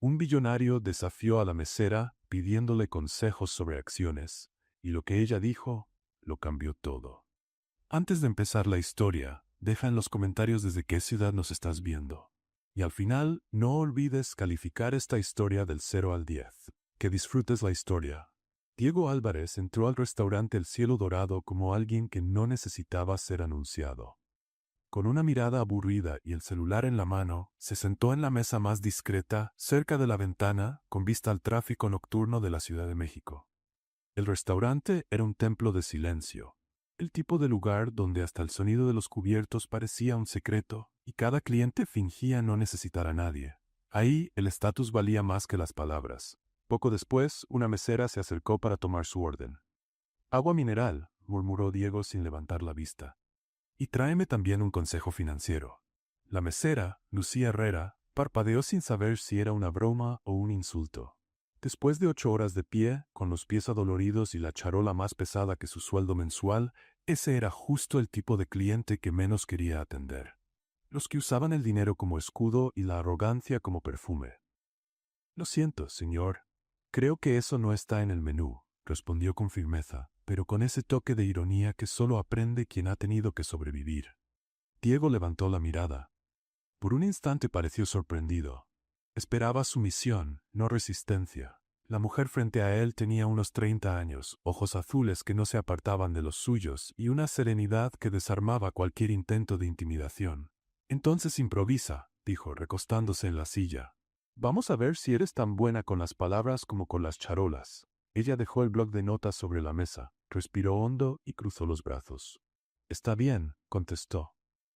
Un billonario desafió a la mesera pidiéndole consejos sobre acciones, y lo que ella dijo lo cambió todo. Antes de empezar la historia, deja en los comentarios desde qué ciudad nos estás viendo. Y al final, no olvides calificar esta historia del 0 al 10. Que disfrutes la historia. Diego Álvarez entró al restaurante El Cielo Dorado como alguien que no necesitaba ser anunciado. Con una mirada aburrida y el celular en la mano, se sentó en la mesa más discreta, cerca de la ventana, con vista al tráfico nocturno de la Ciudad de México. El restaurante era un templo de silencio, el tipo de lugar donde hasta el sonido de los cubiertos parecía un secreto y cada cliente fingía no necesitar a nadie. Ahí el estatus valía más que las palabras. Poco después, una mesera se acercó para tomar su orden. «Agua mineral», murmuró Diego sin levantar la vista. «Y tráeme también un consejo financiero». La mesera, Lucía Herrera, parpadeó sin saber si era una broma o un insulto. Después de 8 horas de pie, con los pies adoloridos y la charola más pesada que su sueldo mensual, ese era justo el tipo de cliente que menos quería atender. Los que usaban el dinero como escudo y la arrogancia como perfume. «Lo siento, señor. Creo que eso no está en el menú», respondió con firmeza, pero con ese toque de ironía que solo aprende quien ha tenido que sobrevivir. Diego levantó la mirada. Por un instante pareció sorprendido. Esperaba sumisión, no resistencia. La mujer frente a él tenía unos 30 años, ojos azules que no se apartaban de los suyos y una serenidad que desarmaba cualquier intento de intimidación. «Entonces improvisa», dijo, recostándose en la silla. «Vamos a ver si eres tan buena con las palabras como con las charolas». Ella dejó el bloc de notas sobre la mesa, respiró hondo y cruzó los brazos. «Está bien», contestó.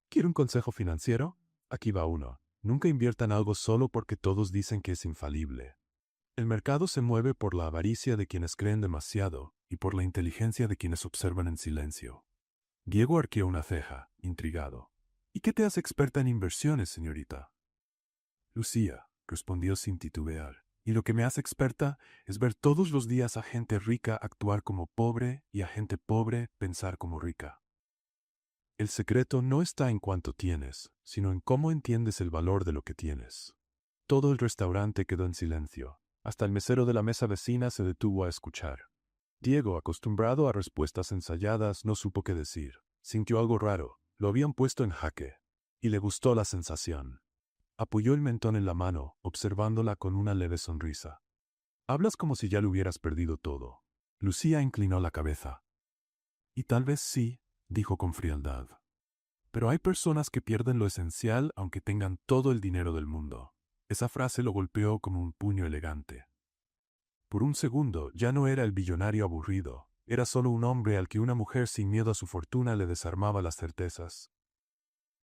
«¿Quiere un consejo financiero? Aquí va uno. Nunca inviertan algo solo porque todos dicen que es infalible. El mercado se mueve por la avaricia de quienes creen demasiado y por la inteligencia de quienes observan en silencio». Diego arqueó una ceja, intrigado. «¿Y qué te hace experta en inversiones, señorita?» «Lucía», respondió sin titubear, «y lo que me hace experta es ver todos los días a gente rica actuar como pobre y a gente pobre pensar como rica. El secreto no está en cuánto tienes, sino en cómo entiendes el valor de lo que tienes». Todo el restaurante quedó en silencio. Hasta el mesero de la mesa vecina se detuvo a escuchar. Diego, acostumbrado a respuestas ensayadas, no supo qué decir. Sintió algo raro. Lo habían puesto en jaque. Y le gustó la sensación. Apoyó el mentón en la mano, observándola con una leve sonrisa. «Hablas como si ya lo hubieras perdido todo». Lucía inclinó la cabeza. «Y tal vez sí», dijo con frialdad. «Pero hay personas que pierden lo esencial aunque tengan todo el dinero del mundo». Esa frase lo golpeó como un puño elegante. Por un segundo ya no era el billonario aburrido, era solo un hombre al que una mujer sin miedo a su fortuna le desarmaba las certezas.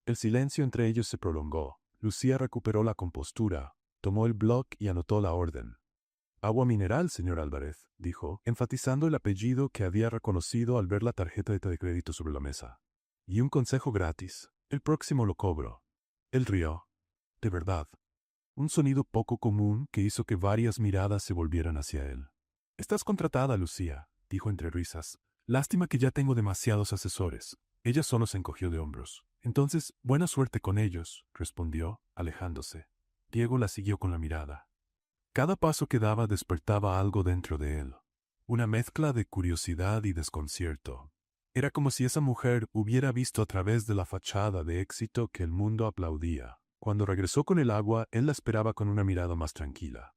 El silencio entre ellos se prolongó. Lucía recuperó la compostura, tomó el bloc y anotó la orden. «Agua mineral, señor Álvarez», dijo, enfatizando el apellido que había reconocido al ver la tarjeta de crédito sobre la mesa. «Y un consejo gratis. El próximo lo cobro». Él rió. De verdad. Un sonido poco común que hizo que varias miradas se volvieran hacia él. «Estás contratada, Lucía», dijo entre risas. «Lástima que ya tengo demasiados asesores». Ella solo se encogió de hombros. «Entonces, buena suerte con ellos», respondió, alejándose. Diego la siguió con la mirada. Cada paso que daba despertaba algo dentro de él. Una mezcla de curiosidad y desconcierto. Era como si esa mujer hubiera visto a través de la fachada de éxito que el mundo aplaudía. Cuando regresó con el agua, él la esperaba con una mirada más tranquila.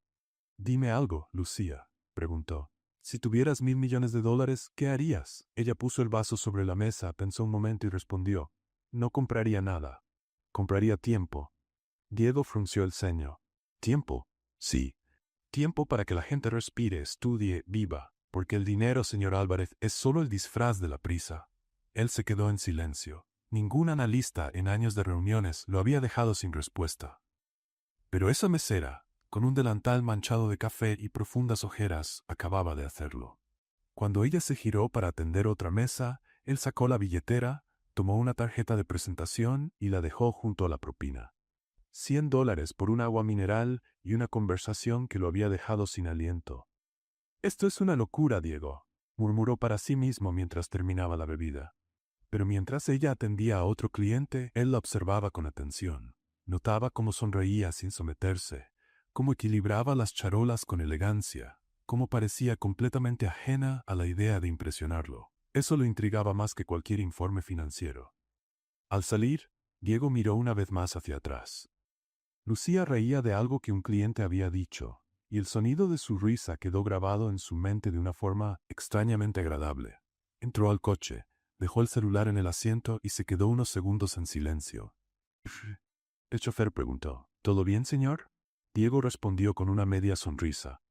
«Dime algo, Lucía», preguntó. «Si tuvieras $1.000.000.000, ¿qué harías?» Ella puso el vaso sobre la mesa, pensó un momento y respondió. «No compraría nada. Compraría tiempo». Diego frunció el ceño. «¿Tiempo?» «Sí. Tiempo para que la gente respire, estudie, viva. Porque el dinero, señor Álvarez, es solo el disfraz de la prisa». Él se quedó en silencio. Ningún analista en años de reuniones lo había dejado sin respuesta. Pero esa mesera, con un delantal manchado de café y profundas ojeras, acababa de hacerlo. Cuando ella se giró para atender otra mesa, él sacó la billetera, tomó una tarjeta de presentación y la dejó junto a la propina. $100 por un agua mineral y una conversación que lo había dejado sin aliento. «Esto es una locura, Diego», murmuró para sí mismo mientras terminaba la bebida. Pero mientras ella atendía a otro cliente, él la observaba con atención. Notaba cómo sonreía sin someterse, cómo equilibraba las charolas con elegancia, cómo parecía completamente ajena a la idea de impresionarlo. Eso lo intrigaba más que cualquier informe financiero. Al salir, Diego miró una vez más hacia atrás. Lucía reía de algo que un cliente había dicho, y el sonido de su risa quedó grabado en su mente de una forma extrañamente agradable. Entró al coche, dejó el celular en el asiento y se quedó unos segundos en silencio. El chofer preguntó, ¿todo bien, señor? Diego respondió con una media sonrisa.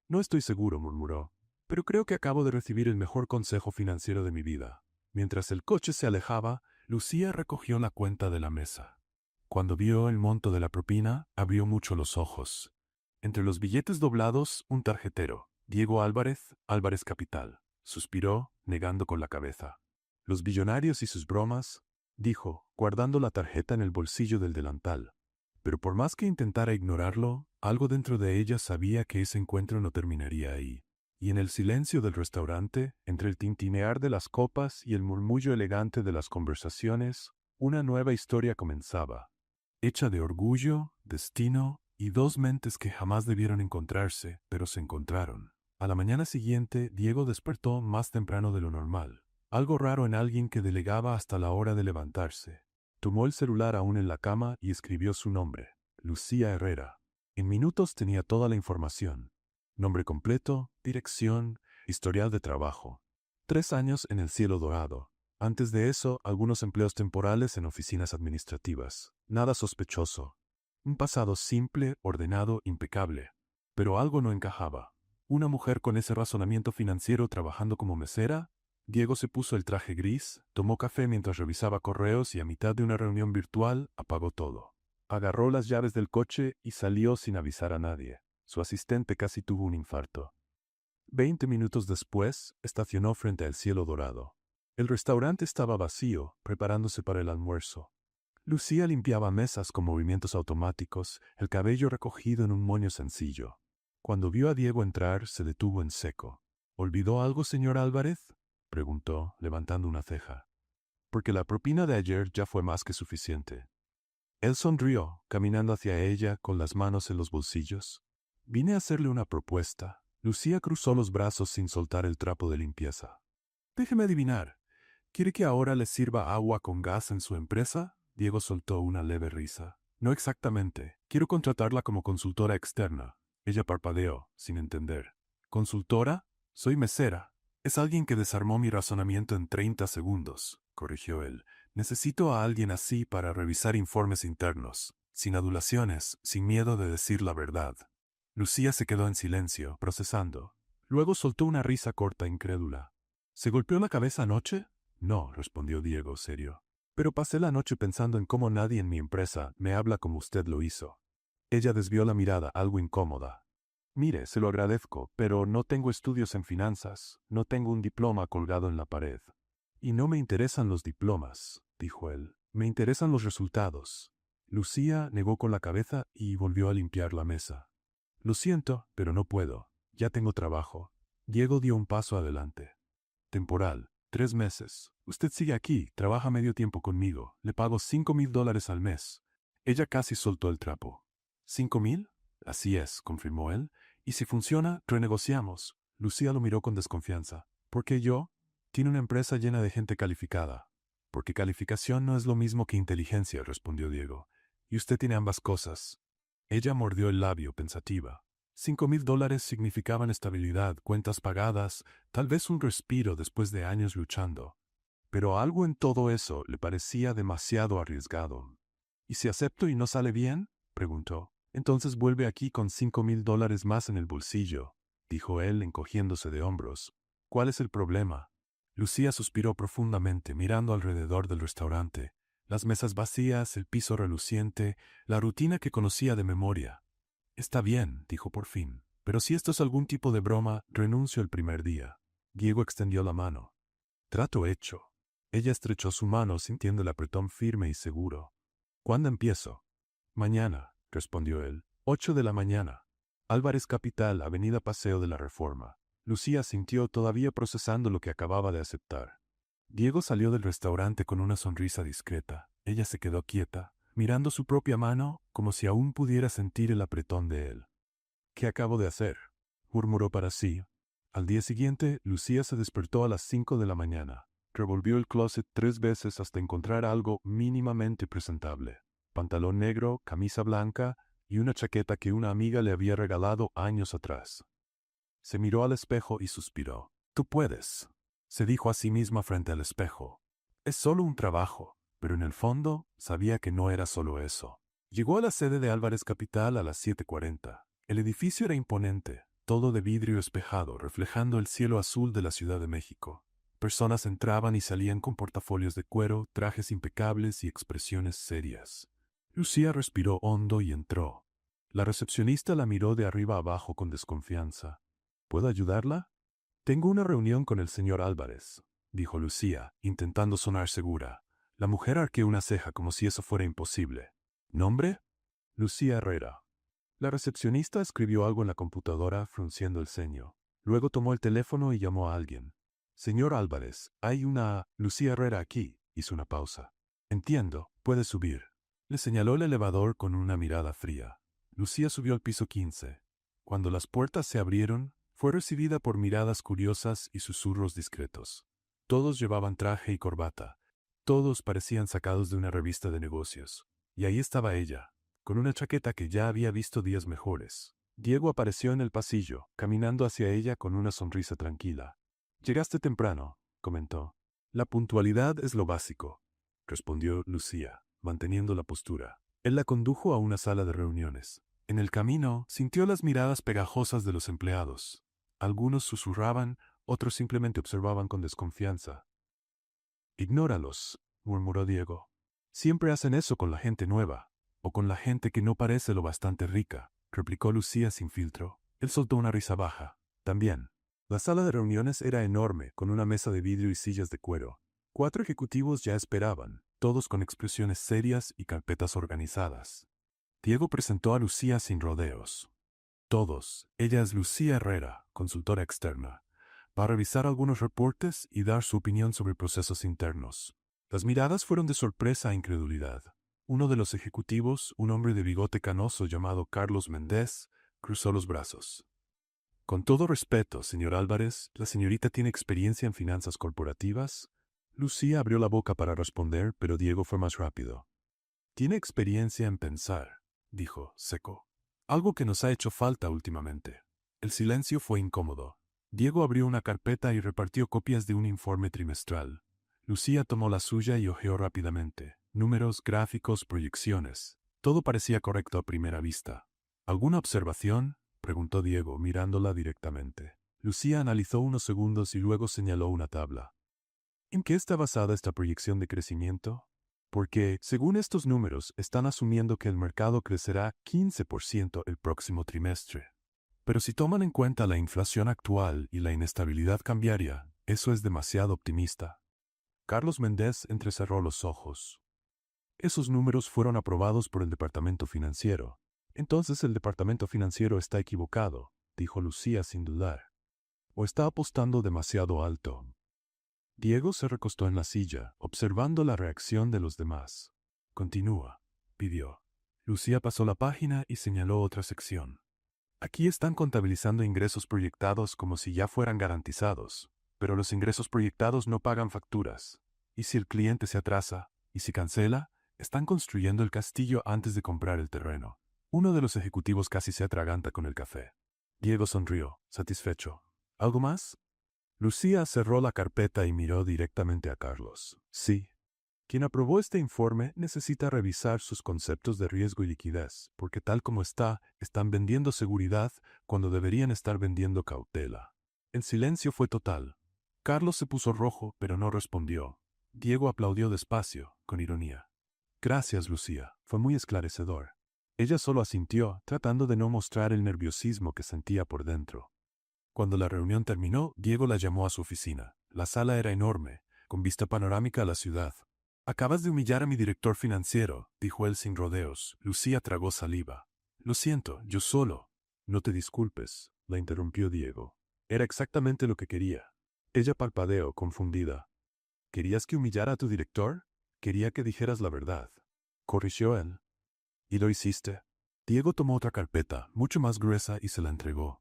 No estoy seguro, murmuró, pero creo que acabo de recibir el mejor consejo financiero de mi vida. Mientras el coche se alejaba, Lucía recogió la cuenta de la mesa. Cuando vio el monto de la propina, abrió mucho los ojos. Entre los billetes doblados, un tarjetero. Diego Álvarez, Álvarez Capital. Suspiró, negando con la cabeza. Los billonarios y sus bromas, dijo, guardando la tarjeta en el bolsillo del delantal. Pero por más que intentara ignorarlo, algo dentro de ella sabía que ese encuentro no terminaría ahí. Y en el silencio del restaurante, entre el tintinear de las copas y el murmullo elegante de las conversaciones, una nueva historia comenzaba, hecha de orgullo, destino y dos mentes que jamás debieron encontrarse, pero se encontraron. A la mañana siguiente, Diego despertó más temprano de lo normal. Algo raro en alguien que delegaba hasta la hora de levantarse. Tomó el celular aún en la cama y escribió su nombre, Lucía Herrera. En minutos tenía toda la información. Nombre completo, dirección, historial de trabajo. 3 años en el Cielo Dorado. Antes de eso, algunos empleos temporales en oficinas administrativas. Nada sospechoso. Un pasado simple, ordenado, impecable. Pero algo no encajaba. ¿Una mujer con ese razonamiento financiero trabajando como mesera? Diego se puso el traje gris, tomó café mientras revisaba correos y a mitad de una reunión virtual apagó todo. Agarró las llaves del coche y salió sin avisar a nadie. Su asistente casi tuvo un infarto. 20 minutos después, estacionó frente al Cielo Dorado. El restaurante estaba vacío, preparándose para el almuerzo. Lucía limpiaba mesas con movimientos automáticos, el cabello recogido en un moño sencillo. Cuando vio a Diego entrar, se detuvo en seco. ¿Olvidó algo, señor Álvarez?, preguntó, levantando una ceja. Porque la propina de ayer ya fue más que suficiente. Él sonrió, caminando hacia ella con las manos en los bolsillos. Vine a hacerle una propuesta. Lucía cruzó los brazos sin soltar el trapo de limpieza. Déjeme adivinar. ¿Quiere que ahora le sirva agua con gas en su empresa? Diego soltó una leve risa. No exactamente. Quiero contratarla como consultora externa. Ella parpadeó, sin entender. ¿Consultora? Soy mesera. Es alguien que desarmó mi razonamiento en 30 segundos, corrigió él. Necesito a alguien así para revisar informes internos, sin adulaciones, sin miedo de decir la verdad. Lucía se quedó en silencio, procesando. Luego soltó una risa corta, incrédula. ¿Se golpeó la cabeza anoche? No, respondió Diego, serio. Pero pasé la noche pensando en cómo nadie en mi empresa me habla como usted lo hizo. Ella desvió la mirada, algo incómoda. Mire, se lo agradezco, pero no tengo estudios en finanzas, no tengo un diploma colgado en la pared. Y no me interesan los diplomas, dijo él. Me interesan los resultados. Lucía negó con la cabeza y volvió a limpiar la mesa. Lo siento, pero no puedo. Ya tengo trabajo. Diego dio un paso adelante. Temporal. 3 meses. Usted sigue aquí, trabaja medio tiempo conmigo. Le pago $5,000 al mes. Ella casi soltó el trapo. ¿5,000? Así es, confirmó él. Y si funciona, renegociamos. Lucía lo miró con desconfianza. ¿Por qué yo? Tiene una empresa llena de gente calificada. Porque calificación no es lo mismo que inteligencia, respondió Diego. Y usted tiene ambas cosas. Ella mordió el labio, pensativa. $5,000 significaban estabilidad, cuentas pagadas, tal vez un respiro después de años luchando. Pero algo en todo eso le parecía demasiado arriesgado. ¿Y si acepto y no sale bien?, preguntó. Entonces vuelve aquí con $5,000 más en el bolsillo, dijo él encogiéndose de hombros. ¿Cuál es el problema? Lucía suspiró profundamente, mirando alrededor del restaurante. Las mesas vacías, el piso reluciente, la rutina que conocía de memoria. Está bien, dijo por fin, pero si esto es algún tipo de broma, renuncio el primer día. Diego extendió la mano. Trato hecho. Ella estrechó su mano sintiendo el apretón firme y seguro. ¿Cuándo empiezo? Mañana, respondió él. 8 de la mañana. Álvarez Capital, Avenida Paseo de la Reforma. Lucía sintió todavía procesando lo que acababa de aceptar. Diego salió del restaurante con una sonrisa discreta. Ella se quedó quieta, mirando su propia mano como si aún pudiera sentir el apretón de él. «¿Qué acabo de hacer?», murmuró para sí. Al día siguiente, Lucía se despertó a las 5 de la mañana. Revolvió el closet 3 veces hasta encontrar algo mínimamente presentable: pantalón negro, camisa blanca y una chaqueta que una amiga le había regalado años atrás. Se miró al espejo y suspiró. «Tú puedes», se dijo a sí misma frente al espejo. «Es solo un trabajo», pero en el fondo sabía que no era solo eso. Llegó a la sede de Álvarez Capital a las 7:40. El edificio era imponente, todo de vidrio espejado, reflejando el cielo azul de la Ciudad de México. Personas entraban y salían con portafolios de cuero, trajes impecables y expresiones serias. Lucía respiró hondo y entró. La recepcionista la miró de arriba abajo con desconfianza. «¿Puedo ayudarla?» «Tengo una reunión con el señor Álvarez», dijo Lucía, intentando sonar segura. La mujer arqueó una ceja como si eso fuera imposible. «¿Nombre?» «Lucía Herrera». La recepcionista escribió algo en la computadora, frunciendo el ceño. Luego tomó el teléfono y llamó a alguien. «Señor Álvarez, hay una Lucía Herrera aquí», hizo una pausa. «Entiendo, puede subir». Le señaló el elevador con una mirada fría. Lucía subió al piso 15. Cuando las puertas se abrieron, fue recibida por miradas curiosas y susurros discretos. Todos llevaban traje y corbata. Todos parecían sacados de una revista de negocios. Y ahí estaba ella, con una chaqueta que ya había visto días mejores. Diego apareció en el pasillo, caminando hacia ella con una sonrisa tranquila. «Llegaste temprano», comentó. «La puntualidad es lo básico», respondió Lucía, manteniendo la postura. Él la condujo a una sala de reuniones. En el camino, sintió las miradas pegajosas de los empleados. Algunos susurraban, otros simplemente observaban con desconfianza. «Ignóralos», murmuró Diego. «Siempre hacen eso con la gente nueva, o con la gente que no parece lo bastante rica», replicó Lucía sin filtro. Él soltó una risa baja. «También». La sala de reuniones era enorme, con una mesa de vidrio y sillas de cuero. 4 ejecutivos ya esperaban, todos con expresiones serias y carpetas organizadas. Diego presentó a Lucía sin rodeos. «Todos, ella es Lucía Herrera, consultora externa. Va a revisar algunos reportes y dar su opinión sobre procesos internos». Las miradas fueron de sorpresa e incredulidad. Uno de los ejecutivos, un hombre de bigote canoso llamado Carlos Méndez, cruzó los brazos. «Con todo respeto, señor Álvarez, ¿la señorita tiene experiencia en finanzas corporativas?». Lucía abrió la boca para responder, pero Diego fue más rápido. «Tiene experiencia en pensar», dijo, seco. «Algo que nos ha hecho falta últimamente». El silencio fue incómodo. Diego abrió una carpeta y repartió copias de un informe trimestral. Lucía tomó la suya y hojeó rápidamente. Números, gráficos, proyecciones. Todo parecía correcto a primera vista. «¿Alguna observación?», preguntó Diego, mirándola directamente. Lucía analizó unos segundos y luego señaló una tabla. «¿En qué está basada esta proyección de crecimiento?». «Porque, según estos números, están asumiendo que el mercado crecerá 15% el próximo trimestre. Pero si toman en cuenta la inflación actual y la inestabilidad cambiaria, eso es demasiado optimista». Carlos Méndez entrecerró los ojos. «Esos números fueron aprobados por el departamento financiero». «Entonces el departamento financiero está equivocado», dijo Lucía sin dudar. «O está apostando demasiado alto». Diego se recostó en la silla, observando la reacción de los demás. «Continúa», pidió. Lucía pasó la página y señaló otra sección. «Aquí están contabilizando ingresos proyectados como si ya fueran garantizados, pero los ingresos proyectados no pagan facturas. Y si el cliente se atrasa, y si cancela, están construyendo el castillo antes de comprar el terreno». Uno de los ejecutivos casi se atraganta con el café. Diego sonrió, satisfecho. «¿Algo más?». Lucía cerró la carpeta y miró directamente a Carlos. «Sí. Quien aprobó este informe necesita revisar sus conceptos de riesgo y liquidez, porque tal como está, están vendiendo seguridad cuando deberían estar vendiendo cautela». El silencio fue total. Carlos se puso rojo, pero no respondió. Diego aplaudió despacio, con ironía. «Gracias, Lucía. Fue muy esclarecedor». Ella solo asintió, tratando de no mostrar el nerviosismo que sentía por dentro. Cuando la reunión terminó, Diego la llamó a su oficina. La sala era enorme, con vista panorámica a la ciudad. «Acabas de humillar a mi director financiero», dijo él sin rodeos. Lucía tragó saliva. «Lo siento, yo solo». «No te disculpes», la interrumpió Diego. «Era exactamente lo que quería». Ella parpadeó, confundida. «¿Querías que humillara a tu director?». «Quería que dijeras la verdad». corrigió él. ¿Y lo hiciste? Diego tomó otra carpeta, mucho más gruesa, y se la entregó.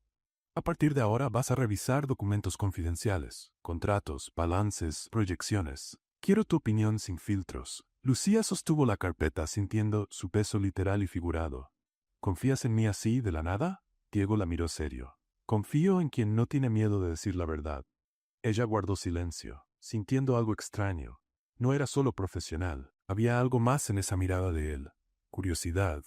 A partir de ahora vas a revisar documentos confidenciales, contratos, balances, proyecciones. Quiero tu opinión sin filtros. Lucía sostuvo la carpeta sintiendo su peso literal y figurado. ¿Confías en mí así, de la nada? Diego la miró serio. Confío en quien no tiene miedo de decir la verdad. Ella guardó silencio, sintiendo algo extraño. No era solo profesional, había algo más en esa mirada de él. Curiosidad,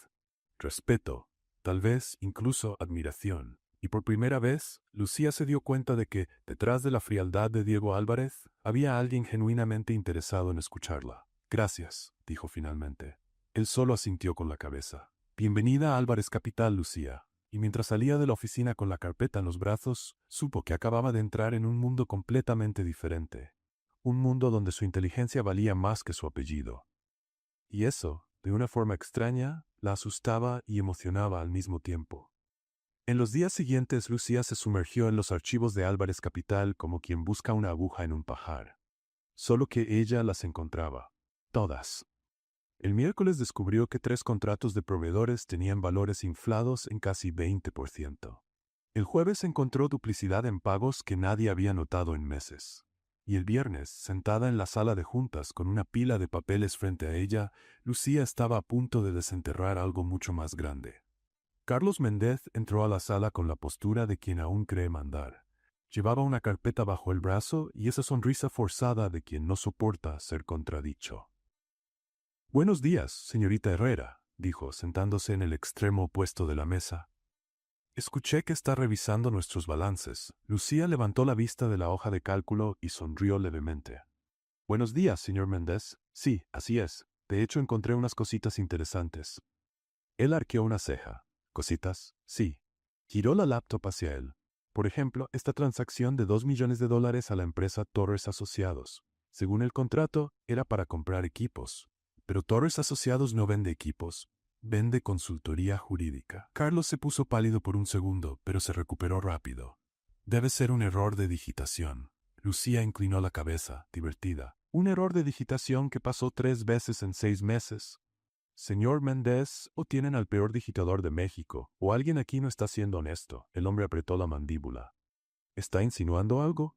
respeto, tal vez incluso admiración. Y por primera vez, Lucía se dio cuenta de que, detrás de la frialdad de Diego Álvarez, había alguien genuinamente interesado en escucharla. Gracias, dijo finalmente. Él solo asintió con la cabeza. Bienvenida a Álvarez Capital, Lucía. Y mientras salía de la oficina con la carpeta en los brazos, supo que acababa de entrar en un mundo completamente diferente. Un mundo donde su inteligencia valía más que su apellido. Y eso, de una forma extraña, la asustaba y emocionaba al mismo tiempo. En los días siguientes, Lucía se sumergió en los archivos de Álvarez Capital como quien busca una aguja en un pajar. Solo que ella las encontraba. Todas. El miércoles descubrió que 3 contratos de proveedores tenían valores inflados en casi 20%. El jueves encontró duplicidad en pagos que nadie había notado en meses. Y el viernes, sentada en la sala de juntas con una pila de papeles frente a ella, Lucía estaba a punto de desenterrar algo mucho más grande. Carlos Méndez entró a la sala con la postura de quien aún cree mandar. Llevaba una carpeta bajo el brazo y esa sonrisa forzada de quien no soporta ser contradicho. «Buenos días, señorita Herrera», dijo, sentándose en el extremo opuesto de la mesa. «Escuché que está revisando nuestros balances». Lucía levantó la vista de la hoja de cálculo y sonrió levemente. «Buenos días, señor Méndez. Sí, así es. De hecho, encontré unas cositas interesantes». Él arqueó una ceja. «¿Cositas? Sí». Giró la laptop hacia él. Por ejemplo, esta transacción de $2 millones a la empresa Torres Asociados. Según el contrato, era para comprar equipos. Pero Torres Asociados no vende equipos, vende consultoría jurídica. Carlos se puso pálido por un segundo, pero se recuperó rápido. Debe ser un error de digitación. Lucía inclinó la cabeza, divertida. Un error de digitación que pasó 3 veces en 6 meses. Señor Méndez, o tienen al peor digitador de México, o alguien aquí no está siendo honesto. El hombre apretó la mandíbula. ¿Está insinuando algo?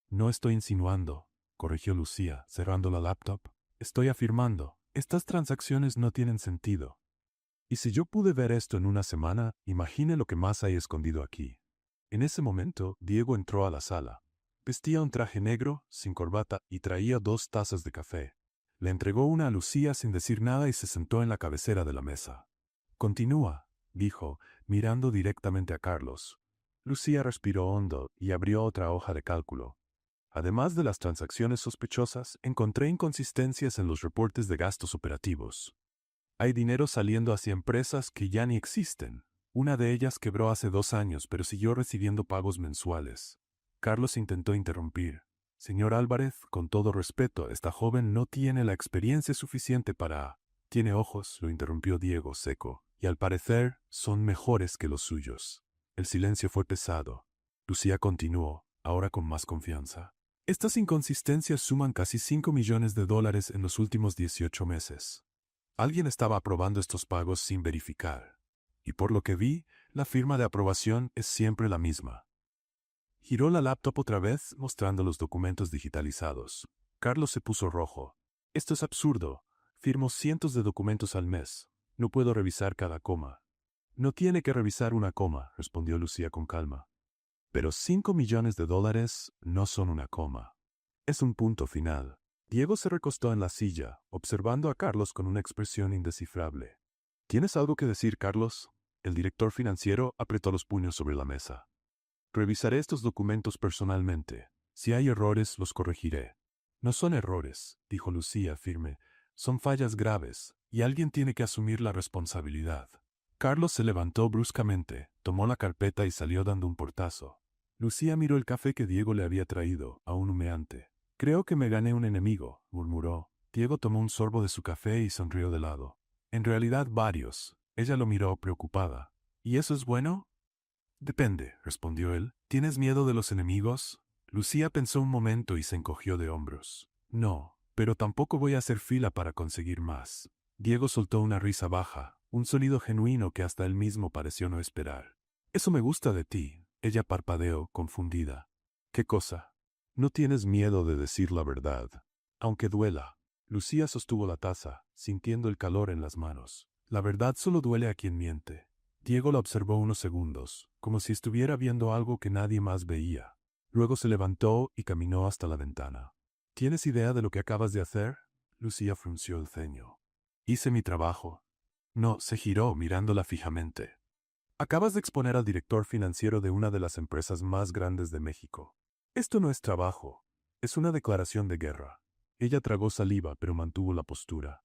No estoy insinuando, corrigió Lucía, cerrando la laptop. Estoy afirmando. Estas transacciones no tienen sentido. Y si yo pude ver esto en una semana, imagine lo que más hay escondido aquí. En ese momento, Diego entró a la sala. Vestía un traje negro, sin corbata, y traía 2 tazas de café. Le entregó una a Lucía sin decir nada y se sentó en la cabecera de la mesa. «Continúa», dijo, mirando directamente a Carlos. Lucía respiró hondo y abrió otra hoja de cálculo. Además de las transacciones sospechosas, encontré inconsistencias en los reportes de gastos operativos. Hay dinero saliendo hacia empresas que ya ni existen. Una de ellas quebró hace 2 años, pero siguió recibiendo pagos mensuales. Carlos intentó interrumpir. «Señor Álvarez, con todo respeto, esta joven no tiene la experiencia suficiente para...» «Tiene ojos», lo interrumpió Diego seco, «y al parecer son mejores que los suyos». El silencio fue pesado. Lucía continuó, ahora con más confianza. «Estas inconsistencias suman casi $5 millones en los últimos 18 meses. Alguien estaba aprobando estos pagos sin verificar. Y por lo que vi, la firma de aprobación es siempre la misma». Giró la laptop otra vez, mostrando los documentos digitalizados. Carlos se puso rojo. «Esto es absurdo. Firmo cientos de documentos al mes. No puedo revisar cada coma». «No tiene que revisar una coma», respondió Lucía con calma. «Pero $5 millones no son una coma. Es un punto final». Diego se recostó en la silla, observando a Carlos con una expresión indescifrable. «¿Tienes algo que decir, Carlos?» El director financiero apretó los puños sobre la mesa. «Revisaré estos documentos personalmente. Si hay errores, los corregiré». «No son errores», dijo Lucía firme. «Son fallas graves, y alguien tiene que asumir la responsabilidad». Carlos se levantó bruscamente, tomó la carpeta y salió dando un portazo. Lucía miró el café que Diego le había traído, aún humeante. «Creo que me gané un enemigo», murmuró. Diego tomó un sorbo de su café y sonrió de lado. «En realidad varios». Ella lo miró preocupada. «¿Y eso es bueno?» «Depende», respondió él. «¿Tienes miedo de los enemigos?» Lucía pensó un momento y se encogió de hombros. «No, pero tampoco voy a hacer fila para conseguir más». Diego soltó una risa baja, un sonido genuino que hasta él mismo pareció no esperar. Eso me gusta de ti. Ella parpadeó, confundida. ¿Qué cosa? No tienes miedo de decir la verdad, aunque duela. Lucía sostuvo la taza, sintiendo el calor en las manos. La verdad solo duele a quien miente. Diego la observó unos segundos, como si estuviera viendo algo que nadie más veía. Luego se levantó y caminó hasta la ventana. ¿Tienes idea de lo que acabas de hacer? Lucía frunció el ceño. Hice mi trabajo. No, se giró mirándola fijamente. Acabas de exponer al director financiero de una de las empresas más grandes de México. Esto no es trabajo, es una declaración de guerra. Ella tragó saliva, pero mantuvo la postura.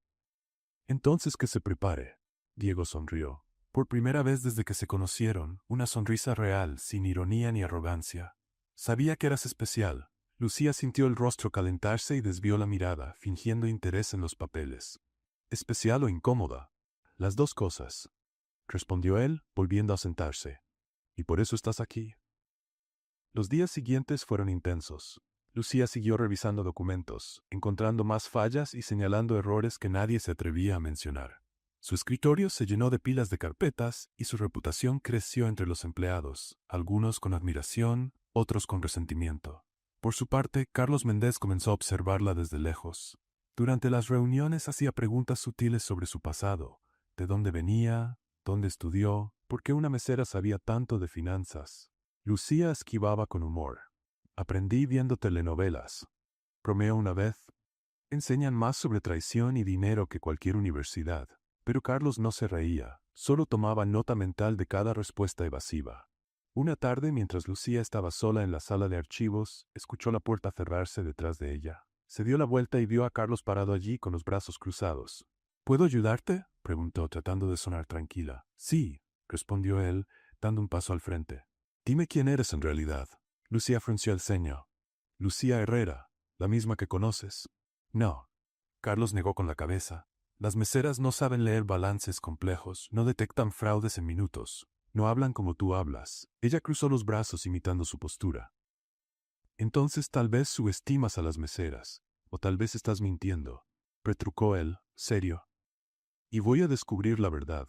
Entonces que se prepare. Diego sonrió. Por primera vez desde que se conocieron, una sonrisa real, sin ironía ni arrogancia. Sabía que eras especial. Lucía sintió el rostro calentarse y desvió la mirada, fingiendo interés en los papeles. ¿Especial o incómoda? Las dos cosas, respondió él, volviendo a sentarse. ¿Y por eso estás aquí? Los días siguientes fueron intensos. Lucía siguió revisando documentos, encontrando más fallas y señalando errores que nadie se atrevía a mencionar. Su escritorio se llenó de pilas de carpetas y su reputación creció entre los empleados, algunos con admiración, otros con resentimiento. Por su parte, Carlos Méndez comenzó a observarla desde lejos. Durante las reuniones hacía preguntas sutiles sobre su pasado, de dónde venía, dónde estudió, por qué una mesera sabía tanto de finanzas. Lucía esquivaba con humor. Aprendí viendo telenovelas. Bromeó una vez. Enseñan más sobre traición y dinero que cualquier universidad. Pero Carlos no se reía, solo tomaba nota mental de cada respuesta evasiva. Una tarde, mientras Lucía estaba sola en la sala de archivos, escuchó la puerta cerrarse detrás de ella. Se dio la vuelta y vio a Carlos parado allí con los brazos cruzados. ¿Puedo ayudarte?, preguntó, tratando de sonar tranquila. Sí, respondió él, dando un paso al frente. Dime quién eres en realidad. Lucía frunció el ceño. Lucía Herrera, la misma que conoces. No. Carlos negó con la cabeza. Las meseras no saben leer balances complejos, no detectan fraudes en minutos, no hablan como tú hablas. Ella cruzó los brazos imitando su postura. Entonces tal vez subestimas a las meseras, o tal vez estás mintiendo, retrucó él, serio. Y voy a descubrir la verdad.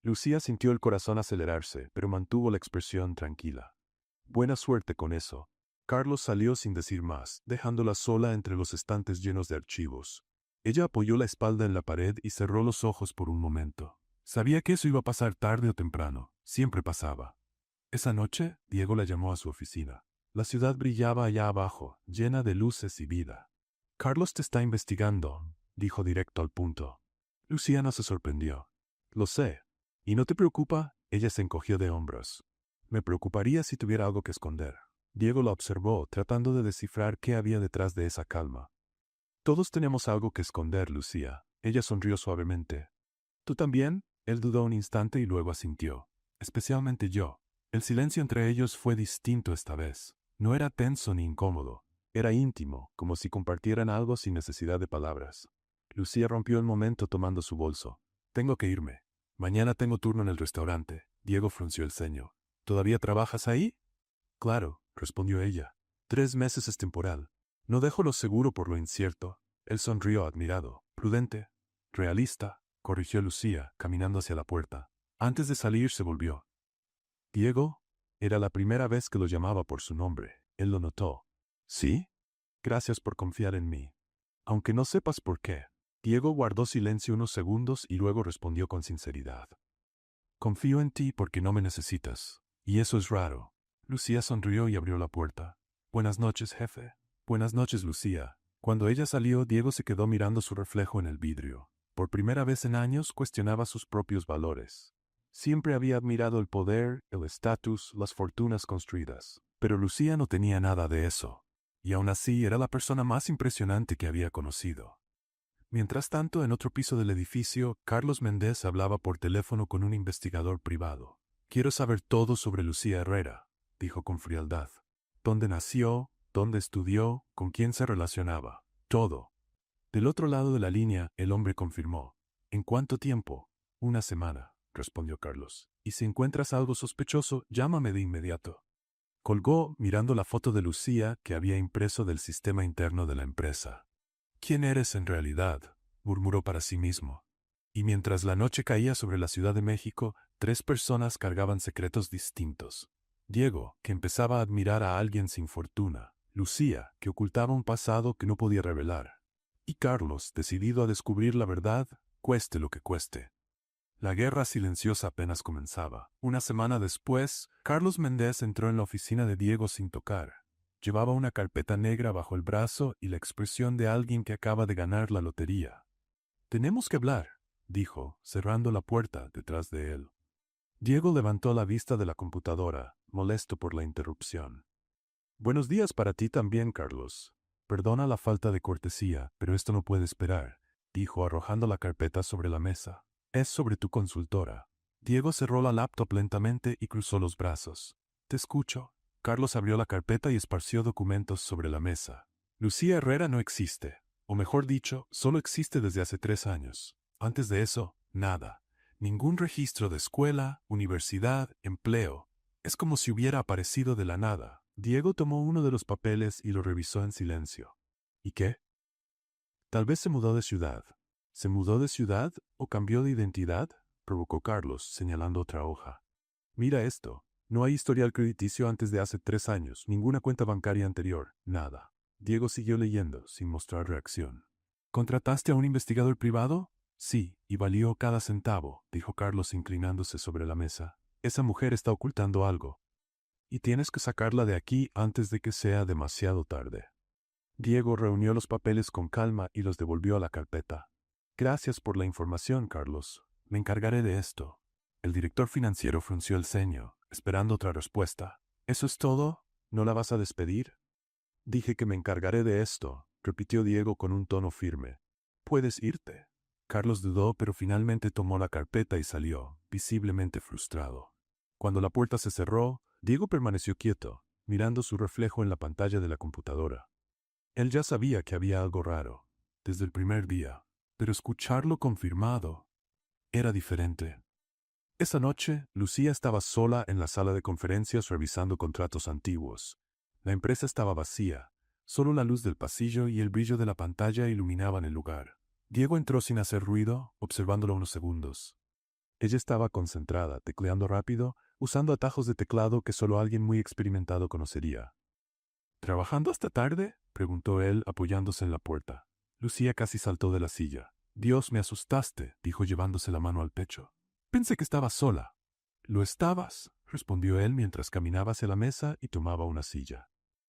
Lucía sintió el corazón acelerarse, pero mantuvo la expresión tranquila. Buena suerte con eso. Carlos salió sin decir más, dejándola sola entre los estantes llenos de archivos. Ella apoyó la espalda en la pared y cerró los ojos por un momento. Sabía que eso iba a pasar tarde o temprano. Siempre pasaba. Esa noche, Diego la llamó a su oficina. La ciudad brillaba allá abajo, llena de luces y vida. Carlos te está investigando, dijo directo al punto. Lucía no se sorprendió. Lo sé. ¿Y no te preocupa? Ella se encogió de hombros. Me preocuparía si tuviera algo que esconder. Diego la observó, tratando de descifrar qué había detrás de esa calma. Todos tenemos algo que esconder, Lucía. Ella sonrió suavemente. ¿Tú también? Él dudó un instante y luego asintió. Especialmente yo. El silencio entre ellos fue distinto esta vez. No era tenso ni incómodo. Era íntimo, como si compartieran algo sin necesidad de palabras. Lucía rompió el momento tomando su bolso. Tengo que irme. Mañana tengo turno en el restaurante. Diego frunció el ceño. ¿Todavía trabajas ahí? Claro, respondió ella. 3 meses es temporal. No dejo lo seguro por lo incierto. Él sonrió admirado. Prudente. Realista, corrigió Lucía, caminando hacia la puerta. Antes de salir se volvió. Diego, era la primera vez que lo llamaba por su nombre. Él lo notó. ¿Sí? Gracias por confiar en mí. Aunque no sepas por qué. Diego guardó silencio unos segundos y luego respondió con sinceridad. Confío en ti porque no me necesitas. Y eso es raro. Lucía sonrió y abrió la puerta. Buenas noches, jefe. Buenas noches, Lucía. Cuando ella salió, Diego se quedó mirando su reflejo en el vidrio. Por primera vez en años cuestionaba sus propios valores. Siempre había admirado el poder, el estatus, las fortunas construidas. Pero Lucía no tenía nada de eso. Y aún así era la persona más impresionante que había conocido. Mientras tanto, en otro piso del edificio, Carlos Méndez hablaba por teléfono con un investigador privado. Quiero saber todo sobre Lucía Herrera, dijo con frialdad. ¿Dónde nació? ¿Dónde estudió? ¿Con quién se relacionaba? Todo. Del otro lado de la línea, el hombre confirmó. ¿En cuánto tiempo? 1 semana, respondió Carlos. Y si encuentras algo sospechoso, llámame de inmediato. Colgó mirando la foto de Lucía que había impreso del sistema interno de la empresa. ¿Quién eres en realidad?, murmuró para sí mismo. Y mientras la noche caía sobre la Ciudad de México, 3 personas cargaban secretos distintos. Diego, que empezaba a admirar a alguien sin fortuna. Lucía, que ocultaba un pasado que no podía revelar. Y Carlos, decidido a descubrir la verdad, cueste lo que cueste. La guerra silenciosa apenas comenzaba. Una semana después, Carlos Méndez entró en la oficina de Diego sin tocar. Llevaba una carpeta negra bajo el brazo y la expresión de alguien que acaba de ganar la lotería. «Tenemos que hablar», dijo, cerrando la puerta detrás de él. Diego levantó la vista de la computadora, molesto por la interrupción. «Buenos días para ti también, Carlos. Perdona la falta de cortesía, pero esto no puede esperar», dijo arrojando la carpeta sobre la mesa. «Es sobre tu consultora». Diego cerró la laptop lentamente y cruzó los brazos. «Te escucho». Carlos abrió la carpeta y esparció documentos sobre la mesa. «Lucía Herrera no existe. O mejor dicho, solo existe desde hace 3 años. Antes de eso, nada. Ningún registro de escuela, universidad, empleo. Es como si hubiera aparecido de la nada». Diego tomó uno de los papeles y lo revisó en silencio. ¿Y qué? Tal vez se mudó de ciudad. ¿Se mudó de ciudad o cambió de identidad?, provocó Carlos, señalando otra hoja. «Mira esto. No hay historial crediticio antes de hace 3 años, ninguna cuenta bancaria anterior, nada». Diego siguió leyendo, sin mostrar reacción. «¿Contrataste a un investigador privado?» «Sí, y valió cada centavo», dijo Carlos inclinándose sobre la mesa. «Esa mujer está ocultando algo. Y tienes que sacarla de aquí antes de que sea demasiado tarde». Diego reunió los papeles con calma y los devolvió a la carpeta. «Gracias por la información, Carlos. Me encargaré de esto». El director financiero frunció el ceño, esperando otra respuesta. «¿Eso es todo? ¿No la vas a despedir?» «Dije que me encargaré de esto», repitió Diego con un tono firme. «Puedes irte». Carlos dudó, pero finalmente tomó la carpeta y salió, visiblemente frustrado. Cuando la puerta se cerró, Diego permaneció quieto, mirando su reflejo en la pantalla de la computadora. Él ya sabía que había algo raro, desde el primer día, pero escucharlo confirmado era diferente. Esa noche, Lucía estaba sola en la sala de conferencias revisando contratos antiguos. La empresa estaba vacía, solo la luz del pasillo y el brillo de la pantalla iluminaban el lugar. Diego entró sin hacer ruido, observándola unos segundos. Ella estaba concentrada, tecleando rápido, usando atajos de teclado que solo alguien muy experimentado conocería. «¿Trabajando hasta tarde?», preguntó él, apoyándose en la puerta. Lucía casi saltó de la silla. «Dios, me asustaste», dijo llevándose la mano al pecho. «Pensé que estabas sola». «Lo estabas», respondió él mientras caminaba hacia la mesa y tomaba una silla.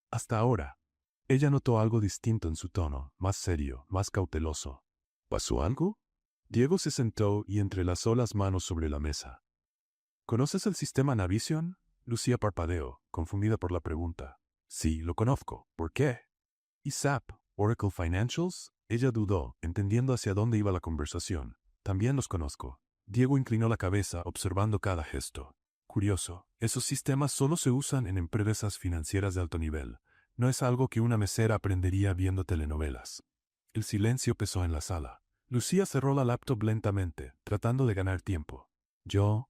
«Hasta ahora». Ella notó algo distinto en su tono, más serio, más cauteloso. «¿Pasó algo?». Diego se sentó y entrelazó las manos sobre la mesa. «¿Conoces el sistema Navision?». Lucía parpadeó, confundida por la pregunta. «Sí, lo conozco. ¿Por qué?». «¿Y SAP, Oracle Financials?». Ella dudó, entendiendo hacia dónde iba la conversación. «También los conozco». Diego inclinó la cabeza, observando cada gesto. «Curioso, esos sistemas solo se usan en empresas financieras de alto nivel. No es algo que una mesera aprendería viendo telenovelas». El silencio pesó en la sala. Lucía cerró la laptop lentamente, tratando de ganar tiempo. «Yo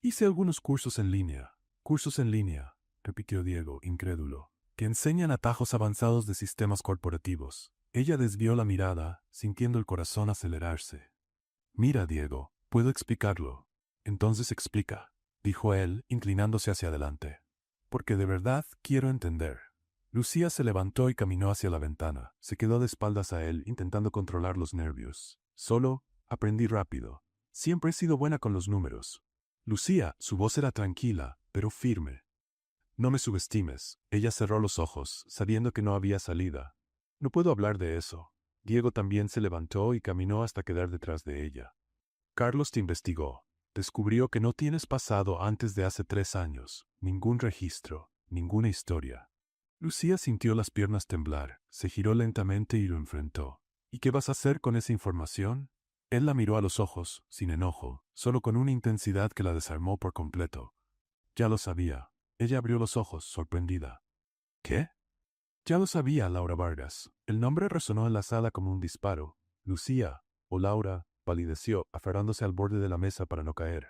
hice algunos cursos en línea». «Cursos en línea», repitió Diego, incrédulo, «que enseñan atajos avanzados de sistemas corporativos». Ella desvió la mirada, sintiendo el corazón acelerarse. «Mira, Diego, puedo explicarlo». «Entonces explica», dijo él, inclinándose hacia adelante. «Porque de verdad quiero entender». Lucía se levantó y caminó hacia la ventana. Se quedó de espaldas a él, intentando controlar los nervios. «Solo aprendí rápido. Siempre he sido buena con los números». «Lucía», su voz era tranquila, pero firme. «No me subestimes». Ella cerró los ojos, sabiendo que no había salida. «No puedo hablar de eso». Diego también se levantó y caminó hasta quedar detrás de ella. «Carlos te investigó. Descubrió que no tienes pasado antes de hace 3 años. Ningún registro, ninguna historia». Lucía sintió las piernas temblar, se giró lentamente y lo enfrentó. «¿Y qué vas a hacer con esa información?». Él la miró a los ojos, sin enojo, solo con una intensidad que la desarmó por completo. «Ya lo sabía». Ella abrió los ojos, sorprendida. «¿Qué?». «Ya lo sabía, Laura Vargas». El nombre resonó en la sala como un disparo. Lucía, o Laura, palideció, aferrándose al borde de la mesa para no caer.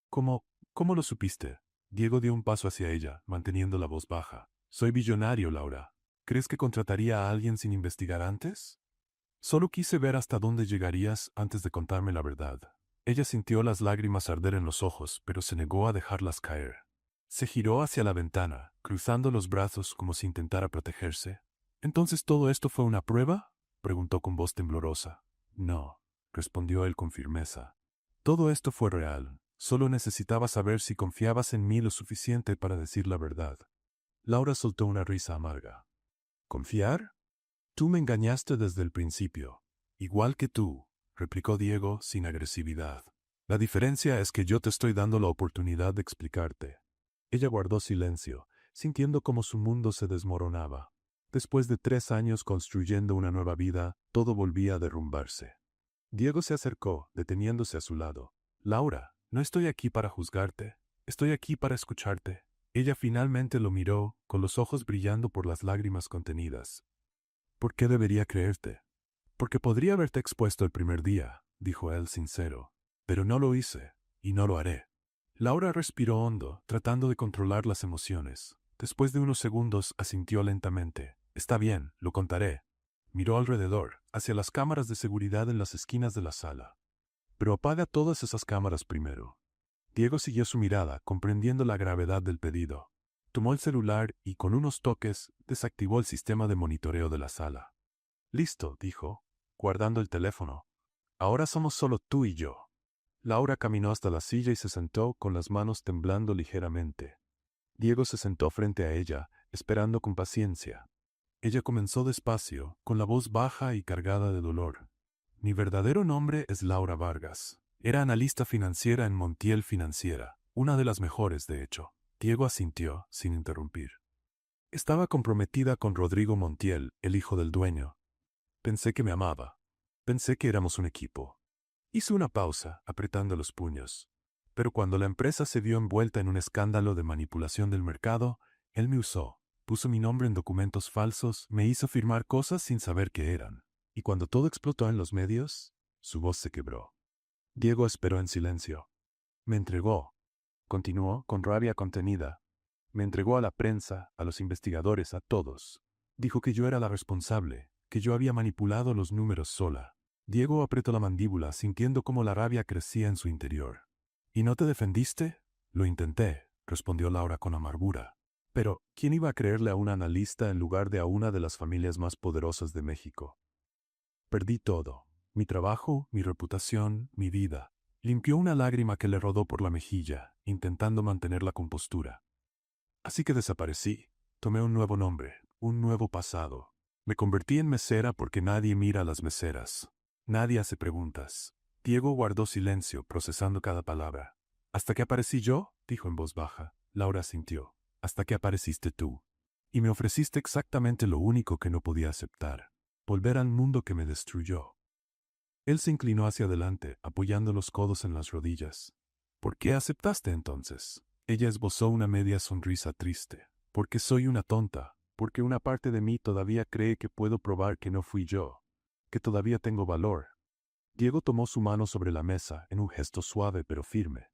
«¿Cómo lo supiste?». Diego dio un paso hacia ella, manteniendo la voz baja. «Soy billonario, Laura. ¿Crees que contrataría a alguien sin investigar antes?». Solo quise ver hasta dónde llegarías antes de contarme la verdad. Ella sintió las lágrimas arder en los ojos, pero se negó a dejarlas caer. Se giró hacia la ventana, cruzando los brazos como si intentara protegerse. ¿Entonces todo esto fue una prueba?, preguntó con voz temblorosa. No, respondió él con firmeza. Todo esto fue real. Solo necesitaba saber si confiabas en mí lo suficiente para decir la verdad. Laura soltó una risa amarga. ¿Confiar? Tú me engañaste desde el principio. Igual que tú, replicó Diego sin agresividad. La diferencia es que yo te estoy dando la oportunidad de explicarte. Ella guardó silencio, sintiendo como su mundo se desmoronaba. Después de 3 años construyendo una nueva vida, todo volvía a derrumbarse. Diego se acercó, deteniéndose a su lado. Laura, no estoy aquí para juzgarte. Estoy aquí para escucharte. Ella finalmente lo miró, con los ojos brillando por las lágrimas contenidas. ¿Por qué debería creerte? Porque podría haberte expuesto el primer día, dijo él sincero. Pero no lo hice, y no lo haré. Laura respiró hondo, tratando de controlar las emociones. Después de unos segundos asintió lentamente. Está bien, lo contaré. Miró alrededor, hacia las cámaras de seguridad en las esquinas de la sala. Pero apaga todas esas cámaras primero. Diego siguió su mirada, comprendiendo la gravedad del pedido. Tomó el celular y, con unos toques, desactivó el sistema de monitoreo de la sala. Listo, dijo, guardando el teléfono. Ahora somos solo tú y yo. Laura caminó hasta la silla y se sentó con las manos temblando ligeramente. Diego se sentó frente a ella, esperando con paciencia. Ella comenzó despacio, con la voz baja y cargada de dolor. Mi verdadero nombre es Laura Vargas. Era analista financiera en Montiel Financiera, una de las mejores, de hecho. Diego asintió, sin interrumpir. Estaba comprometida con Rodrigo Montiel, el hijo del dueño. Pensé que me amaba. Pensé que éramos un equipo. Hizo una pausa, apretando los puños. Pero cuando la empresa se vio envuelta en un escándalo de manipulación del mercado, él me usó. Puso mi nombre en documentos falsos, me hizo firmar cosas sin saber qué eran. Y cuando todo explotó en los medios, su voz se quebró. Diego esperó en silencio. Me entregó, continuó con rabia contenida. Me entregó a la prensa, a los investigadores, a todos. Dijo que yo era la responsable, que yo había manipulado los números sola. Diego apretó la mandíbula, sintiendo cómo la rabia crecía en su interior. ¿Y no te defendiste? Lo intenté, respondió Laura con amargura. Pero, ¿quién iba a creerle a un analista en lugar de a una de las familias más poderosas de México? Perdí todo. Mi trabajo, mi reputación, mi vida. Limpió una lágrima que le rodó por la mejilla, intentando mantener la compostura. Así que desaparecí. Tomé un nuevo nombre, un nuevo pasado. Me convertí en mesera porque nadie mira a las meseras. Nadie hace preguntas. Diego guardó silencio, procesando cada palabra. Hasta que aparecí yo, dijo en voz baja. Laura sintió. Hasta que apareciste tú. Y me ofreciste exactamente lo único que no podía aceptar. Volver al mundo que me destruyó. Él se inclinó hacia adelante, apoyando los codos en las rodillas. ¿Por qué aceptaste entonces? Ella esbozó una media sonrisa triste. Porque soy una tonta, porque una parte de mí todavía cree que puedo probar que no fui yo, que todavía tengo valor. Diego tomó su mano sobre la mesa en un gesto suave pero firme.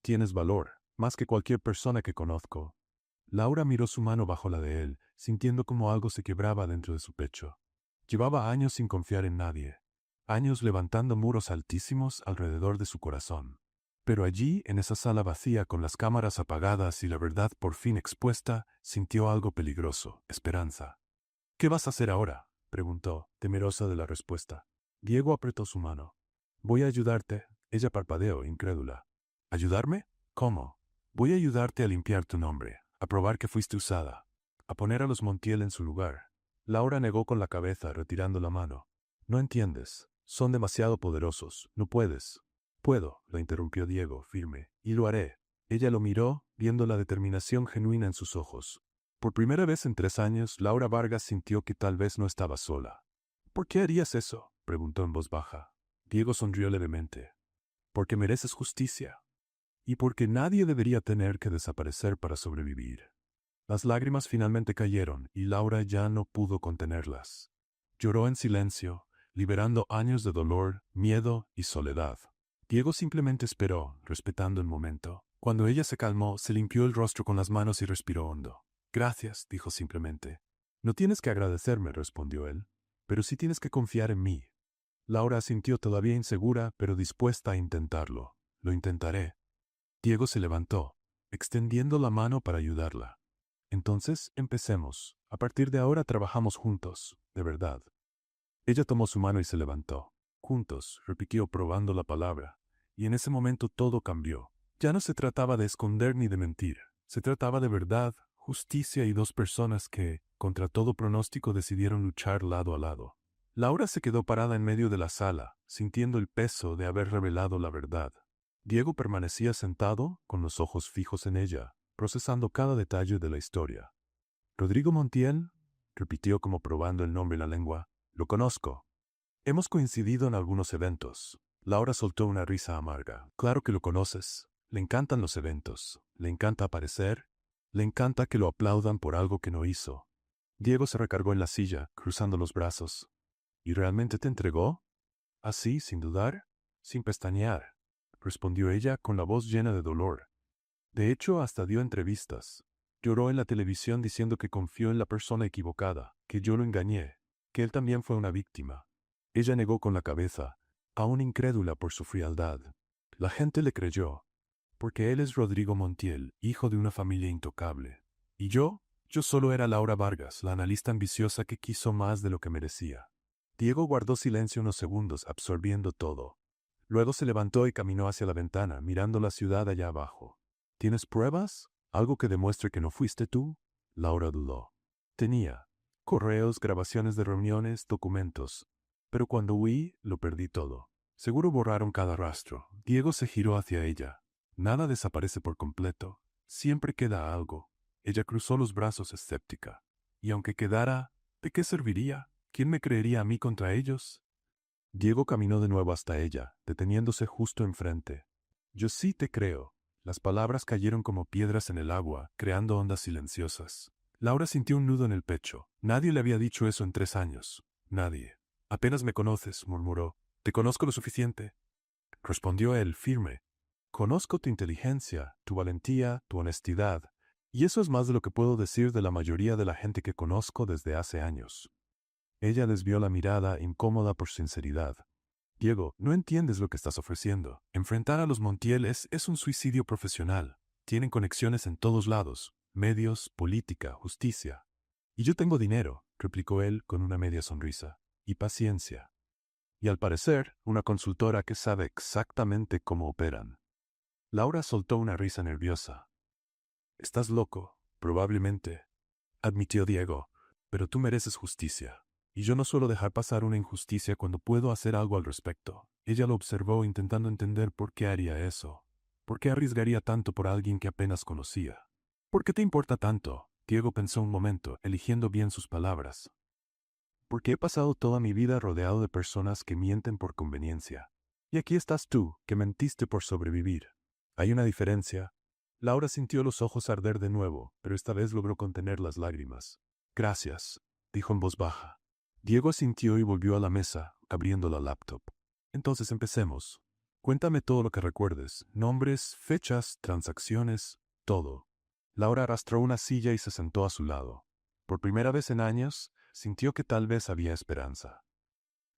Tienes valor, más que cualquier persona que conozco. Laura miró su mano bajo la de él, sintiendo como algo se quebraba dentro de su pecho. Llevaba años sin confiar en nadie, años levantando muros altísimos alrededor de su corazón. Pero allí, en esa sala vacía con las cámaras apagadas y la verdad por fin expuesta, sintió algo peligroso, esperanza. ¿Qué vas a hacer ahora?, preguntó, temerosa de la respuesta. Diego apretó su mano. Voy a ayudarte. Ella parpadeó, incrédula. ¿Ayudarme? ¿Cómo? Voy a ayudarte a limpiar tu nombre, a probar que fuiste usada, a poner a los Montiel en su lugar. Laura negó con la cabeza, retirando la mano. No entiendes. Son demasiado poderosos. No puedes. Puedo, lo interrumpió Diego, firme, y lo haré. Ella lo miró, viendo la determinación genuina en sus ojos. Por primera vez en 3 años, Laura Vargas sintió que tal vez no estaba sola. ¿Por qué harías eso?, preguntó en voz baja. Diego sonrió levemente. Porque mereces justicia. Y porque nadie debería tener que desaparecer para sobrevivir. Las lágrimas finalmente cayeron y Laura ya no pudo contenerlas. Lloró en silencio, liberando años de dolor, miedo y soledad. Diego simplemente esperó, respetando el momento. Cuando ella se calmó, se limpió el rostro con las manos y respiró hondo. Gracias, dijo simplemente. No tienes que agradecerme, respondió él. Pero sí tienes que confiar en mí. Laura asintió todavía insegura, pero dispuesta a intentarlo. Lo intentaré. Diego se levantó, extendiendo la mano para ayudarla. Entonces, empecemos. A partir de ahora trabajamos juntos, de verdad. Ella tomó su mano y se levantó. Juntos, repitió probando la palabra. Y en ese momento todo cambió. Ya no se trataba de esconder ni de mentir. Se trataba de verdad, justicia y dos personas que, contra todo pronóstico, decidieron luchar lado a lado. Laura se quedó parada en medio de la sala, sintiendo el peso de haber revelado la verdad. Diego permanecía sentado, con los ojos fijos en ella, procesando cada detalle de la historia. «¿Rodrigo Montiel?», repitió como probando el nombre en la lengua. «Lo conozco. Hemos coincidido en algunos eventos». Laura soltó una risa amarga. «Claro que lo conoces. Le encantan los eventos. Le encanta aparecer. Le encanta que lo aplaudan por algo que no hizo». Diego se recargó en la silla, cruzando los brazos. «¿Y realmente te entregó? ¿Así, sin dudar? Sin pestañear», respondió ella con la voz llena de dolor. «De hecho, hasta dio entrevistas. Lloró en la televisión diciendo que confió en la persona equivocada, que yo lo engañé, que él también fue una víctima». Ella negó con la cabeza, aún incrédula por su frialdad. La gente le creyó, porque él es Rodrigo Montiel, hijo de una familia intocable. Y yo solo era Laura Vargas, la analista ambiciosa que quiso más de lo que merecía. Diego guardó silencio unos segundos, absorbiendo todo. Luego se levantó y caminó hacia la ventana, mirando la ciudad allá abajo. «¿Tienes pruebas? ¿Algo que demuestre que no fuiste tú?». Laura dudó. Tenía correos, grabaciones de reuniones, documentos. Pero cuando huí, lo perdí todo. Seguro borraron cada rastro. Diego se giró hacia ella. «Nada desaparece por completo. Siempre queda algo». Ella cruzó los brazos escéptica. «Y aunque quedara, ¿de qué serviría? ¿Quién me creería a mí contra ellos?». Diego caminó de nuevo hasta ella, deteniéndose justo enfrente. «Yo sí te creo». Las palabras cayeron como piedras en el agua, creando ondas silenciosas. Laura sintió un nudo en el pecho. Nadie le había dicho eso en 3 años. Nadie. «Apenas me conoces», murmuró. «Te conozco lo suficiente», respondió él, firme. «Conozco tu inteligencia, tu valentía, tu honestidad, y eso es más de lo que puedo decir de la mayoría de la gente que conozco desde hace años». Ella desvió la mirada, incómoda por su sinceridad. «Diego, no entiendes lo que estás ofreciendo. Enfrentar a los Montiel es un suicidio profesional. Tienen conexiones en todos lados, medios, política, justicia. Y yo tengo dinero», replicó él con una media sonrisa, «y paciencia. Y al parecer, una consultora que sabe exactamente cómo operan». Laura soltó una risa nerviosa. «Estás loco, probablemente», admitió Diego, «pero tú mereces justicia. Y yo no suelo dejar pasar una injusticia cuando puedo hacer algo al respecto». Ella lo observó intentando entender por qué haría eso. ¿Por qué arriesgaría tanto por alguien que apenas conocía? «¿Por qué te importa tanto?», Diego pensó un momento, eligiendo bien sus palabras. «Porque he pasado toda mi vida rodeado de personas que mienten por conveniencia. Y aquí estás tú, que mentiste por sobrevivir. Hay una diferencia». Laura sintió los ojos arder de nuevo, pero esta vez logró contener las lágrimas. «Gracias», dijo en voz baja. Diego asintió y volvió a la mesa, abriendo la laptop. «Entonces empecemos. Cuéntame todo lo que recuerdes. Nombres, fechas, transacciones, todo». Laura arrastró una silla y se sentó a su lado. Por primera vez en años, sintió que tal vez había esperanza.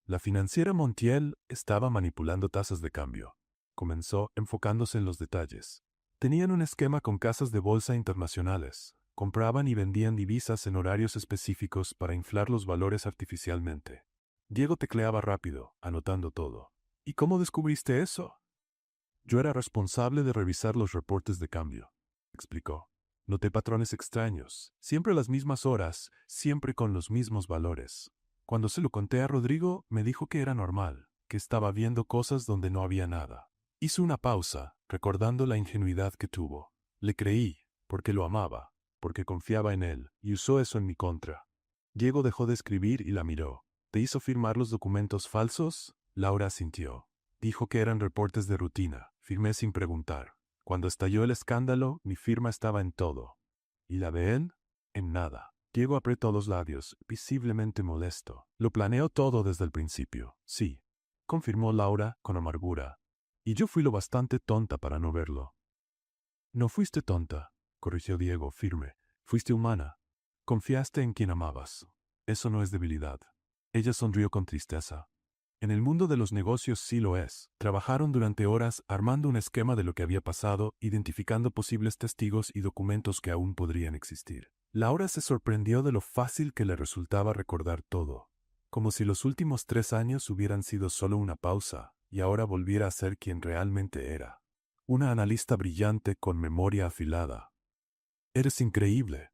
«La financiera Montiel estaba manipulando tasas de cambio», comenzó, enfocándose en los detalles. «Tenían un esquema con casas de bolsa internacionales. Compraban y vendían divisas en horarios específicos para inflar los valores artificialmente». Diego tecleaba rápido, anotando todo. «¿Y cómo descubriste eso?». «Yo era responsable de revisar los reportes de cambio», explicó. «Noté patrones extraños, siempre a las mismas horas, siempre con los mismos valores. Cuando se lo conté a Rodrigo, me dijo que era normal, que estaba viendo cosas donde no había nada». Hizo una pausa, recordando la ingenuidad que tuvo. «Le creí, porque lo amaba, porque confiaba en él, y usó eso en mi contra». Diego dejó de escribir y la miró. «¿Te hizo firmar los documentos falsos?». Laura asintió. «Dijo que eran reportes de rutina». Firmé sin preguntar. Cuando estalló el escándalo, mi firma estaba en todo. ¿Y la de él? En nada». Diego apretó los labios, visiblemente molesto. «Lo planeó todo desde el principio, sí», confirmó Laura con amargura. «Y yo fui lo bastante tonta para no verlo». «No fuiste tonta», corrigió Diego, firme. «Fuiste humana. Confiaste en quien amabas. Eso no es debilidad. Ella sonrió con tristeza. En el mundo de los negocios sí lo es. Trabajaron durante horas armando un esquema de lo que había pasado, identificando posibles testigos y documentos que aún podrían existir. Laura se sorprendió de lo fácil que le resultaba recordar todo, como si los últimos 3 años hubieran sido solo una pausa, y ahora volviera a ser quien realmente era. Una analista brillante con memoria afilada. «Eres increíble»,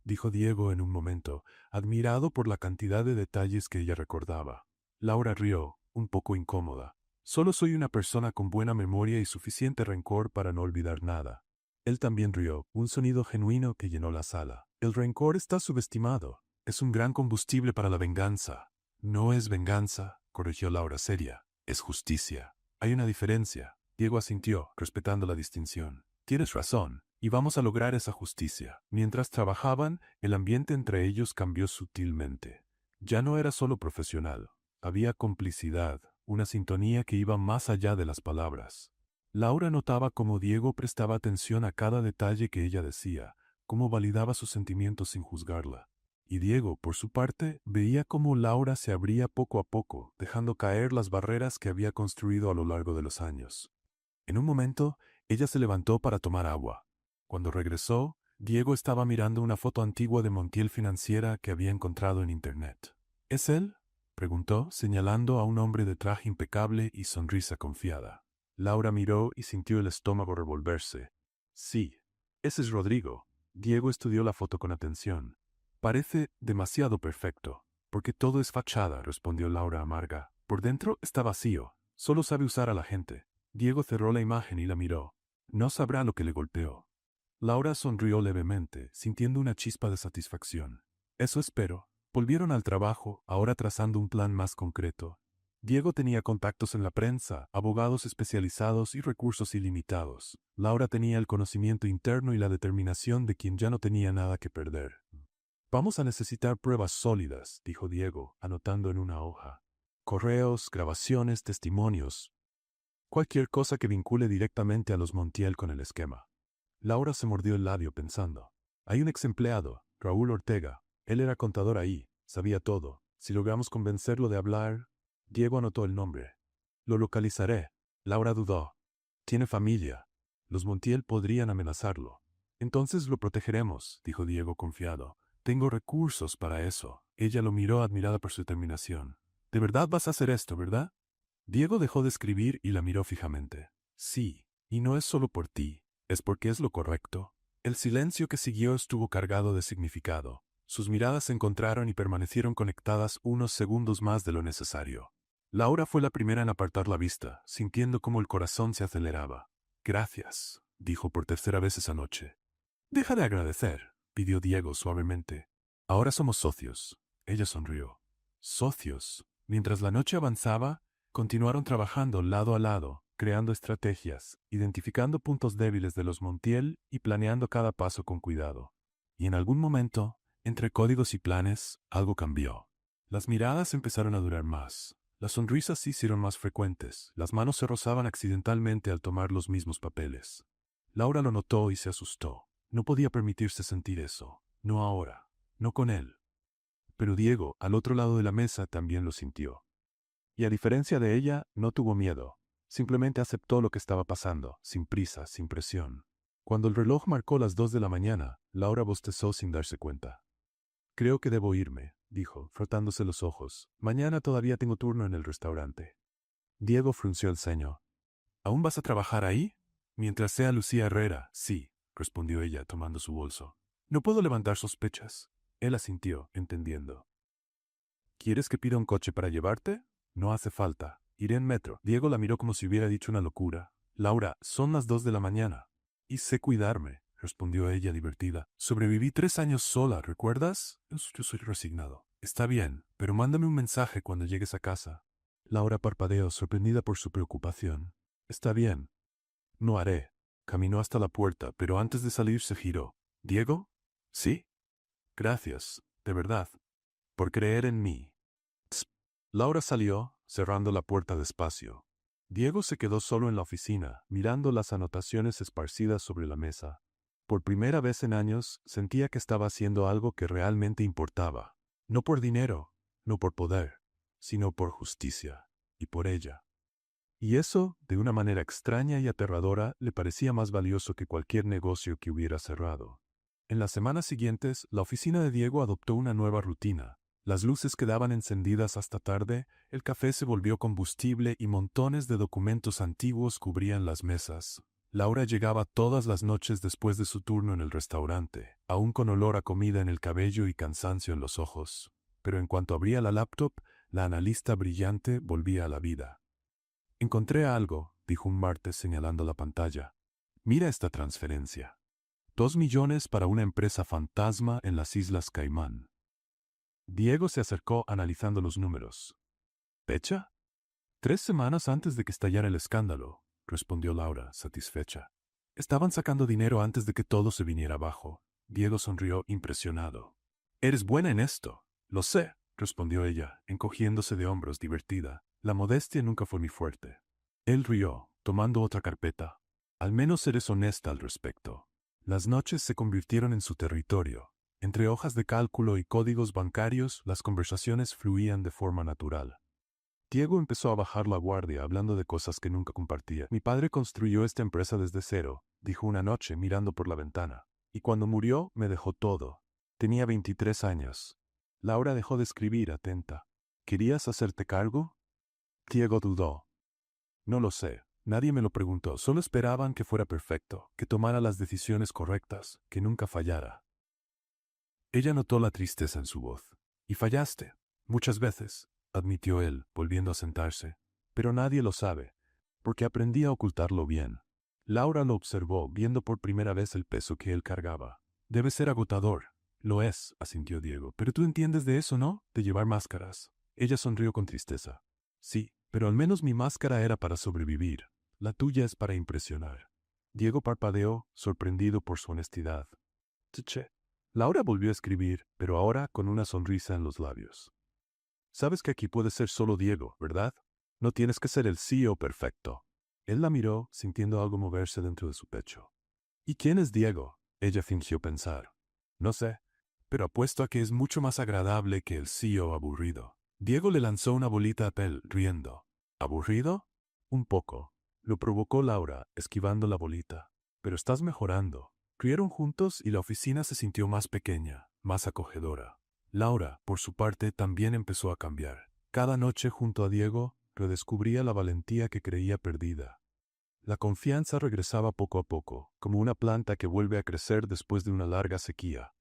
dijo Diego en un momento, admirado por la cantidad de detalles que ella recordaba. Laura rió, un poco incómoda. «Solo soy una persona con buena memoria y suficiente rencor para no olvidar nada». Él también rió, un sonido genuino que llenó la sala. «El rencor está subestimado. Es un gran combustible para la venganza». «No es venganza», corrigió Laura seria. «Es justicia. Hay una diferencia». Diego asintió, respetando la distinción. «Tienes razón, y vamos a lograr esa justicia». Mientras trabajaban, el ambiente entre ellos cambió sutilmente. Ya no era solo profesional. Había complicidad, una sintonía que iba más allá de las palabras. Laura notaba cómo Diego prestaba atención a cada detalle que ella decía, cómo validaba sus sentimientos sin juzgarla. Y Diego, por su parte, veía cómo Laura se abría poco a poco, dejando caer las barreras que había construido a lo largo de los años. En un momento, ella se levantó para tomar agua. Cuando regresó, Diego estaba mirando una foto antigua de Montiel Financiera que había encontrado en internet. ¿Es él?, preguntó, señalando a un hombre de traje impecable y sonrisa confiada. Laura miró y sintió el estómago revolverse. «Sí, ese es Rodrigo». Diego estudió la foto con atención. «Parece demasiado perfecto». «Porque todo es fachada», respondió Laura amarga. «Por dentro está vacío. Solo sabe usar a la gente». Diego cerró la imagen y la miró. No sabrá lo que le golpeó. Laura sonrió levemente, sintiendo una chispa de satisfacción. «Eso espero». Volvieron al trabajo, ahora trazando un plan más concreto. Diego tenía contactos en la prensa, abogados especializados y recursos ilimitados. Laura tenía el conocimiento interno y la determinación de quien ya no tenía nada que perder. «Vamos a necesitar pruebas sólidas», dijo Diego, anotando en una hoja. «Correos, grabaciones, testimonios. Cualquier cosa que vincule directamente a los Montiel con el esquema». Laura se mordió el labio pensando. «Hay un ex empleado, Raúl Ortega. Él era contador ahí, sabía todo. Si logramos convencerlo de hablar...» Diego anotó el nombre. «Lo localizaré». Laura dudó. «Tiene familia. Los Montiel podrían amenazarlo». «Entonces lo protegeremos», dijo Diego confiado. «Tengo recursos para eso». Ella lo miró admirada por su determinación. «¿De verdad vas a hacer esto, verdad?» Diego dejó de escribir y la miró fijamente. «Sí, y no es solo por ti, es porque es lo correcto». El silencio que siguió estuvo cargado de significado. Sus miradas se encontraron y permanecieron conectadas unos segundos más de lo necesario. Laura fue la primera en apartar la vista, sintiendo cómo el corazón se aceleraba. «Gracias», dijo por tercera vez esa noche. «Deja de agradecer», pidió Diego suavemente. «Ahora somos socios». Ella sonrió. «¿Socios?» Mientras la noche avanzaba, continuaron trabajando lado a lado, creando estrategias, identificando puntos débiles de los Montiel y planeando cada paso con cuidado. Y en algún momento, entre códigos y planes, algo cambió. Las miradas empezaron a durar más. Las sonrisas se hicieron más frecuentes. Las manos se rozaban accidentalmente al tomar los mismos papeles. Laura lo notó y se asustó. No podía permitirse sentir eso. No ahora. No con él. Pero Diego, al otro lado de la mesa, también lo sintió. Y a diferencia de ella, no tuvo miedo. Simplemente aceptó lo que estaba pasando, sin prisa, sin presión. Cuando el reloj marcó las 2 de la mañana, Laura bostezó sin darse cuenta. «Creo que debo irme», dijo, frotándose los ojos. «Mañana todavía tengo turno en el restaurante». Diego frunció el ceño. «¿Aún vas a trabajar ahí?» «Mientras sea Lucía Herrera, sí», respondió ella, tomando su bolso. «No puedo levantar sospechas». Él asintió, entendiendo. «¿Quieres que pida un coche para llevarte?» «No hace falta. Iré en metro». Diego la miró como si hubiera dicho una locura. «Laura, son las 2 de la mañana». «Y sé cuidarme», respondió ella divertida. «Sobreviví 3 años sola, ¿recuerdas?» «Yo soy resignado». «Está bien, pero mándame un mensaje cuando llegues a casa». Laura parpadeó, sorprendida por su preocupación. «Está bien». «No haré». Caminó hasta la puerta, pero antes de salir se giró. «¿Diego?» «Sí». «Gracias, de verdad, por creer en mí». Laura salió, cerrando la puerta despacio. Diego se quedó solo en la oficina, mirando las anotaciones esparcidas sobre la mesa. Por primera vez en años, sentía que estaba haciendo algo que realmente importaba. No por dinero, no por poder, sino por justicia, y por ella. Y eso, de una manera extraña y aterradora, le parecía más valioso que cualquier negocio que hubiera cerrado. En las semanas siguientes, la oficina de Diego adoptó una nueva rutina. Las luces quedaban encendidas hasta tarde, el café se volvió combustible y montones de documentos antiguos cubrían las mesas. Laura llegaba todas las noches después de su turno en el restaurante, aún con olor a comida en el cabello y cansancio en los ojos. Pero en cuanto abría la laptop, la analista brillante volvía a la vida. Encontré algo, dijo un martes señalando la pantalla. Mira esta transferencia. 2 millones para una empresa fantasma en las Islas Caimán. Diego se acercó analizando los números. ¿Fecha? 3 semanas antes de que estallara el escándalo, respondió Laura, satisfecha. Estaban sacando dinero antes de que todo se viniera abajo. Diego sonrió impresionado. Eres buena en esto. Lo sé, respondió ella, encogiéndose de hombros, divertida. La modestia nunca fue mi fuerte. Él rió, tomando otra carpeta. Al menos eres honesta al respecto. Las noches se convirtieron en su territorio. Entre hojas de cálculo y códigos bancarios, las conversaciones fluían de forma natural. Diego empezó a bajar la guardia, hablando de cosas que nunca compartía. Mi padre construyó esta empresa desde cero, dijo una noche mirando por la ventana. Y cuando murió, me dejó todo. Tenía 23 años. Laura dejó de escribir, atenta. ¿Querías hacerte cargo? Diego dudó. No lo sé. Nadie me lo preguntó. Solo esperaban que fuera perfecto, que tomara las decisiones correctas, que nunca fallara. Ella notó la tristeza en su voz. Y fallaste. Muchas veces, admitió él, volviendo a sentarse. Pero nadie lo sabe, porque aprendí a ocultarlo bien. Laura lo observó, viendo por primera vez el peso que él cargaba. Debe ser agotador. Lo es, asintió Diego. Pero tú entiendes de eso, ¿no? De llevar máscaras. Ella sonrió con tristeza. Sí, pero al menos mi máscara era para sobrevivir. La tuya es para impresionar. Diego parpadeó, sorprendido por su honestidad. Che. Laura volvió a escribir, pero ahora con una sonrisa en los labios. Sabes que aquí puede ser solo Diego, ¿verdad? No tienes que ser el CEO perfecto. Él la miró, sintiendo algo moverse dentro de su pecho. ¿Y quién es Diego? Ella fingió pensar. No sé, pero apuesto a que es mucho más agradable que el CEO aburrido. Diego le lanzó una bolita a Pell, riendo. ¿Aburrido? Un poco. Lo provocó Laura, esquivando la bolita. Pero estás mejorando. Rieron juntos y la oficina se sintió más pequeña, más acogedora. Laura, por su parte, también empezó a cambiar. Cada noche junto a Diego, redescubría la valentía que creía perdida. La confianza regresaba poco a poco, como una planta que vuelve a crecer después de una larga sequía.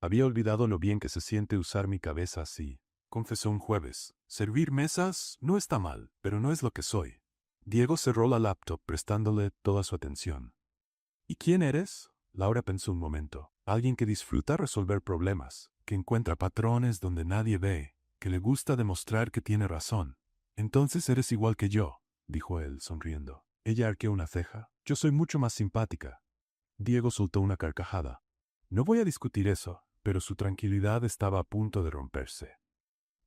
Había olvidado lo bien que se siente usar mi cabeza así, confesó un jueves. Servir mesas no está mal, pero no es lo que soy. Diego cerró la laptop prestándole toda su atención. ¿Y quién eres? Laura pensó un momento. Alguien que disfruta resolver problemas, que encuentra patrones donde nadie ve, que le gusta demostrar que tiene razón. Entonces eres igual que yo, dijo él, sonriendo. Ella arqueó una ceja. Yo soy mucho más simpática. Diego soltó una carcajada. No voy a discutir eso, pero su tranquilidad estaba a punto de romperse.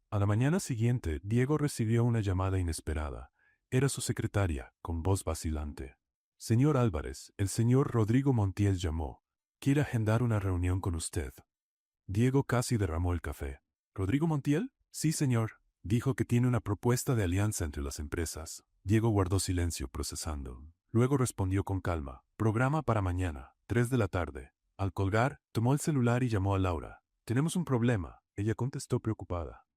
A la mañana siguiente, Diego recibió una llamada inesperada. Era su secretaria, con voz vacilante. Señor Álvarez, el señor Rodrigo Montiel llamó. Quiere agendar una reunión con usted. Diego casi derramó el café. ¿Rodrigo Montiel? Sí, señor. Dijo que tiene una propuesta de alianza entre las empresas. Diego guardó silencio, procesando. Luego respondió con calma. Programa para mañana, 3 de la tarde. Al colgar, tomó el celular y llamó a Laura. Tenemos un problema. Ella contestó preocupada.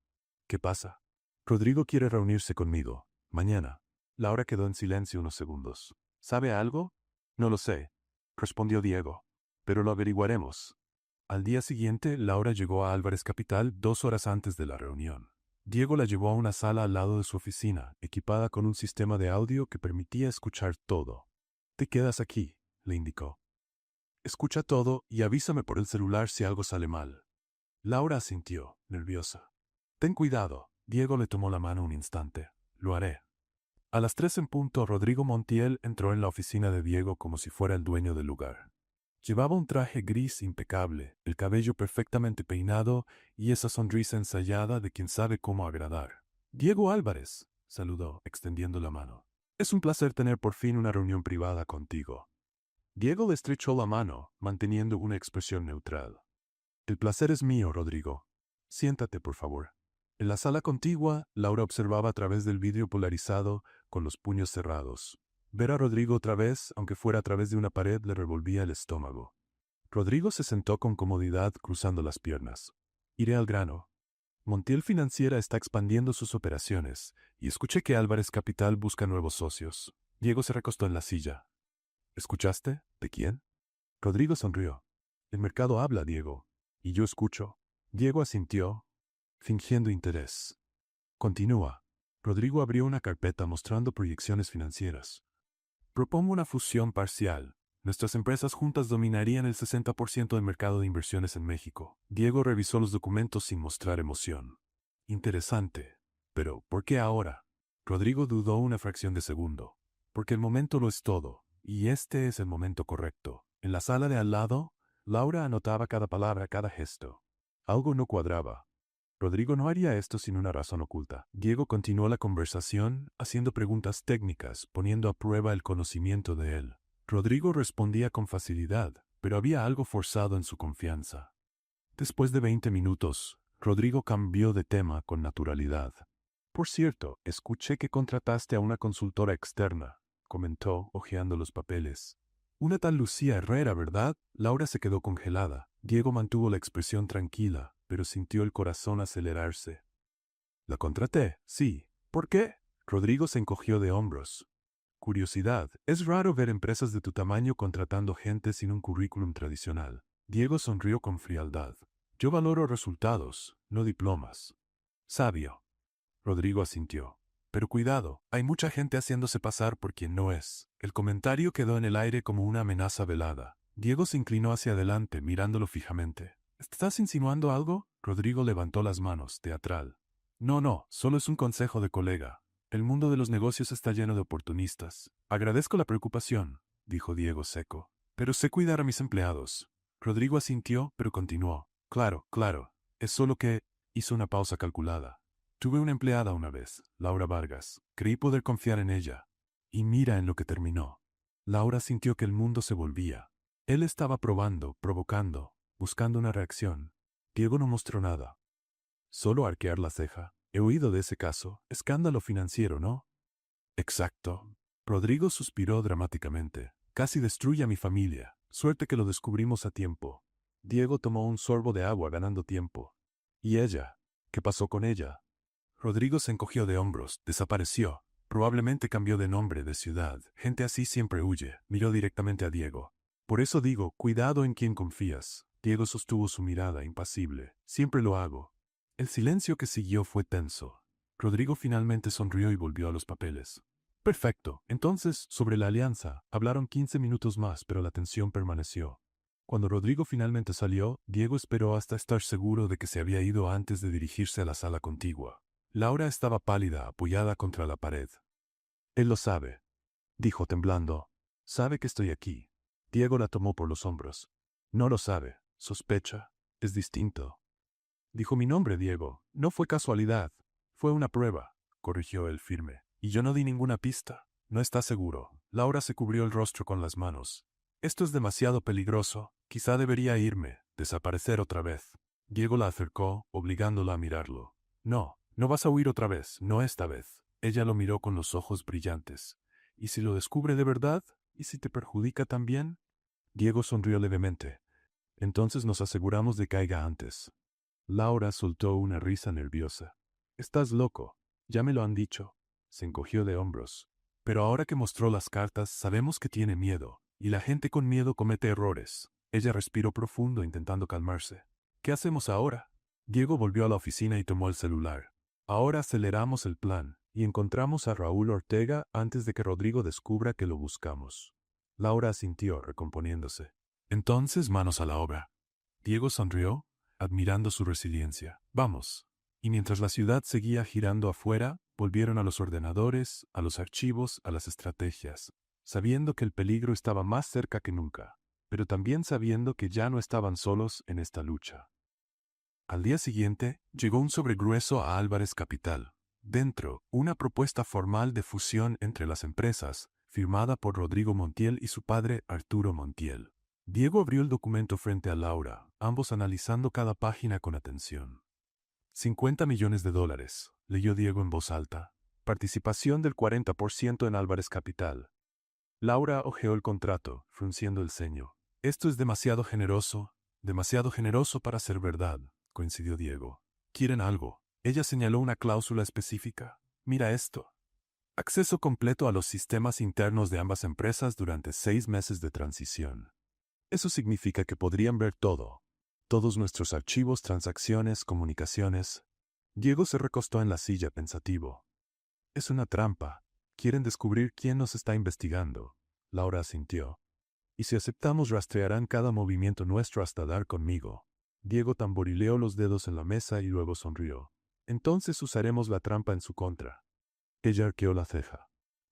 ¿Qué pasa? Rodrigo quiere reunirse conmigo. Mañana. Laura quedó en silencio unos segundos. ¿Sabe algo? No lo sé, respondió Diego. Pero lo averiguaremos. Al día siguiente, Laura llegó a Álvarez Capital 2 horas antes de la reunión. Diego la llevó a una sala al lado de su oficina, equipada con un sistema de audio que permitía escuchar todo. Te quedas aquí, le indicó. Escucha todo y avísame por el celular si algo sale mal. Laura asintió, nerviosa. Ten cuidado. Diego le tomó la mano un instante. Lo haré. A las 3 en punto, Rodrigo Montiel entró en la oficina de Diego como si fuera el dueño del lugar. Llevaba un traje gris impecable, el cabello perfectamente peinado y esa sonrisa ensayada de quien sabe cómo agradar. Diego Álvarez, saludó, extendiendo la mano. Es un placer tener por fin una reunión privada contigo. Diego le estrechó la mano, manteniendo una expresión neutral. El placer es mío, Rodrigo. Siéntate, por favor. En la sala contigua, Laura observaba a través del vidrio polarizado con los puños cerrados. Ver a Rodrigo otra vez, aunque fuera a través de una pared, le revolvía el estómago. Rodrigo se sentó con comodidad cruzando las piernas. Iré al grano. Montiel Financiera está expandiendo sus operaciones, y escuché que Álvarez Capital busca nuevos socios. Diego se recostó en la silla. ¿Escuchaste? ¿De quién? Rodrigo sonrió. El mercado habla, Diego. Y yo escucho. Diego asintió, fingiendo interés. Continúa. Rodrigo abrió una carpeta mostrando proyecciones financieras. Propongo una fusión parcial. Nuestras empresas juntas dominarían el 60% del mercado de inversiones en México. Diego revisó los documentos sin mostrar emoción. Interesante. Pero, ¿por qué ahora? Rodrigo dudó una fracción de segundo. Porque el momento lo es todo, y este es el momento correcto. En la sala de al lado, Laura anotaba cada palabra, cada gesto. Algo no cuadraba. Rodrigo no haría esto sin una razón oculta. Diego continuó la conversación, haciendo preguntas técnicas, poniendo a prueba el conocimiento de él. Rodrigo respondía con facilidad, pero había algo forzado en su confianza. Después de 20 minutos, Rodrigo cambió de tema con naturalidad. Por cierto, escuché que contrataste a una consultora externa, comentó, hojeando los papeles. Una tal Lucía Herrera, ¿verdad? Laura se quedó congelada. Diego mantuvo la expresión tranquila, pero sintió el corazón acelerarse. La contraté, sí. ¿Por qué? Rodrigo se encogió de hombros. Curiosidad, es raro ver empresas de tu tamaño contratando gente sin un currículum tradicional. Diego sonrió con frialdad. Yo valoro resultados, no diplomas. Sabio. Rodrigo asintió. Pero cuidado, hay mucha gente haciéndose pasar por quien no es. El comentario quedó en el aire como una amenaza velada. Diego se inclinó hacia adelante, mirándolo fijamente. ¿Estás insinuando algo? Rodrigo levantó las manos, teatral. No, solo es un consejo de colega. El mundo de los negocios está lleno de oportunistas. Agradezco la preocupación, dijo Diego seco. Pero sé cuidar a mis empleados. Rodrigo asintió, pero continuó. Claro. Es solo que hizo una pausa calculada. Tuve una empleada una vez, Laura Vargas. Creí poder confiar en ella. Y mira en lo que terminó. Laura sintió que el mundo se volvía. Él estaba probando, provocando, buscando una reacción. Diego no mostró nada. Solo arquear la ceja. He oído de ese caso. Escándalo financiero, ¿no? Exacto. Rodrigo suspiró dramáticamente. Casi destruye a mi familia. Suerte que lo descubrimos a tiempo. Diego tomó un sorbo de agua ganando tiempo. ¿Y ella? ¿Qué pasó con ella? Rodrigo se encogió de hombros, desapareció. Probablemente cambió de nombre, de ciudad. Gente así siempre huye. Miró directamente a Diego. Por eso digo, cuidado en quien confías. Diego sostuvo su mirada, impasible. Siempre lo hago. El silencio que siguió fue tenso. Rodrigo finalmente sonrió y volvió a los papeles. Perfecto. Entonces, sobre la alianza, hablaron 15 minutos más, pero la tensión permaneció. Cuando Rodrigo finalmente salió, Diego esperó hasta estar seguro de que se había ido antes de dirigirse a la sala contigua. Laura estaba pálida, apoyada contra la pared. Él lo sabe, dijo temblando. Sabe que estoy aquí. Diego la tomó por los hombros. No lo sabe. Sospecha. Es distinto. Dijo mi nombre, Diego. No fue casualidad. Fue una prueba, corrigió él firme. Y yo no di ninguna pista. No está seguro. Laura se cubrió el rostro con las manos. Esto es demasiado peligroso. Quizá debería irme, desaparecer otra vez. Diego la acercó, obligándola a mirarlo. No vas a huir otra vez, no esta vez. Ella lo miró con los ojos brillantes. ¿Y si lo descubre de verdad? ¿Y si te perjudica también? Diego sonrió levemente. Entonces nos aseguramos de que caiga antes. Laura soltó una risa nerviosa. Estás loco. Ya me lo han dicho. Se encogió de hombros. Pero ahora que mostró las cartas, sabemos que tiene miedo. Y la gente con miedo comete errores. Ella respiró profundo intentando calmarse. ¿Qué hacemos ahora? Diego volvió a la oficina y tomó el celular. Ahora aceleramos el plan y encontramos a Raúl Ortega antes de que Rodrigo descubra que lo buscamos. Laura asintió, recomponiéndose. Entonces, manos a la obra. Diego sonrió, admirando su resiliencia. Vamos. Y mientras la ciudad seguía girando afuera, volvieron a los ordenadores, a los archivos, a las estrategias, sabiendo que el peligro estaba más cerca que nunca, pero también sabiendo que ya no estaban solos en esta lucha. Al día siguiente, llegó un sobre grueso a Álvarez Capital. Dentro, una propuesta formal de fusión entre las empresas, firmada por Rodrigo Montiel y su padre Arturo Montiel. Diego abrió el documento frente a Laura, ambos analizando cada página con atención. $50 millones, leyó Diego en voz alta. Participación del 40% en Álvarez Capital. Laura hojeó el contrato, frunciendo el ceño. Esto es demasiado generoso para ser verdad, coincidió Diego. ¿Quieren algo? Ella señaló una cláusula específica. Mira esto. Acceso completo a los sistemas internos de ambas empresas durante 6 meses de transición. Eso significa que podrían ver todo. Todos nuestros archivos, transacciones, comunicaciones. Diego se recostó en la silla pensativo. Es una trampa. Quieren descubrir quién nos está investigando. Laura asintió. Y si aceptamos rastrearán cada movimiento nuestro hasta dar conmigo. Diego tamborileó los dedos en la mesa y luego sonrió. Entonces usaremos la trampa en su contra. Ella arqueó la ceja.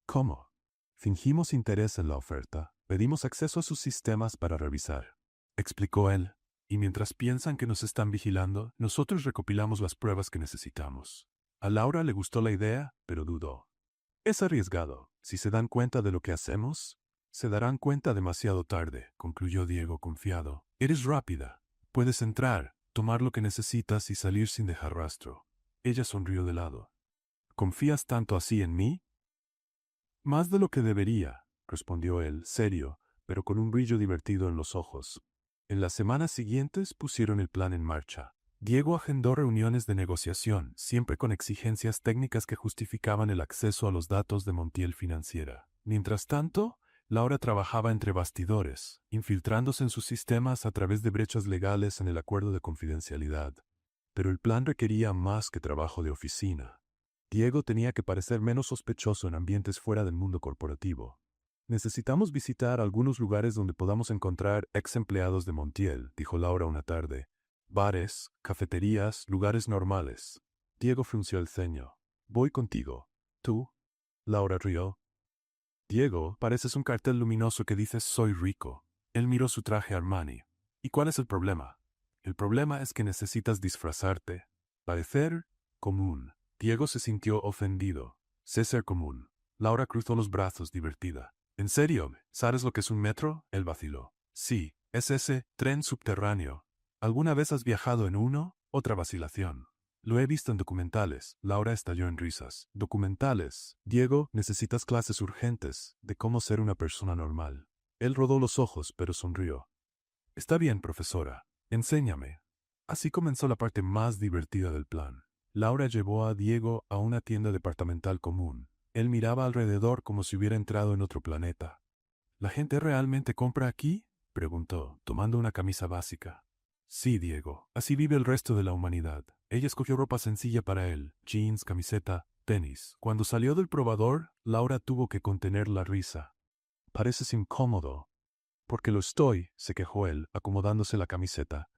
¿Cómo? Fingimos interés en la oferta. Pedimos acceso a sus sistemas para revisar. Explicó él. Y mientras piensan que nos están vigilando, nosotros recopilamos las pruebas que necesitamos. A Laura le gustó la idea, pero dudó. Es arriesgado. Si se dan cuenta de lo que hacemos, se darán cuenta demasiado tarde, concluyó Diego confiado. Eres rápida. Puedes entrar, tomar lo que necesitas y salir sin dejar rastro. Ella sonrió de lado. ¿Confías tanto así en mí? Más de lo que debería, respondió él, serio, pero con un brillo divertido en los ojos. En las semanas siguientes pusieron el plan en marcha. Diego agendó reuniones de negociación, siempre con exigencias técnicas que justificaban el acceso a los datos de Montiel Financiera. Mientras tanto, Laura trabajaba entre bastidores, infiltrándose en sus sistemas a través de brechas legales en el acuerdo de confidencialidad. Pero el plan requería más que trabajo de oficina. Diego tenía que parecer menos sospechoso en ambientes fuera del mundo corporativo. Necesitamos visitar algunos lugares donde podamos encontrar ex empleados de Montiel, dijo Laura una tarde. Bares, cafeterías, lugares normales. Diego frunció el ceño. Voy contigo. ¿Tú? Laura rió. Diego, pareces un cartel luminoso que dice soy rico. Él miró su traje Armani. ¿Y cuál es el problema? El problema es que necesitas disfrazarte. Parecer común. Diego se sintió ofendido. Sé ser común. Laura cruzó los brazos, divertida. ¿En serio? ¿Sabes lo que es un metro? Él vaciló. Sí, es ese tren subterráneo. ¿Alguna vez has viajado en uno? Otra vacilación. Lo he visto en documentales. Laura estalló en risas. ¿Documentales? Diego, necesitas clases urgentes de cómo ser una persona normal. Él rodó los ojos, pero sonrió. Está bien, profesora. Enséñame. Así comenzó la parte más divertida del plan. Laura llevó a Diego a una tienda departamental común. Él miraba alrededor como si hubiera entrado en otro planeta. ¿La gente realmente compra aquí? Preguntó, tomando una camisa básica. Sí, Diego, así vive el resto de la humanidad. Ella escogió ropa sencilla para él, jeans, camiseta, tenis. Cuando salió del probador, Laura tuvo que contener la risa. Pareces incómodo. Porque lo estoy, se quejó él, acomodándose la camiseta.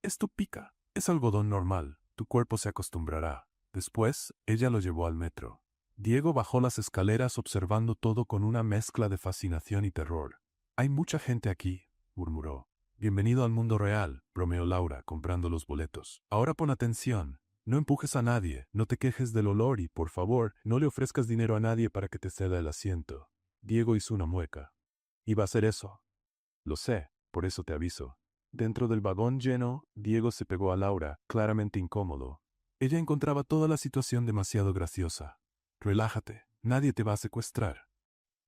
Esto pica. Es algodón normal. Tu cuerpo se acostumbrará. Después, ella lo llevó al metro. Diego bajó las escaleras observando todo con una mezcla de fascinación y terror. Hay mucha gente aquí, murmuró. Bienvenido al mundo real, bromeó Laura, comprando los boletos. Ahora pon atención. No empujes a nadie, no te quejes del olor y, por favor, no le ofrezcas dinero a nadie para que te ceda el asiento. Diego hizo una mueca. Iba a hacer eso. Lo sé, por eso te aviso. Dentro del vagón lleno, Diego se pegó a Laura, claramente incómodo. Ella encontraba toda la situación demasiado graciosa. Relájate, nadie te va a secuestrar.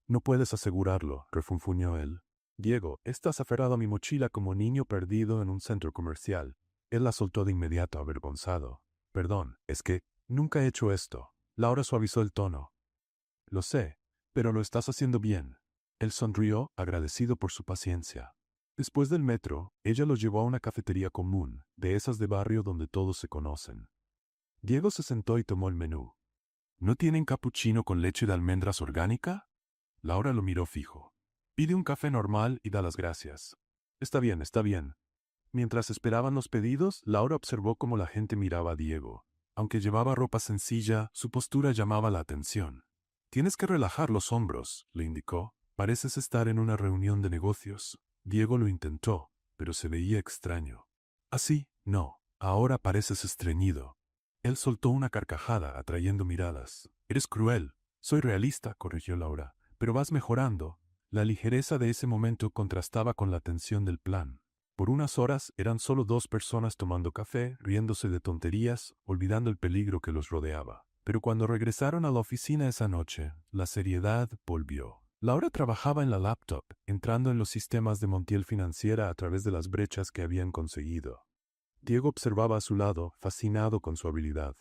No puedes asegurarlo, refunfuñó él. Diego, estás aferrado a mi mochila como niño perdido en un centro comercial. Él la soltó de inmediato, avergonzado. Perdón, es que nunca he hecho esto. Laura suavizó el tono. Lo sé, pero lo estás haciendo bien. Él sonrió, agradecido por su paciencia. Después del metro, ella lo llevó a una cafetería común, de esas de barrio donde todos se conocen. Diego se sentó y tomó el menú. ¿No tienen capuchino con leche de almendras orgánica? Laura lo miró fijo. Pide un café normal y da las gracias. Está bien, está bien. Mientras esperaban los pedidos, Laura observó cómo la gente miraba a Diego. Aunque llevaba ropa sencilla, su postura llamaba la atención. Tienes que relajar los hombros, le indicó. Pareces estar en una reunión de negocios. Diego lo intentó, pero se veía extraño. Así, no. Ahora pareces estreñido. Él soltó una carcajada, atrayendo miradas. Eres cruel. Soy realista, corrigió Laura. Pero vas mejorando. La ligereza de ese momento contrastaba con la tensión del plan. Por unas horas eran solo dos personas tomando café, riéndose de tonterías, olvidando el peligro que los rodeaba. Pero cuando regresaron a la oficina esa noche, la seriedad volvió. Laura trabajaba en la laptop, entrando en los sistemas de Montiel Financiera a través de las brechas que habían conseguido. Diego observaba a su lado, fascinado con su habilidad.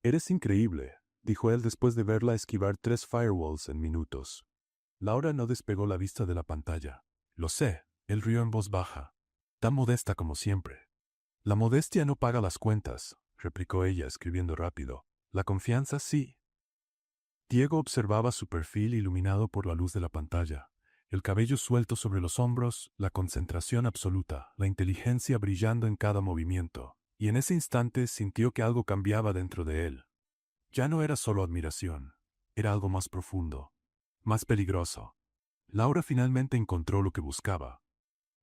«Eres increíble», dijo él después de verla esquivar 3 firewalls en minutos. Laura no despegó la vista de la pantalla. «Lo sé», él rió en voz baja. «Tan modesta como siempre». «La modestia no paga las cuentas», replicó ella escribiendo rápido. «La confianza sí». Diego observaba su perfil iluminado por la luz de la pantalla. El cabello suelto sobre los hombros, la concentración absoluta, la inteligencia brillando en cada movimiento. Y en ese instante sintió que algo cambiaba dentro de él. Ya no era solo admiración, era algo más profundo, más peligroso. Laura finalmente encontró lo que buscaba.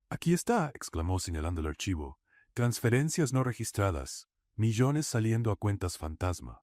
«Aquí está», exclamó señalando el archivo. «Transferencias no registradas, millones saliendo a cuentas fantasma».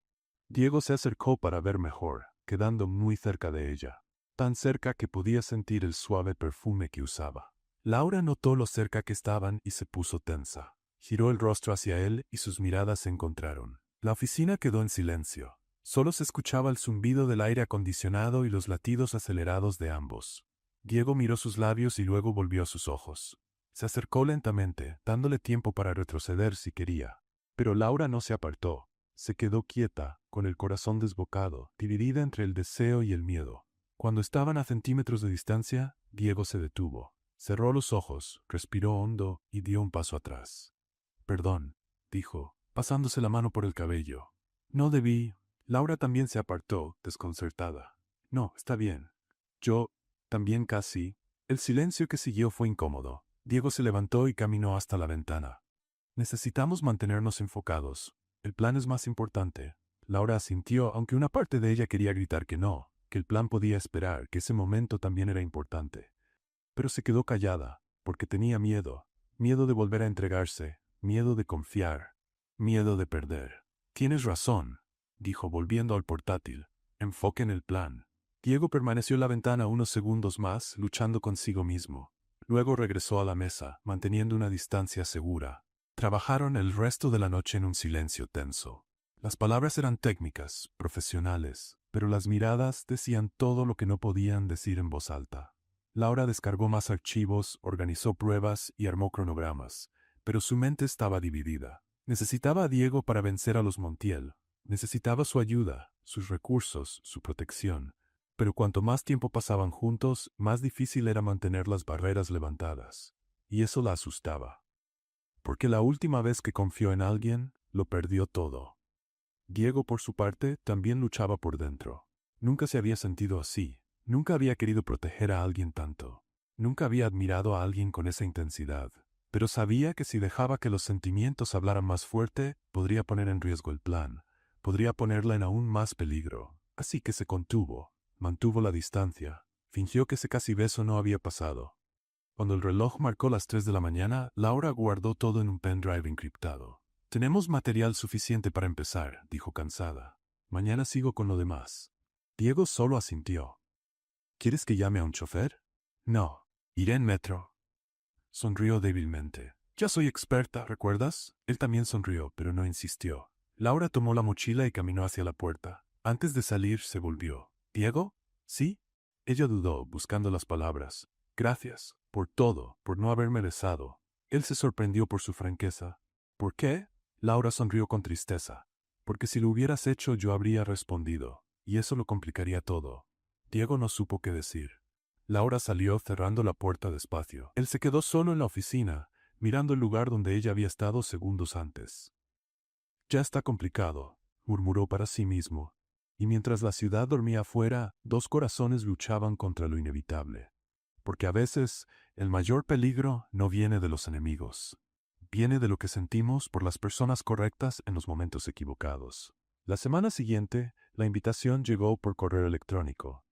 Diego se acercó para ver mejor, quedando muy cerca de ella, tan cerca que podía sentir el suave perfume que usaba. Laura notó lo cerca que estaban y se puso tensa. Giró el rostro hacia él y sus miradas se encontraron. La oficina quedó en silencio. Solo se escuchaba el zumbido del aire acondicionado y los latidos acelerados de ambos. Diego miró sus labios y luego volvió a sus ojos. Se acercó lentamente, dándole tiempo para retroceder si quería. Pero Laura no se apartó. Se quedó quieta, con el corazón desbocado, dividida entre el deseo y el miedo. Cuando estaban a centímetros de distancia, Diego se detuvo. Cerró los ojos, respiró hondo y dio un paso atrás. «Perdón», dijo, pasándose la mano por el cabello. «No debí». Laura también se apartó, desconcertada. «No, está bien. Yo, también casi». El silencio que siguió fue incómodo. Diego se levantó y caminó hasta la ventana. «Necesitamos mantenernos enfocados. El plan es más importante». Laura asintió, aunque una parte de ella quería gritar que no, que el plan podía esperar, que ese momento también era importante. Pero se quedó callada, porque tenía miedo. Miedo de volver a entregarse, miedo de confiar, miedo de perder. «Tienes razón», dijo volviendo al portátil. «Enfoque en el plan». Diego permaneció en la ventana unos segundos más, luchando consigo mismo. Luego regresó a la mesa, manteniendo una distancia segura. Trabajaron el resto de la noche en un silencio tenso. Las palabras eran técnicas, profesionales, pero las miradas decían todo lo que no podían decir en voz alta. Laura descargó más archivos, organizó pruebas y armó cronogramas, pero su mente estaba dividida. Necesitaba a Diego para vencer a los Montiel. Necesitaba su ayuda, sus recursos, su protección. Pero cuanto más tiempo pasaban juntos, más difícil era mantener las barreras levantadas. Y eso la asustaba. Porque la última vez que confió en alguien, lo perdió todo. Diego, por su parte, también luchaba por dentro. Nunca se había sentido así. Nunca había querido proteger a alguien tanto. Nunca había admirado a alguien con esa intensidad. Pero sabía que si dejaba que los sentimientos hablaran más fuerte, podría poner en riesgo el plan. Podría ponerla en aún más peligro. Así que se contuvo. Mantuvo la distancia. Fingió que ese casi beso no había pasado. Cuando el reloj marcó las 3 de la mañana, Laura guardó todo en un pendrive encriptado. «Tenemos material suficiente para empezar», dijo cansada. «Mañana sigo con lo demás». Diego solo asintió. «¿Quieres que llame a un chofer?» «No. Iré en metro». Sonrió débilmente. «Ya soy experta, ¿recuerdas?» Él también sonrió, pero no insistió. Laura tomó la mochila y caminó hacia la puerta. Antes de salir, se volvió. «¿Diego? ¿Sí?» Ella dudó, buscando las palabras. «Gracias. Por todo, por no haberme besado». Él se sorprendió por su franqueza. «¿Por qué?» Laura sonrió con tristeza. «Porque si lo hubieras hecho yo habría respondido, y eso lo complicaría todo». Diego no supo qué decir. Laura salió cerrando la puerta despacio. Él se quedó solo en la oficina, mirando el lugar donde ella había estado segundos antes. «Ya está complicado», murmuró para sí mismo. Y mientras la ciudad dormía afuera, dos corazones luchaban contra lo inevitable. Porque a veces el mayor peligro no viene de los enemigos. Viene de lo que sentimos por las personas correctas en los momentos equivocados. La semana siguiente, la invitación llegó por correo electrónico.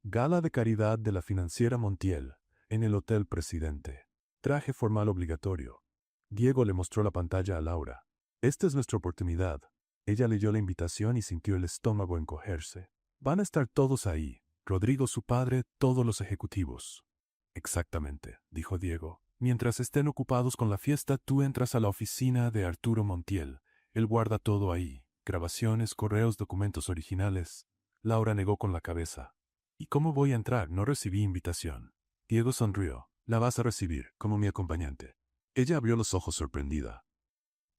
Gala de caridad de la financiera Montiel, en el Hotel Presidente. Traje formal obligatorio. Diego le mostró la pantalla a Laura. «Esta es nuestra oportunidad». Ella leyó la invitación y sintió el estómago encogerse. «Van a estar todos ahí. Rodrigo su padre, todos los ejecutivos». «Exactamente», dijo Diego. Mientras estén ocupados con la fiesta, tú entras a la oficina de Arturo Montiel. Él guarda todo ahí. Grabaciones, correos, documentos originales. Laura negó con la cabeza. ¿Y cómo voy a entrar? No recibí invitación. Diego sonrió. La vas a recibir, como mi acompañante. Ella abrió los ojos sorprendida.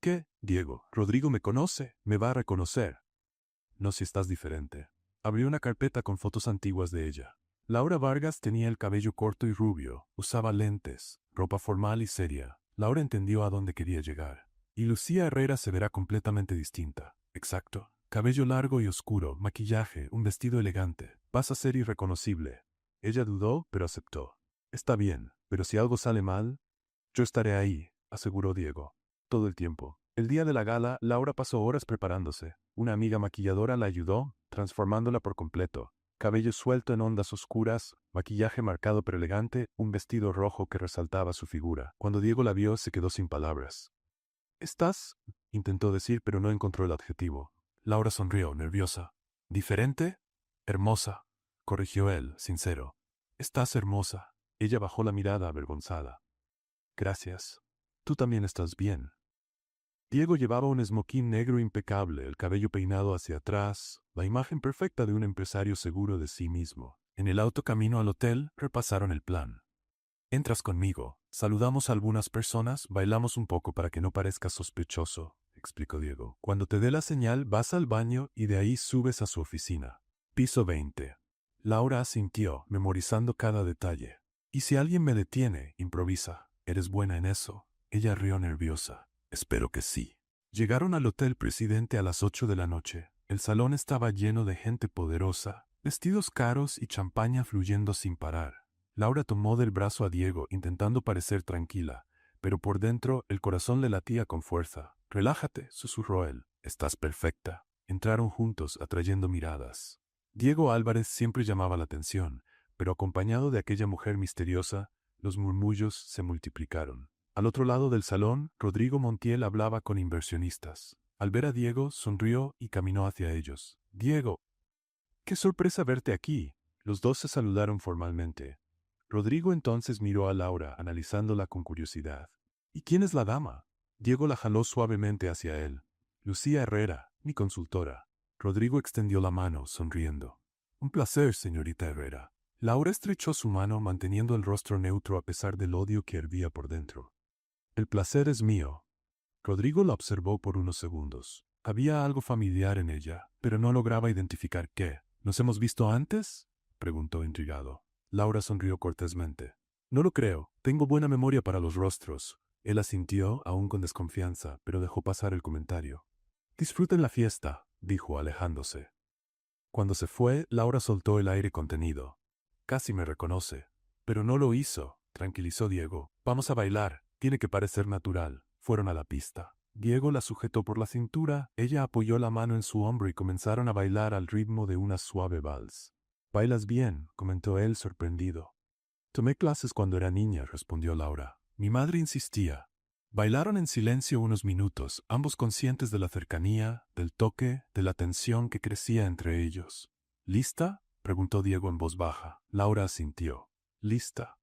¿Qué, Diego? Rodrigo me conoce, me va a reconocer. No si estás diferente. Abrió una carpeta con fotos antiguas de ella. Laura Vargas tenía el cabello corto y rubio, usaba lentes, ropa formal y seria. Laura entendió a dónde quería llegar. Y Lucía Herrera se verá completamente distinta. Exacto. Cabello largo y oscuro, maquillaje, un vestido elegante. Vas a ser irreconocible. Ella dudó, pero aceptó. Está bien, pero si algo sale mal, yo estaré ahí, aseguró Diego. Todo el tiempo. El día de la gala, Laura pasó horas preparándose. Una amiga maquilladora la ayudó, transformándola por completo. Cabello suelto en ondas oscuras, maquillaje marcado pero elegante, un vestido rojo que resaltaba su figura. Cuando Diego la vio, se quedó sin palabras. «¿Estás?», intentó decir, pero no encontró el adjetivo. Laura sonrió, nerviosa. «¿Diferente?». «Hermosa», corrigió él, sincero. «Estás hermosa». Ella bajó la mirada avergonzada. «Gracias. Tú también estás bien». Diego llevaba un esmoquín negro impecable, el cabello peinado hacia atrás, la imagen perfecta de un empresario seguro de sí mismo. En el auto camino al hotel, repasaron el plan. «Entras conmigo, saludamos a algunas personas, bailamos un poco para que no parezca sospechoso», explicó Diego. «Cuando te dé la señal, vas al baño y de ahí subes a su oficina. Piso 20. Laura asintió, memorizando cada detalle. «Y si alguien me detiene, improvisa. ¿Eres buena en eso?». Ella rió nerviosa. «Espero que sí». Llegaron al Hotel Presidente a las 8 de la noche. El salón estaba lleno de gente poderosa, vestidos caros y champaña fluyendo sin parar. Laura tomó del brazo a Diego, intentando parecer tranquila, pero por dentro el corazón le latía con fuerza. «Relájate», susurró él. «Estás perfecta». Entraron juntos, atrayendo miradas. Diego Álvarez siempre llamaba la atención, pero acompañado de aquella mujer misteriosa, los murmullos se multiplicaron. Al otro lado del salón, Rodrigo Montiel hablaba con inversionistas. Al ver a Diego, sonrió y caminó hacia ellos. «Diego, qué sorpresa verte aquí». Los dos se saludaron formalmente. Rodrigo entonces miró a Laura, analizándola con curiosidad. «¿Y quién es la dama?». Diego la jaló suavemente hacia él. «Lucía Herrera, mi consultora». Rodrigo extendió la mano, sonriendo. «Un placer, señorita Herrera». Laura estrechó su mano, manteniendo el rostro neutro a pesar del odio que hervía por dentro. «El placer es mío». Rodrigo la observó por unos segundos. Había algo familiar en ella, pero no lograba identificar qué. «¿Nos hemos visto antes?», preguntó intrigado. Laura sonrió cortésmente. «No lo creo. Tengo buena memoria para los rostros». Él asintió, aún con desconfianza, pero dejó pasar el comentario. «Disfruten la fiesta», dijo, alejándose. Cuando se fue, Laura soltó el aire contenido. «Casi me reconoce». «Pero no lo hizo», tranquilizó Diego. «Vamos a bailar. Tiene que parecer natural». Fueron a la pista. Diego la sujetó por la cintura, ella apoyó la mano en su hombro y comenzaron a bailar al ritmo de una suave vals. «Bailas bien», comentó él sorprendido. «Tomé clases cuando era niña», respondió Laura. «Mi madre insistía». Bailaron en silencio unos minutos, ambos conscientes de la cercanía, del toque, de la tensión que crecía entre ellos. «¿Lista?», preguntó Diego en voz baja. Laura asintió. «Lista».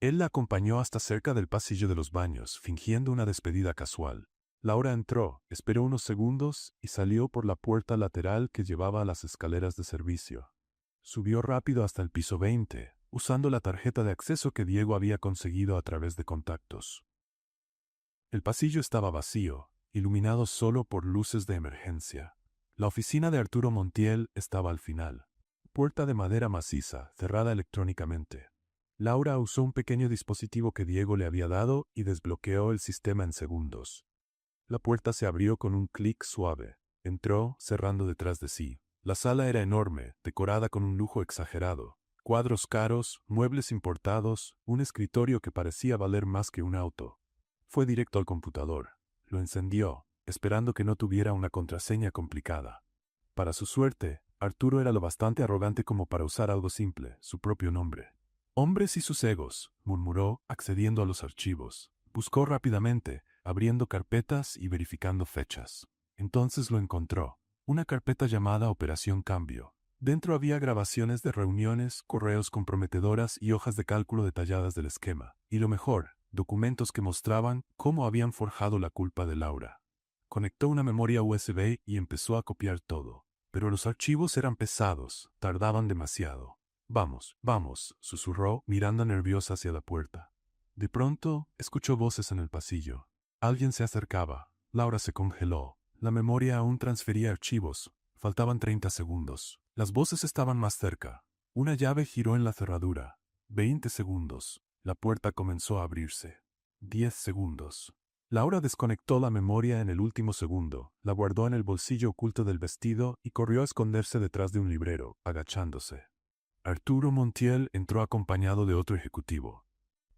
Él la acompañó hasta cerca del pasillo de los baños, fingiendo una despedida casual. Laura entró, esperó unos segundos y salió por la puerta lateral que llevaba a las escaleras de servicio. Subió rápido hasta el piso 20, usando la tarjeta de acceso que Diego había conseguido a través de contactos. El pasillo estaba vacío, iluminado solo por luces de emergencia. La oficina de Arturo Montiel estaba al final. Puerta de madera maciza, cerrada electrónicamente. Laura usó un pequeño dispositivo que Diego le había dado y desbloqueó el sistema en segundos. La puerta se abrió con un clic suave. Entró, cerrando detrás de sí. La sala era enorme, decorada con un lujo exagerado. Cuadros caros, muebles importados, un escritorio que parecía valer más que un auto. Fue directo al computador. Lo encendió, esperando que no tuviera una contraseña complicada. Para su suerte, Arturo era lo bastante arrogante como para usar algo simple, su propio nombre. «Hombres y sus egos», murmuró, accediendo a los archivos. Buscó rápidamente, abriendo carpetas y verificando fechas. Entonces lo encontró. Una carpeta llamada Operación Cambio. Dentro había grabaciones de reuniones, correos comprometedoras y hojas de cálculo detalladas del esquema. Y lo mejor, documentos que mostraban cómo habían forjado la culpa de Laura. Conectó una memoria USB y empezó a copiar todo. Pero los archivos eran pesados, tardaban demasiado. Vamos, vamos, susurró, mirando nerviosa hacia la puerta. De pronto, escuchó voces en el pasillo. Alguien se acercaba. Laura se congeló. La memoria aún transfería archivos. Faltaban 30 segundos. Las voces estaban más cerca. Una llave giró en la cerradura. 20 segundos. La puerta comenzó a abrirse. 10 segundos. Laura desconectó la memoria en el último segundo, la guardó en el bolsillo oculto del vestido y corrió a esconderse detrás de un librero, agachándose. Arturo Montiel entró acompañado de otro ejecutivo.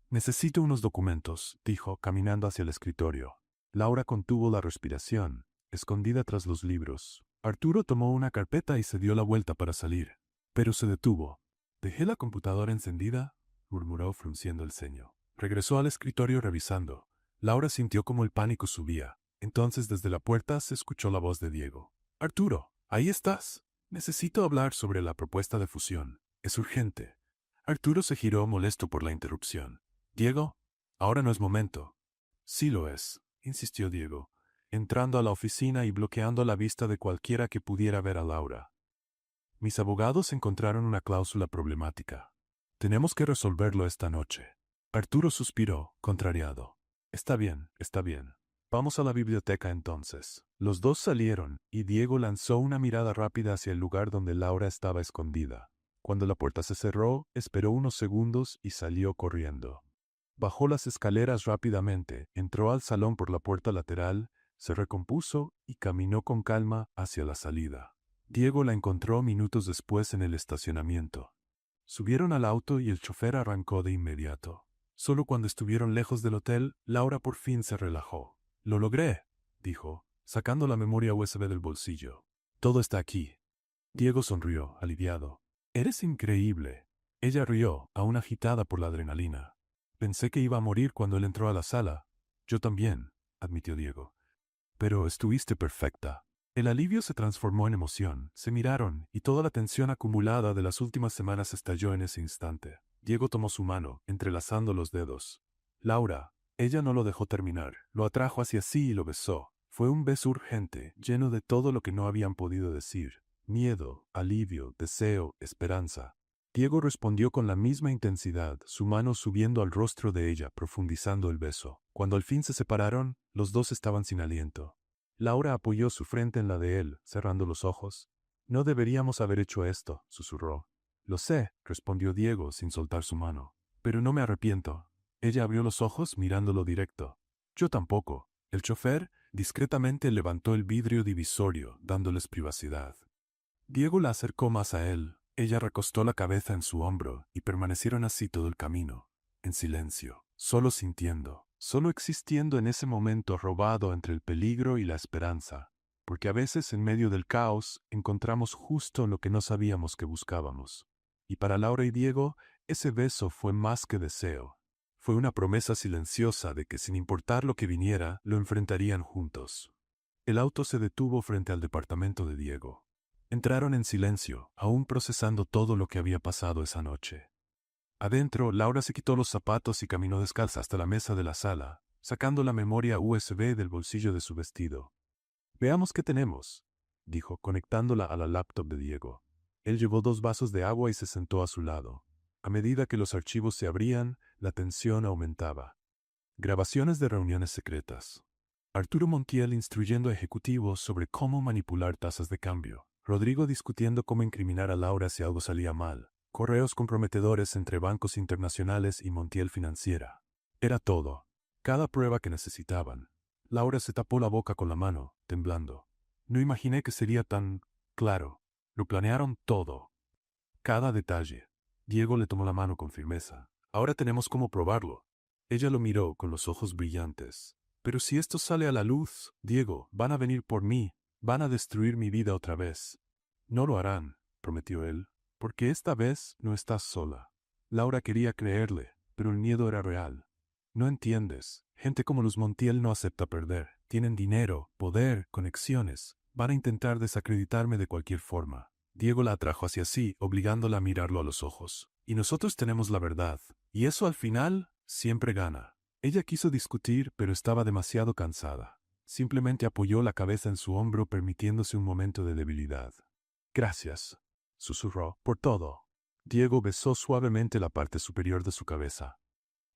«Necesito unos documentos», dijo, caminando hacia el escritorio. Laura contuvo la respiración, escondida tras los libros. Arturo tomó una carpeta y se dio la vuelta para salir. Pero se detuvo. «¿Dejé la computadora encendida?», murmuró frunciendo el ceño. Regresó al escritorio revisando. Laura sintió como el pánico subía. Entonces desde la puerta se escuchó la voz de Diego. «Arturo, ¿ahí estás? Necesito hablar sobre la propuesta de fusión. Es urgente». Arturo se giró molesto por la interrupción. «Diego, ahora no es momento». «Sí lo es», insistió Diego, entrando a la oficina y bloqueando la vista de cualquiera que pudiera ver a Laura. «Mis abogados encontraron una cláusula problemática. Tenemos que resolverlo esta noche». Arturo suspiró, contrariado. Está bien, está bien. Vamos a la biblioteca entonces». Los dos salieron, y Diego lanzó una mirada rápida hacia el lugar donde Laura estaba escondida. Cuando la puerta se cerró, esperó unos segundos y salió corriendo. Bajó las escaleras rápidamente, entró al salón por la puerta lateral, se recompuso y caminó con calma hacia la salida. Diego la encontró minutos después en el estacionamiento. Subieron al auto y el chofer arrancó de inmediato. Solo cuando estuvieron lejos del hotel, Laura por fin se relajó. «Lo logré», dijo, sacando la memoria USB del bolsillo. «Todo está aquí». Diego sonrió, aliviado. «Eres increíble». Ella rió, aún agitada por la adrenalina. «Pensé que iba a morir cuando él entró a la sala». «Yo también», admitió Diego. «Pero estuviste perfecta». El alivio se transformó en emoción. Se miraron, y toda la tensión acumulada de las últimas semanas estalló en ese instante. Diego tomó su mano, entrelazando los dedos. «Laura». Ella no lo dejó terminar. Lo atrajo hacia sí y lo besó. Fue un beso urgente, lleno de todo lo que no habían podido decir. Miedo, alivio, deseo, esperanza. Diego respondió con la misma intensidad, su mano subiendo al rostro de ella, profundizando el beso. Cuando al fin se separaron, los dos estaban sin aliento. Laura apoyó su frente en la de él, cerrando los ojos. «No deberíamos haber hecho esto», susurró. «Lo sé», respondió Diego sin soltar su mano. «Pero no me arrepiento». Ella abrió los ojos mirándolo directo. «Yo tampoco». El chofer discretamente levantó el vidrio divisorio, dándoles privacidad. Diego la acercó más a él. Ella recostó la cabeza en su hombro y permanecieron así todo el camino, en silencio, solo sintiendo, solo existiendo en ese momento robado entre el peligro y la esperanza, porque a veces en medio del caos encontramos justo lo que no sabíamos que buscábamos. Y para Laura y Diego, ese beso fue más que deseo. Fue una promesa silenciosa de que sin importar lo que viniera, lo enfrentarían juntos. El auto se detuvo frente al departamento de Diego. Entraron en silencio, aún procesando todo lo que había pasado esa noche. Adentro, Laura se quitó los zapatos y caminó descalza hasta la mesa de la sala, sacando la memoria USB del bolsillo de su vestido. «Veamos qué tenemos», dijo, conectándola a la laptop de Diego. Él llevó 2 vasos de agua y se sentó a su lado. A medida que los archivos se abrían, la tensión aumentaba. Grabaciones de reuniones secretas. Arturo Montiel instruyendo a ejecutivos sobre cómo manipular tasas de cambio. Rodrigo discutiendo cómo incriminar a Laura si algo salía mal. Correos comprometedores entre bancos internacionales y Montiel Financiera. Era todo. Cada prueba que necesitaban. Laura se tapó la boca con la mano, temblando. «No imaginé que sería tan claro. Lo planearon todo. Cada detalle». Diego le tomó la mano con firmeza. «Ahora tenemos cómo probarlo». Ella lo miró con los ojos brillantes. «Pero si esto sale a la luz, Diego, van a venir por mí. Van a destruir mi vida otra vez». «No lo harán», prometió él, «porque esta vez no estás sola». Laura quería creerle, pero el miedo era real. «No entiendes. Gente como los Montiel no acepta perder. Tienen dinero, poder, conexiones. Van a intentar desacreditarme de cualquier forma». Diego la atrajo hacia sí, obligándola a mirarlo a los ojos. «Y nosotros tenemos la verdad. Y eso al final siempre gana». Ella quiso discutir, pero estaba demasiado cansada. Simplemente apoyó la cabeza en su hombro, permitiéndose un momento de debilidad. Gracias, susurró, por todo. Diego besó suavemente la parte superior de su cabeza.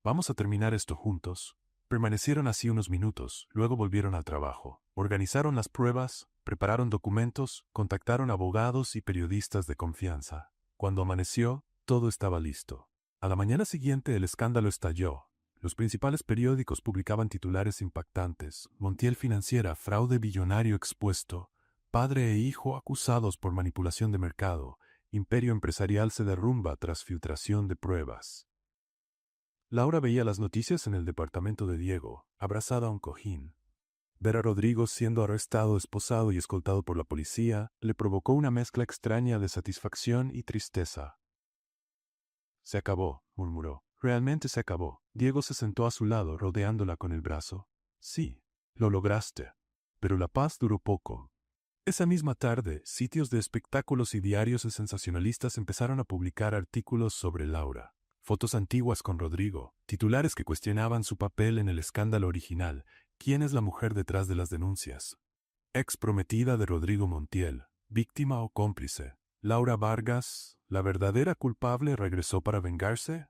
Vamos a terminar esto juntos. Permanecieron así unos minutos, luego volvieron al trabajo. Organizaron las pruebas, prepararon documentos, contactaron abogados y periodistas de confianza. Cuando amaneció, todo estaba listo. A la mañana siguiente el escándalo estalló. Los principales periódicos publicaban titulares impactantes. Montiel Financiera, fraude billonario expuesto. Padre e hijo acusados por manipulación de mercado. Imperio empresarial se derrumba tras filtración de pruebas. Laura veía las noticias en el departamento de Diego, abrazada a un cojín. Ver a Rodrigo siendo arrestado, esposado y escoltado por la policía le provocó una mezcla extraña de satisfacción y tristeza. Se acabó, murmuró. Realmente se acabó. Diego se sentó a su lado, rodeándola con el brazo. Sí, lo lograste. Pero la paz duró poco. Esa misma tarde, sitios de espectáculos y diarios de sensacionalistas empezaron a publicar artículos sobre Laura. Fotos antiguas con Rodrigo, titulares que cuestionaban su papel en el escándalo original. ¿Quién es la mujer detrás de las denuncias? Ex prometida de Rodrigo Montiel, víctima o cómplice. Laura Vargas, ¿la verdadera culpable regresó para vengarse?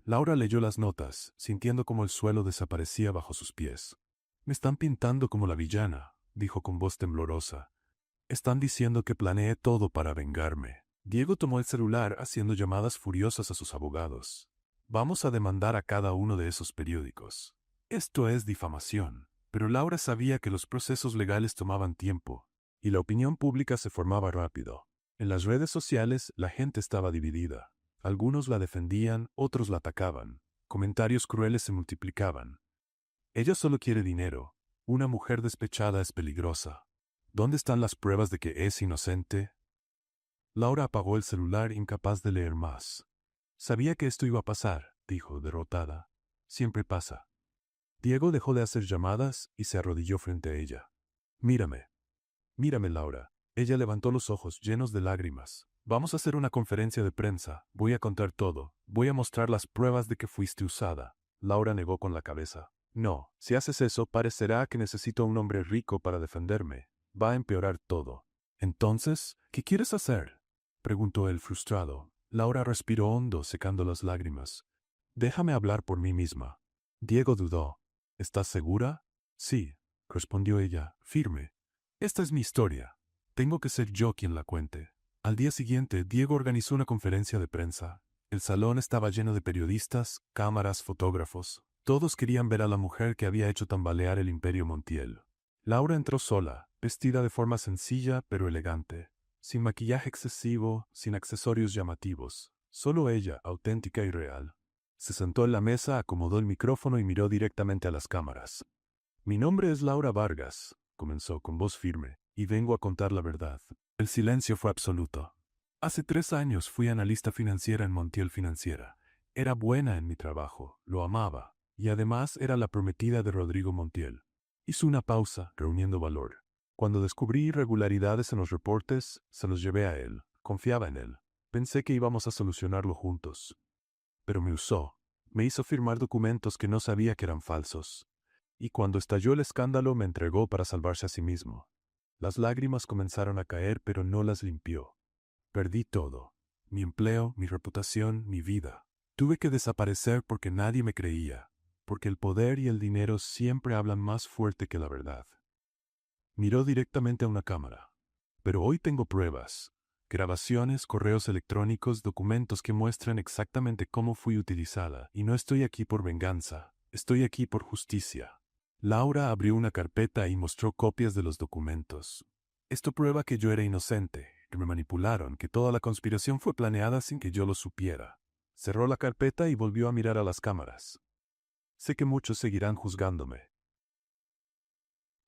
Laura leyó las notas, sintiendo como el suelo desaparecía bajo sus pies. Me están pintando como la villana, dijo con voz temblorosa. Están diciendo que planeé todo para vengarme. Diego tomó el celular haciendo llamadas furiosas a sus abogados. Vamos a demandar a cada uno de esos periódicos. Esto es difamación. Pero Laura sabía que los procesos legales tomaban tiempo, y la opinión pública se formaba rápido. En las redes sociales la gente estaba dividida. Algunos la defendían, otros la atacaban. Comentarios crueles se multiplicaban. Ella solo quiere dinero. Una mujer despechada es peligrosa. ¿Dónde están las pruebas de que es inocente? Laura apagó el celular, incapaz de leer más. Sabía que esto iba a pasar, dijo, derrotada. Siempre pasa. Diego dejó de hacer llamadas y se arrodilló frente a ella. Mírame. Mírame, Laura. Ella levantó los ojos llenos de lágrimas. Vamos a hacer una conferencia de prensa. Voy a contar todo. Voy a mostrar las pruebas de que fuiste usada. Laura negó con la cabeza. No, si haces eso, parecerá que necesito a un hombre rico para defenderme. Va a empeorar todo. Entonces, ¿qué quieres hacer? Preguntó él frustrado. Laura respiró hondo, secando las lágrimas. Déjame hablar por mí misma. Diego dudó. ¿Estás segura? Sí, respondió ella, firme. Esta es mi historia. Tengo que ser yo quien la cuente. Al día siguiente, Diego organizó una conferencia de prensa. El salón estaba lleno de periodistas, cámaras, fotógrafos. Todos querían ver a la mujer que había hecho tambalear el Imperio Montiel. Laura entró sola, vestida de forma sencilla pero elegante, sin maquillaje excesivo, sin accesorios llamativos. Solo ella, auténtica y real. Se sentó en la mesa, acomodó el micrófono y miró directamente a las cámaras. Mi nombre es Laura Vargas, comenzó con voz firme, y vengo a contar la verdad. El silencio fue absoluto. Hace 3 años fui analista financiera en Montiel Financiera. Era buena en mi trabajo, lo amaba, y además era la prometida de Rodrigo Montiel. Hizo una pausa, reuniendo valor. Cuando descubrí irregularidades en los reportes, se los llevé a él. Confiaba en él. Pensé que íbamos a solucionarlo juntos. Pero me usó. Me hizo firmar documentos que no sabía que eran falsos. Y cuando estalló el escándalo me entregó para salvarse a sí mismo. Las lágrimas comenzaron a caer, pero no las limpió. Perdí todo. Mi empleo, mi reputación, mi vida. Tuve que desaparecer porque nadie me creía, porque el poder y el dinero siempre hablan más fuerte que la verdad. Miró directamente a una cámara. Pero hoy tengo pruebas. Grabaciones, correos electrónicos, documentos que muestran exactamente cómo fui utilizada, y no estoy aquí por venganza, estoy aquí por justicia. Laura abrió una carpeta y mostró copias de los documentos. Esto prueba que yo era inocente, que me manipularon, que toda la conspiración fue planeada sin que yo lo supiera. Cerró la carpeta y volvió a mirar a las cámaras. Sé que muchos seguirán juzgándome.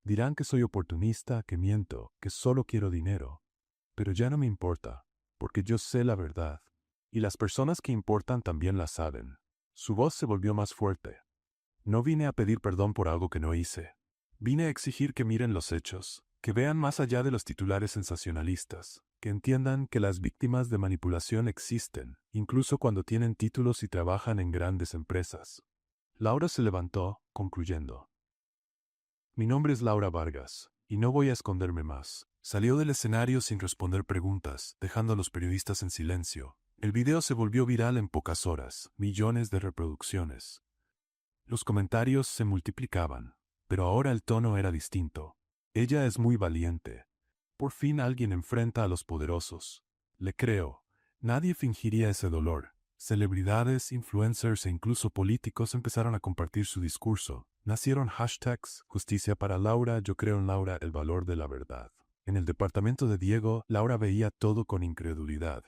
Dirán que soy oportunista, que miento, que solo quiero dinero. Pero ya no me importa, porque yo sé la verdad. Y las personas que importan también la saben. Su voz se volvió más fuerte. No vine a pedir perdón por algo que no hice. Vine a exigir que miren los hechos, que vean más allá de los titulares sensacionalistas, que entiendan que las víctimas de manipulación existen, incluso cuando tienen títulos y trabajan en grandes empresas. Laura se levantó, concluyendo. Mi nombre es Laura Vargas, y no voy a esconderme más. Salió del escenario sin responder preguntas, dejando a los periodistas en silencio. El video se volvió viral en pocas horas, millones de reproducciones. Los comentarios se multiplicaban, pero ahora el tono era distinto. Ella es muy valiente. Por fin alguien enfrenta a los poderosos. Le creo. Nadie fingiría ese dolor. Celebridades, influencers e incluso políticos empezaron a compartir su discurso. Nacieron hashtags, justicia para Laura, yo creo en Laura, el valor de la verdad. En el departamento de Diego, Laura veía todo con incredulidad.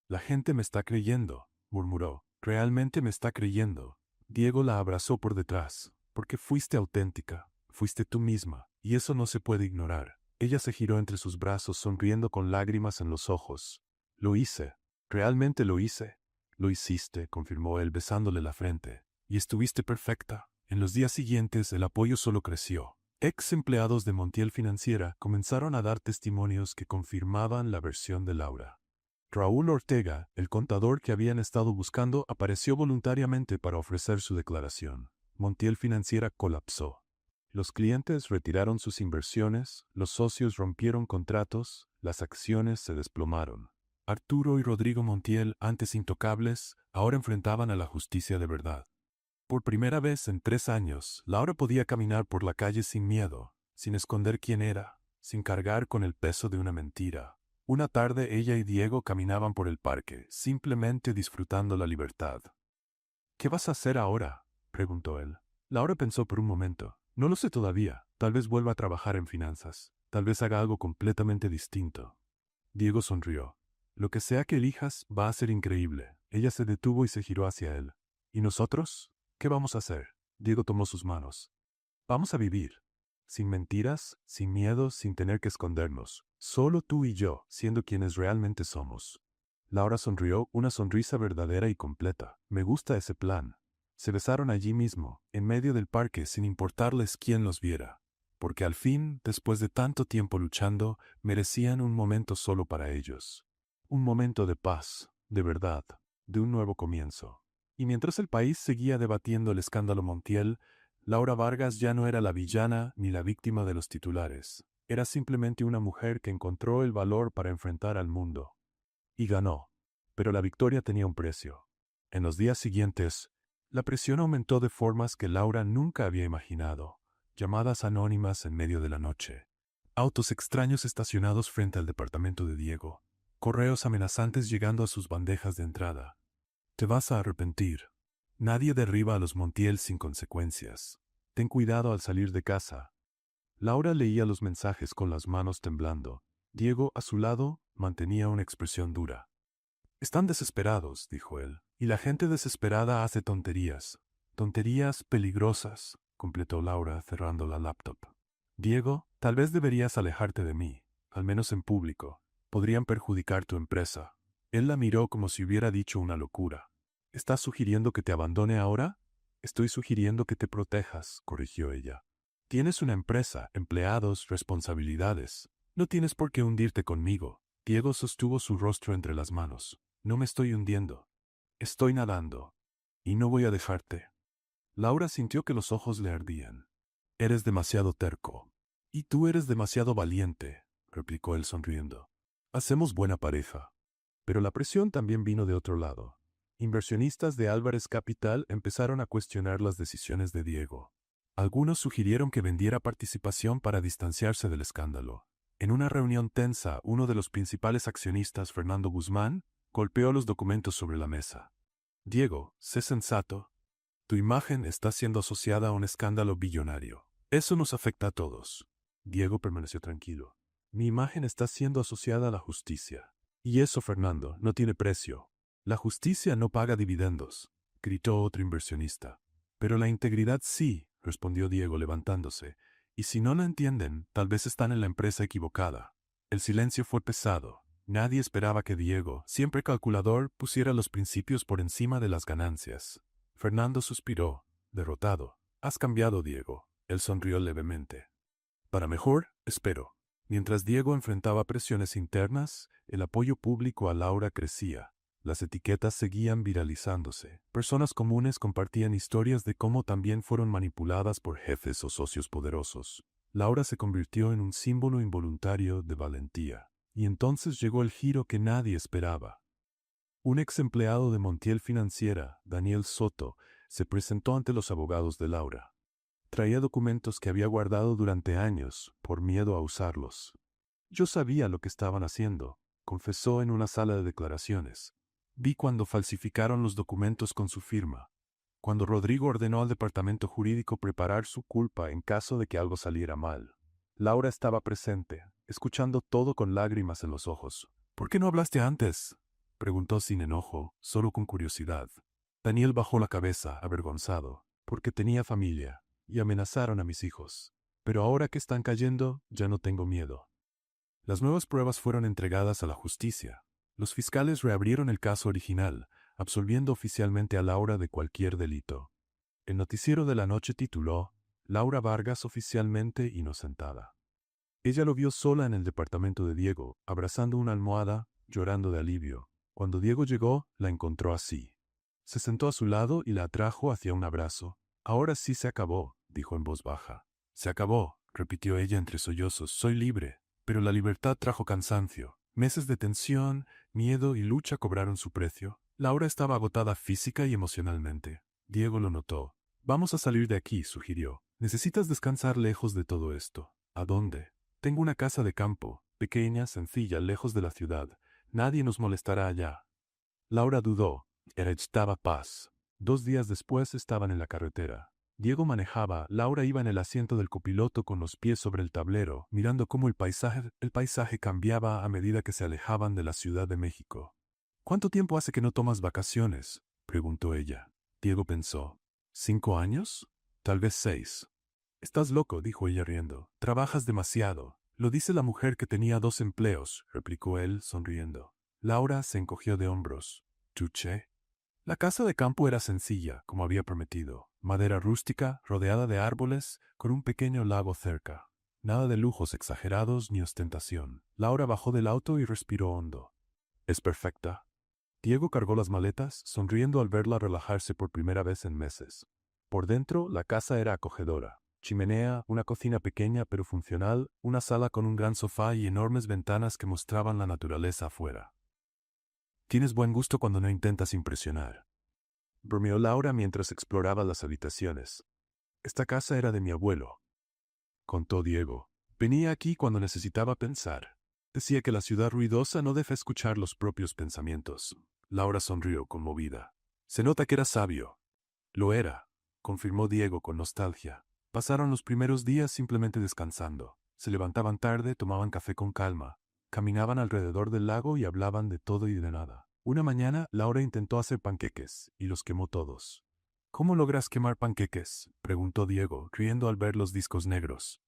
La gente me está creyendo, murmuró. Realmente me está creyendo. Diego la abrazó por detrás, porque fuiste auténtica, fuiste tú misma, y eso no se puede ignorar. Ella se giró entre sus brazos sonriendo con lágrimas en los ojos. Lo hice, realmente lo hice. Lo hiciste, confirmó él besándole la frente. Y estuviste perfecta. En los días siguientes el apoyo solo creció. Ex empleados de Montiel Financiera comenzaron a dar testimonios que confirmaban la versión de Laura. Raúl Ortega, el contador que habían estado buscando, apareció voluntariamente para ofrecer su declaración. Montiel Financiera colapsó. Los clientes retiraron sus inversiones, los socios rompieron contratos, las acciones se desplomaron. Arturo y Rodrigo Montiel, antes intocables, ahora enfrentaban a la justicia de verdad. Por primera vez en 3 años, Laura podía caminar por la calle sin miedo, sin esconder quién era, sin cargar con el peso de una mentira. Una tarde ella y Diego caminaban por el parque, simplemente disfrutando la libertad. ¿Qué vas a hacer ahora?, preguntó él. Laura pensó por un momento. No lo sé todavía. Tal vez vuelva a trabajar en finanzas. Tal vez haga algo completamente distinto. Diego sonrió. Lo que sea que elijas va a ser increíble. Ella se detuvo y se giró hacia él. ¿Y nosotros? ¿Qué vamos a hacer? Diego tomó sus manos. Vamos a vivir. Sin mentiras, sin miedo, sin tener que escondernos. Solo tú y yo, siendo quienes realmente somos. Laura sonrió, una sonrisa verdadera y completa. Me gusta ese plan. Se besaron allí mismo, en medio del parque, sin importarles quién los viera. Porque al fin, después de tanto tiempo luchando, merecían un momento solo para ellos. Un momento de paz, de verdad, de un nuevo comienzo. Y mientras el país seguía debatiendo el escándalo Montiel, Laura Vargas ya no era la villana ni la víctima de los titulares. Era simplemente una mujer que encontró el valor para enfrentar al mundo. Y ganó. Pero la victoria tenía un precio. En los días siguientes, la presión aumentó de formas que Laura nunca había imaginado. Llamadas anónimas en medio de la noche. Autos extraños estacionados frente al departamento de Diego. Correos amenazantes llegando a sus bandejas de entrada. Te vas a arrepentir. Nadie derriba a los Montiel sin consecuencias. Ten cuidado al salir de casa. Laura leía los mensajes con las manos temblando. Diego, a su lado, mantenía una expresión dura. Están desesperados, dijo él, y la gente desesperada hace tonterías. Tonterías peligrosas, completó Laura cerrando la laptop. Diego, tal vez deberías alejarte de mí, al menos en público. Podrían perjudicar tu empresa. Él la miró como si hubiera dicho una locura. ¿Estás sugiriendo que te abandone ahora? Estoy sugiriendo que te protejas, corrigió ella. Tienes una empresa, empleados, responsabilidades. No tienes por qué hundirte conmigo. Diego sostuvo su rostro entre las manos. No me estoy hundiendo. Estoy nadando. Y no voy a dejarte. Laura sintió que los ojos le ardían. Eres demasiado terco. Y tú eres demasiado valiente, replicó él sonriendo. Hacemos buena pareja. Pero la presión también vino de otro lado. Inversionistas de Álvarez Capital empezaron a cuestionar las decisiones de Diego. Algunos sugirieron que vendiera participación para distanciarse del escándalo. En una reunión tensa, uno de los principales accionistas, Fernando Guzmán, golpeó los documentos sobre la mesa. Diego, sé sensato. Tu imagen está siendo asociada a un escándalo billonario. Eso nos afecta a todos. Diego permaneció tranquilo. Mi imagen está siendo asociada a la justicia. Y eso, Fernando, no tiene precio. La justicia no paga dividendos, gritó otro inversionista. Pero la integridad sí, respondió Diego levantándose. Y si no la entienden, tal vez están en la empresa equivocada. El silencio fue pesado. Nadie esperaba que Diego, siempre calculador, pusiera los principios por encima de las ganancias. Fernando suspiró, derrotado. Has cambiado, Diego. Él sonrió levemente. Para mejor, espero. Mientras Diego enfrentaba presiones internas, el apoyo público a Laura crecía. Las etiquetas seguían viralizándose. Personas comunes compartían historias de cómo también fueron manipuladas por jefes o socios poderosos. Laura se convirtió en un símbolo involuntario de valentía. Y entonces llegó el giro que nadie esperaba. Un ex empleado de Montiel Financiera, Daniel Soto, se presentó ante los abogados de Laura. Traía documentos que había guardado durante años, por miedo a usarlos. Yo sabía lo que estaban haciendo, confesó en una sala de declaraciones. Vi cuando falsificaron los documentos con su firma, cuando Rodrigo ordenó al departamento jurídico preparar su culpa en caso de que algo saliera mal. Laura estaba presente, escuchando todo con lágrimas en los ojos. ¿Por qué no hablaste antes?, preguntó sin enojo, solo con curiosidad. Daniel bajó la cabeza, avergonzado, porque tenía familia, y amenazaron a mis hijos. Pero ahora que están cayendo, ya no tengo miedo. Las nuevas pruebas fueron entregadas a la justicia. Los fiscales reabrieron el caso original, absolviendo oficialmente a Laura de cualquier delito. El noticiero de la noche tituló Laura Vargas oficialmente inocentada. Ella lo vio sola en el departamento de Diego, abrazando una almohada, llorando de alivio. Cuando Diego llegó, la encontró así. Se sentó a su lado y la atrajo hacia un abrazo. Ahora sí se acabó, dijo en voz baja. Se acabó, repitió ella entre sollozos. Soy libre. Pero la libertad trajo cansancio. Meses de tensión, miedo y lucha cobraron su precio. Laura estaba agotada física y emocionalmente. Diego lo notó. Vamos a salir de aquí, sugirió. Necesitas descansar lejos de todo esto. ¿A dónde? Tengo una casa de campo, pequeña, sencilla, lejos de la ciudad. Nadie nos molestará allá. Laura dudó. Necesitaba paz. 2 días después estaban en la carretera. Diego manejaba, Laura iba en el asiento del copiloto con los pies sobre el tablero, mirando cómo el paisaje cambiaba a medida que se alejaban de la Ciudad de México. ¿Cuánto tiempo hace que no tomas vacaciones?, preguntó ella. Diego pensó. ¿5 años? Tal vez 6. Estás loco, dijo ella riendo. Trabajas demasiado. Lo dice la mujer que tenía 2 empleos, replicó él, sonriendo. Laura se encogió de hombros. ¿Chuché? La casa de campo era sencilla, como había prometido. Madera rústica, rodeada de árboles, con un pequeño lago cerca. Nada de lujos exagerados ni ostentación. Laura bajó del auto y respiró hondo. Es perfecta. Diego cargó las maletas, sonriendo al verla relajarse por primera vez en meses. Por dentro, la casa era acogedora. Chimenea, una cocina pequeña pero funcional, una sala con un gran sofá y enormes ventanas que mostraban la naturaleza afuera. Tienes buen gusto cuando no intentas impresionar, bromeó Laura mientras exploraba las habitaciones. Esta casa era de mi abuelo, contó Diego. Venía aquí cuando necesitaba pensar. Decía que la ciudad ruidosa no deja escuchar los propios pensamientos. Laura sonrió conmovida. Se nota que era sabio. Lo era, confirmó Diego con nostalgia. Pasaron los primeros días simplemente descansando. Se levantaban tarde, tomaban café con calma. Caminaban alrededor del lago y hablaban de todo y de nada. Una mañana, Laura intentó hacer panqueques, y los quemó todos. ¿Cómo logras quemar panqueques?, preguntó Diego, riendo al ver los discos negros.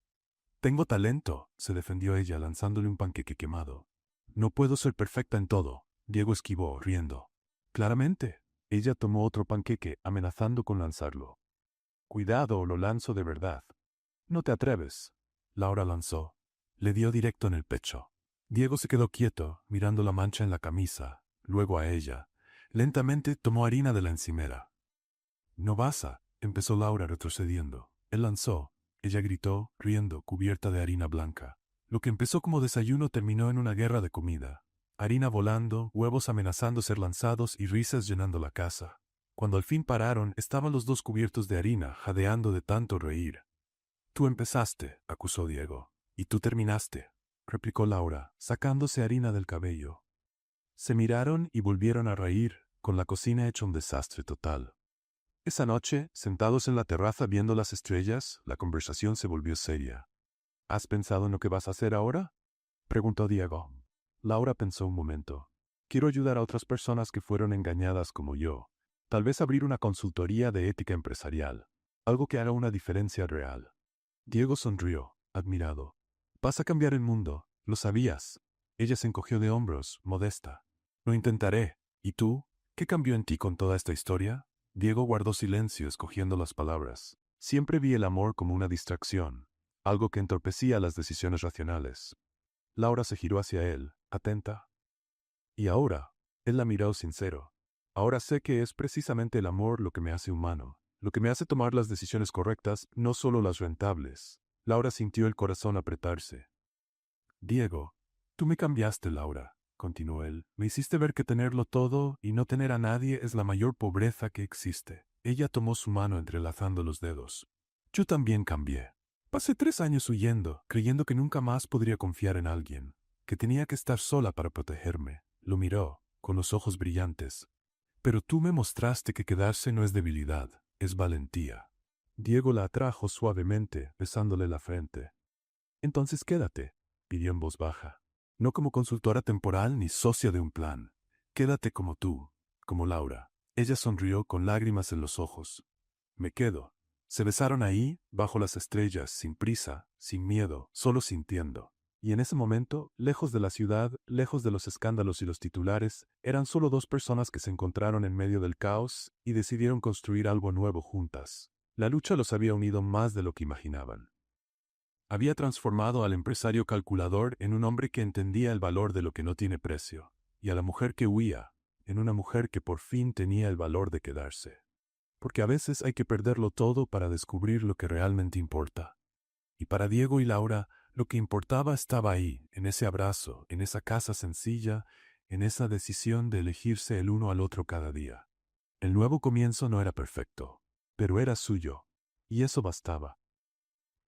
Tengo talento, se defendió ella, lanzándole un panqueque quemado. No puedo ser perfecta en todo, Diego esquivó, riendo. Claramente. Ella tomó otro panqueque, amenazando con lanzarlo. Cuidado o lo lanzo de verdad. No te atreves. Laura lanzó. Le dio directo en el pecho. Diego se quedó quieto, mirando la mancha en la camisa, luego a ella. Lentamente tomó harina de la encimera. No vas a, empezó Laura retrocediendo. Él lanzó. Ella gritó, riendo, cubierta de harina blanca. Lo que empezó como desayuno terminó en una guerra de comida. Harina volando, huevos amenazando ser lanzados y risas llenando la casa. Cuando al fin pararon, estaban los 2 cubiertos de harina, jadeando de tanto reír. Tú empezaste, acusó Diego. Y tú terminaste, replicó Laura, sacándose harina del cabello. Se miraron y volvieron a reír, con la cocina hecha un desastre total. Esa noche, sentados en la terraza viendo las estrellas, la conversación se volvió seria. ¿Has pensado en lo que vas a hacer ahora?, preguntó Diego. Laura pensó un momento. Quiero ayudar a otras personas que fueron engañadas como yo. Tal vez abrir una consultoría de ética empresarial. Algo que haga una diferencia real. Diego sonrió, admirado. Vas a cambiar el mundo, lo sabías. Ella se encogió de hombros, modesta. Lo intentaré. ¿Y tú? ¿Qué cambió en ti con toda esta historia? Diego guardó silencio, escogiendo las palabras. Siempre vi el amor como una distracción, algo que entorpecía las decisiones racionales. Laura se giró hacia él, atenta. ¿Y ahora? Él la miró sincero. Ahora sé que es precisamente el amor lo que me hace humano, lo que me hace tomar las decisiones correctas, no solo las rentables. Laura sintió el corazón apretarse. Diego, tú me cambiaste, Laura, continuó él. Me hiciste ver que tenerlo todo y no tener a nadie es la mayor pobreza que existe. Ella tomó su mano entrelazando los dedos. Yo también cambié. Pasé 3 años huyendo, creyendo que nunca más podría confiar en alguien, que tenía que estar sola para protegerme. Lo miró, con los ojos brillantes. Pero tú me mostraste que quedarse no es debilidad, es valentía. Diego la atrajo suavemente, besándole la frente. Entonces quédate, pidió en voz baja. No como consultora temporal ni socia de un plan. Quédate como tú, como Laura. Ella sonrió con lágrimas en los ojos. Me quedo. Se besaron ahí, bajo las estrellas, sin prisa, sin miedo, solo sintiendo. Y en ese momento, lejos de la ciudad, lejos de los escándalos y los titulares, eran solo dos personas que se encontraron en medio del caos y decidieron construir algo nuevo juntas. La lucha los había unido más de lo que imaginaban. Había transformado al empresario calculador en un hombre que entendía el valor de lo que no tiene precio, y a la mujer que huía, en una mujer que por fin tenía el valor de quedarse. Porque a veces hay que perderlo todo para descubrir lo que realmente importa. Y para Diego y Laura, lo que importaba estaba ahí, en ese abrazo, en esa casa sencilla, en esa decisión de elegirse el uno al otro cada día. El nuevo comienzo no era perfecto, pero era suyo, y eso bastaba.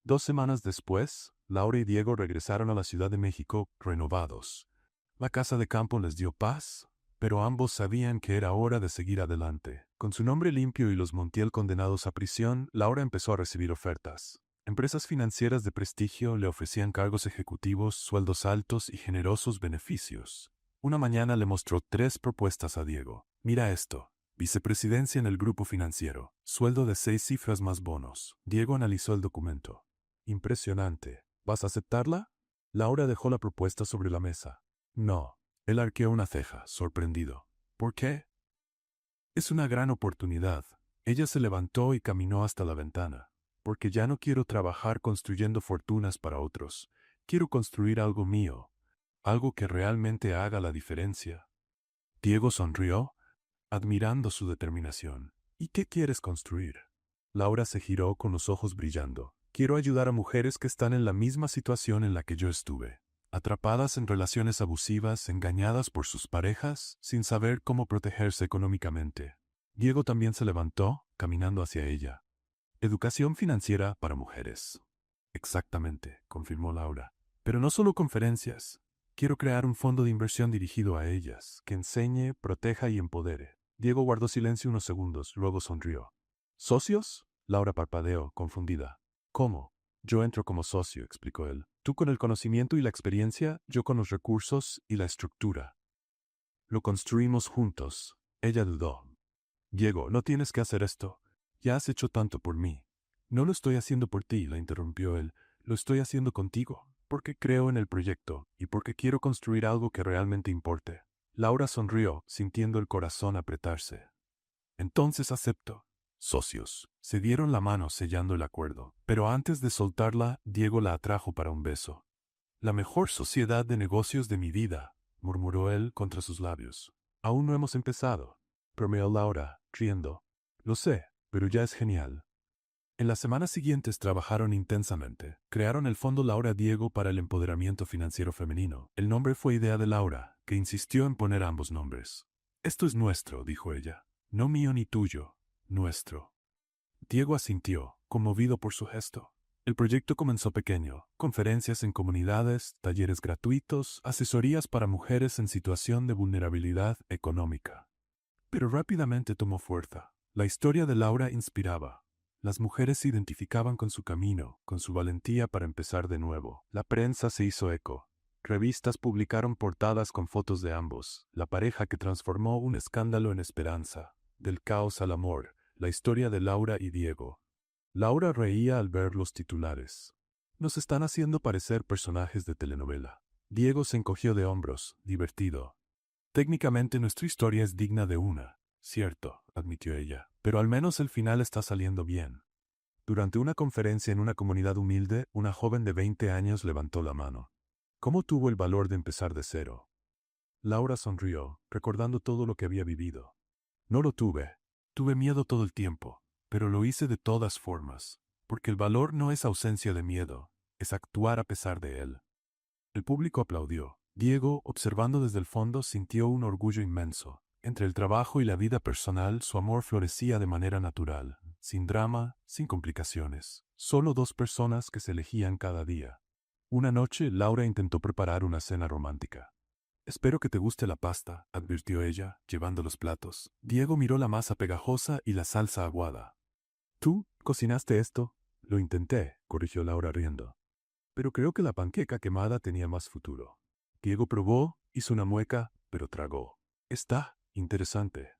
2 semanas después, Laura y Diego regresaron a la Ciudad de México renovados. La casa de campo les dio paz, pero ambos sabían que era hora de seguir adelante. Con su nombre limpio y los Montiel condenados a prisión, Laura empezó a recibir ofertas. Empresas financieras de prestigio le ofrecían cargos ejecutivos, sueldos altos y generosos beneficios. Una mañana le mostró 3 propuestas a Diego. Mira esto. Vicepresidencia en el grupo financiero. Sueldo de 6 cifras más bonos. Diego analizó el documento. Impresionante. ¿Vas a aceptarla? Laura dejó la propuesta sobre la mesa. No. Él arqueó una ceja, sorprendido. ¿Por qué? Es una gran oportunidad. Ella se levantó y caminó hasta la ventana. Porque ya no quiero trabajar construyendo fortunas para otros. Quiero construir algo mío. Algo que realmente haga la diferencia. Diego sonrió, admirando su determinación. ¿Y qué quieres construir? Laura se giró con los ojos brillando. Quiero ayudar a mujeres que están en la misma situación en la que yo estuve. Atrapadas en relaciones abusivas, engañadas por sus parejas, sin saber cómo protegerse económicamente. Diego también se levantó, caminando hacia ella. Educación financiera para mujeres. Exactamente, confirmó Laura. Pero no solo conferencias. Quiero crear un fondo de inversión dirigido a ellas, que enseñe, proteja y empodere. Diego guardó silencio unos segundos, luego sonrió. ¿Socios? Laura parpadeó, confundida. ¿Cómo? Yo entro como socio, explicó él. Tú con el conocimiento y la experiencia, yo con los recursos y la estructura. Lo construimos juntos. Ella dudó. Diego, no tienes que hacer esto. Ya has hecho tanto por mí. No lo estoy haciendo por ti, la interrumpió él. Lo estoy haciendo contigo, porque creo en el proyecto y porque quiero construir algo que realmente importe. Laura sonrió, sintiendo el corazón apretarse. Entonces acepto. Socios. Se dieron la mano sellando el acuerdo, pero antes de soltarla, Diego la atrajo para un beso. La mejor sociedad de negocios de mi vida, murmuró él contra sus labios. Aún no hemos empezado, bromeó Laura, riendo. Lo sé, pero ya es genial. En las semanas siguientes trabajaron intensamente. Crearon el Fondo Laura Diego para el empoderamiento financiero femenino. El nombre fue idea de Laura, que insistió en poner ambos nombres. Esto es nuestro, dijo ella. No mío ni tuyo, nuestro. Diego asintió, conmovido por su gesto. El proyecto comenzó pequeño, conferencias en comunidades, talleres gratuitos, asesorías para mujeres en situación de vulnerabilidad económica. Pero rápidamente tomó fuerza. La historia de Laura inspiraba. Las mujeres se identificaban con su camino, con su valentía para empezar de nuevo. La prensa se hizo eco. Revistas publicaron portadas con fotos de ambos, la pareja que transformó un escándalo en esperanza, del caos al amor, la historia de Laura y Diego. Laura reía al ver los titulares. Nos están haciendo parecer personajes de telenovela. Diego se encogió de hombros, divertido. Técnicamente nuestra historia es digna de una. Cierto, admitió ella, pero al menos el final está saliendo bien. Durante una conferencia en una comunidad humilde, una joven de 20 años levantó la mano. ¿Cómo tuvo el valor de empezar de cero? Laura sonrió, recordando todo lo que había vivido. No lo tuve. Tuve miedo todo el tiempo, pero lo hice de todas formas, porque el valor no es ausencia de miedo, es actuar a pesar de él. El público aplaudió. Diego, observando desde el fondo, sintió un orgullo inmenso. Entre el trabajo y la vida personal, su amor florecía de manera natural, sin drama, sin complicaciones. Solo dos personas que se elegían cada día. Una noche, Laura intentó preparar una cena romántica. «Espero que te guste la pasta», advirtió ella, llevando los platos. Diego miró la masa pegajosa y la salsa aguada. «¿Tú cocinaste esto?» «Lo intenté», corrigió Laura riendo. «Pero creo que la panqueca quemada tenía más futuro». Diego probó, hizo una mueca, pero tragó. «Está interesante».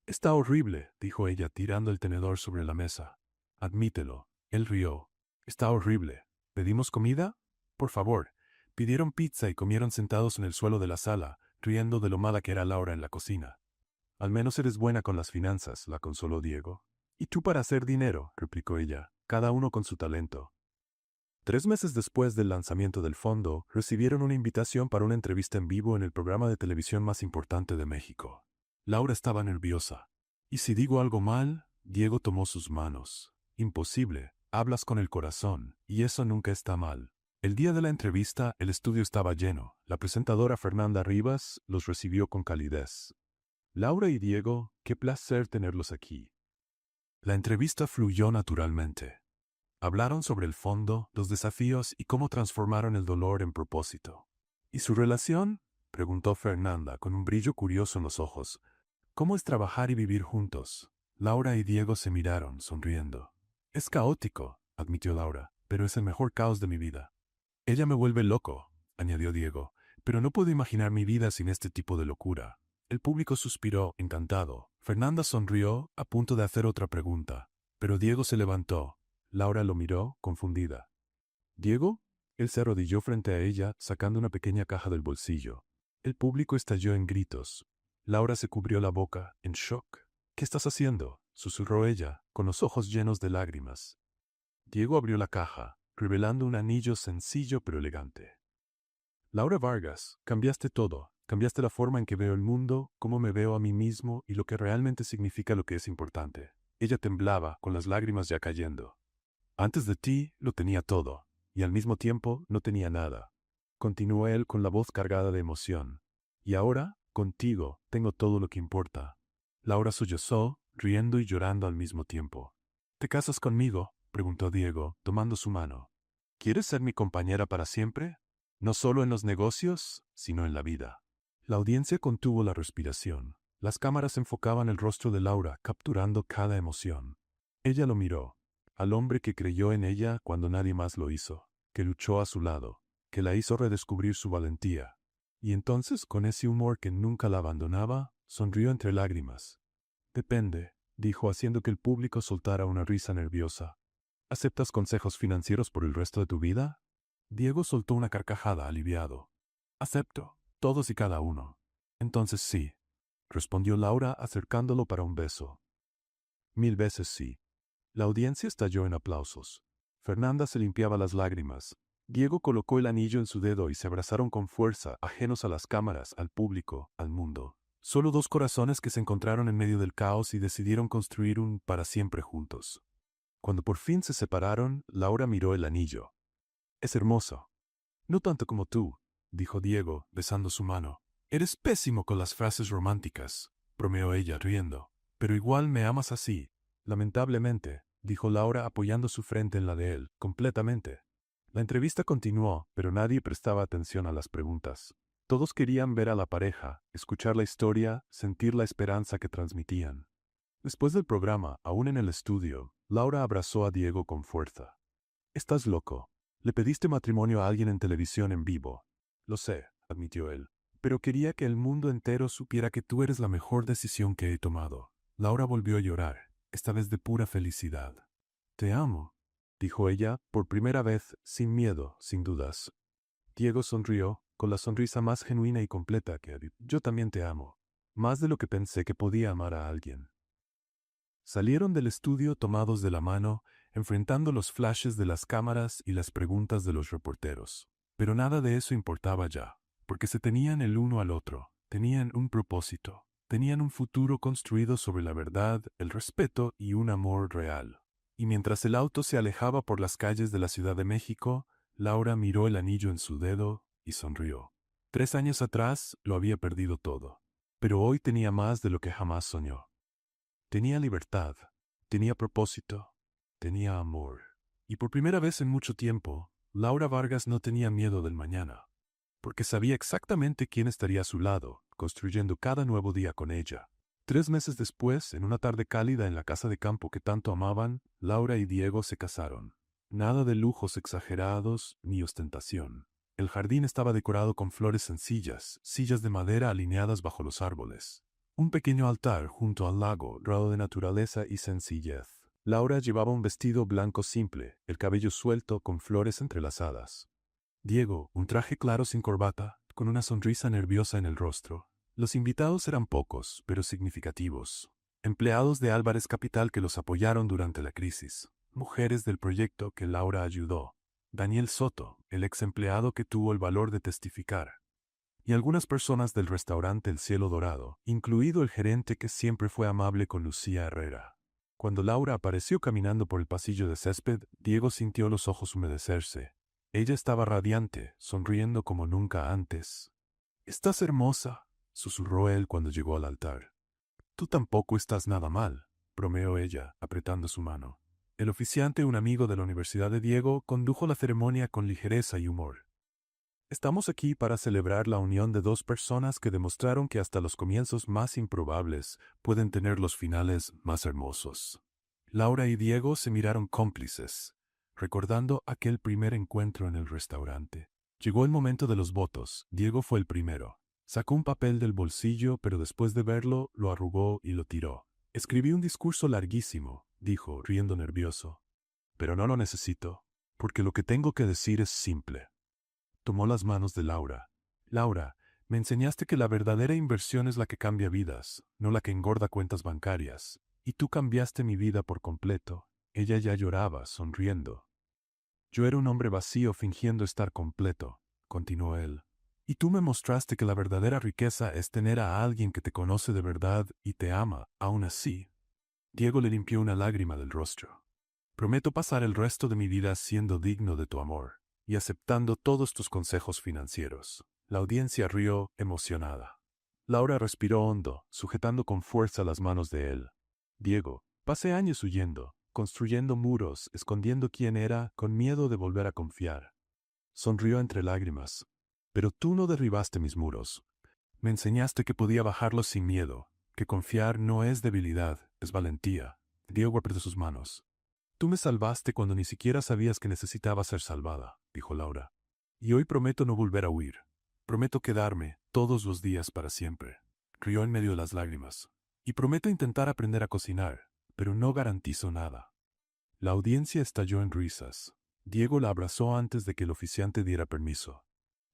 «Está horrible», dijo ella tirando el tenedor sobre la mesa. «Admítelo». Él rió. «Está horrible. ¿Pedimos comida?» «Por favor». Pidieron pizza y comieron sentados en el suelo de la sala, riendo de lo mala que era Laura en la cocina. «Al menos eres buena con las finanzas», la consoló Diego. «Y tú para hacer dinero», replicó ella, «cada uno con su talento». 3 meses después del lanzamiento del fondo, recibieron una invitación para una entrevista en vivo en el programa de televisión más importante de México. Laura estaba nerviosa. «¿Y si digo algo mal?» Diego tomó sus manos. «Imposible, hablas con el corazón, y eso nunca está mal». El día de la entrevista, el estudio estaba lleno. La presentadora Fernanda Rivas los recibió con calidez. «Laura y Diego, qué placer tenerlos aquí». La entrevista fluyó naturalmente. Hablaron sobre el fondo, los desafíos y cómo transformaron el dolor en propósito. «¿Y su relación?», preguntó Fernanda con un brillo curioso en los ojos. «¿Cómo es trabajar y vivir juntos?». Laura y Diego se miraron, sonriendo. «Es caótico», admitió Laura, «pero es el mejor caos de mi vida». «Ella me vuelve loco», añadió Diego, «pero no puedo imaginar mi vida sin este tipo de locura». El público suspiró, encantado. Fernanda sonrió, a punto de hacer otra pregunta. Pero Diego se levantó. Laura lo miró, confundida. «¿Diego?» Él se arrodilló frente a ella, sacando una pequeña caja del bolsillo. El público estalló en gritos. Laura se cubrió la boca, en shock. «¿Qué estás haciendo?», susurró ella, con los ojos llenos de lágrimas. Diego abrió la caja, revelando un anillo sencillo pero elegante. «Laura Vargas, cambiaste todo. Cambiaste la forma en que veo el mundo, cómo me veo a mí mismo y lo que realmente significa lo que es importante». Ella temblaba, con las lágrimas ya cayendo. «Antes de ti lo tenía todo, y al mismo tiempo no tenía nada», continuó él con la voz cargada de emoción. «Y ahora, contigo, tengo todo lo que importa». Laura sollozó, riendo y llorando al mismo tiempo. «¿Te casas conmigo?», preguntó Diego, tomando su mano. «¿Quieres ser mi compañera para siempre? No solo en los negocios, sino en la vida». La audiencia contuvo la respiración. Las cámaras enfocaban el rostro de Laura, capturando cada emoción. Ella lo miró. Al hombre que creyó en ella cuando nadie más lo hizo, que luchó a su lado, que la hizo redescubrir su valentía. Y entonces, con ese humor que nunca la abandonaba, sonrió entre lágrimas. «Depende», dijo, haciendo que el público soltara una risa nerviosa. «¿Aceptas consejos financieros por el resto de tu vida?». Diego soltó una carcajada, aliviado. «Acepto, todos y cada uno». «Entonces sí», respondió Laura, acercándolo para un beso. «1000 veces sí». La audiencia estalló en aplausos. Fernanda se limpiaba las lágrimas. Diego colocó el anillo en su dedo y se abrazaron con fuerza, ajenos a las cámaras, al público, al mundo. Solo dos corazones que se encontraron en medio del caos y decidieron construir un para siempre juntos. Cuando por fin se separaron, Laura miró el anillo. «Es hermoso». «No tanto como tú», dijo Diego, besando su mano. «Eres pésimo con las frases románticas», bromeó ella, riendo. «Pero igual me amas así». «Lamentablemente», dijo Laura apoyando su frente en la de él, completamente. La entrevista continuó, pero nadie prestaba atención a las preguntas. Todos querían ver a la pareja, escuchar la historia, sentir la esperanza que transmitían. Después del programa, aún en el estudio, Laura abrazó a Diego con fuerza. «Estás loco. Le pediste matrimonio a alguien en televisión en vivo». «Lo sé», admitió él, «pero quería que el mundo entero supiera que tú eres la mejor decisión que he tomado». Laura volvió a llorar, esta vez de pura felicidad. «Te amo», dijo ella, por primera vez, sin miedo, sin dudas. Diego sonrió, con la sonrisa más genuina y completa que había. «Yo también te amo, más de lo que pensé que podía amar a alguien». Salieron del estudio tomados de la mano, enfrentando los flashes de las cámaras y las preguntas de los reporteros. Pero nada de eso importaba ya, porque se tenían el uno al otro. Tenían un propósito. Tenían un futuro construido sobre la verdad, el respeto y un amor real. Y mientras el auto se alejaba por las calles de la Ciudad de México, Laura miró el anillo en su dedo y sonrió. 3 años atrás lo había perdido todo. Pero hoy tenía más de lo que jamás soñó. Tenía libertad, tenía propósito, tenía amor. Y por primera vez en mucho tiempo, Laura Vargas no tenía miedo del mañana, porque sabía exactamente quién estaría a su lado, construyendo cada nuevo día con ella. 3 meses después, en una tarde cálida en la casa de campo que tanto amaban, Laura y Diego se casaron. Nada de lujos exagerados ni ostentación. El jardín estaba decorado con flores sencillas, sillas de madera alineadas bajo los árboles. Un pequeño altar junto al lago, rodeado de naturaleza y sencillez. Laura llevaba un vestido blanco simple, el cabello suelto con flores entrelazadas. Diego, un traje claro sin corbata, con una sonrisa nerviosa en el rostro. Los invitados eran pocos, pero significativos. Empleados de Álvarez Capital que los apoyaron durante la crisis. Mujeres del proyecto que Laura ayudó. Daniel Soto, el ex empleado que tuvo el valor de testificar. Y algunas personas del restaurante El Cielo Dorado, incluido el gerente que siempre fue amable con Lucía Herrera. Cuando Laura apareció caminando por el pasillo de césped, Diego sintió los ojos humedecerse. Ella estaba radiante, sonriendo como nunca antes. «Estás hermosa», susurró él cuando llegó al altar. «Tú tampoco estás nada mal», bromeó ella, apretando su mano. El oficiante, un amigo de la Universidad de Diego, condujo la ceremonia con ligereza y humor. «Estamos aquí para celebrar la unión de dos personas que demostraron que hasta los comienzos más improbables pueden tener los finales más hermosos». Laura y Diego se miraron cómplices, recordando aquel primer encuentro en el restaurante. Llegó el momento de los votos. Diego fue el primero. Sacó un papel del bolsillo, pero después de verlo, lo arrugó y lo tiró. «Escribí un discurso larguísimo», dijo, riendo nervioso. «Pero no lo necesito, porque lo que tengo que decir es simple». Tomó las manos de Laura. «Laura, me enseñaste que la verdadera inversión es la que cambia vidas, no la que engorda cuentas bancarias. Y tú cambiaste mi vida por completo». Ella ya lloraba, sonriendo. «Yo era un hombre vacío fingiendo estar completo», continuó él. «Y tú me mostraste que la verdadera riqueza es tener a alguien que te conoce de verdad y te ama, aún así». Diego le limpió una lágrima del rostro. «Prometo pasar el resto de mi vida siendo digno de tu amor y aceptando todos tus consejos financieros». La audiencia rió, emocionada. Laura respiró hondo, sujetando con fuerza las manos de él. «Diego, pasé años huyendo, construyendo muros, escondiendo quién era, con miedo de volver a confiar». Sonrió entre lágrimas. «Pero tú no derribaste mis muros. Me enseñaste que podía bajarlos sin miedo, que confiar no es debilidad, es valentía». Diego apretó sus manos. «Tú me salvaste cuando ni siquiera sabías que necesitaba ser salvada», dijo Laura. «Y hoy prometo no volver a huir. Prometo quedarme todos los días para siempre». Rió en medio de las lágrimas. «Y prometo intentar aprender a cocinar, pero no garantizo nada». La audiencia estalló en risas. Diego la abrazó antes de que el oficiante diera permiso.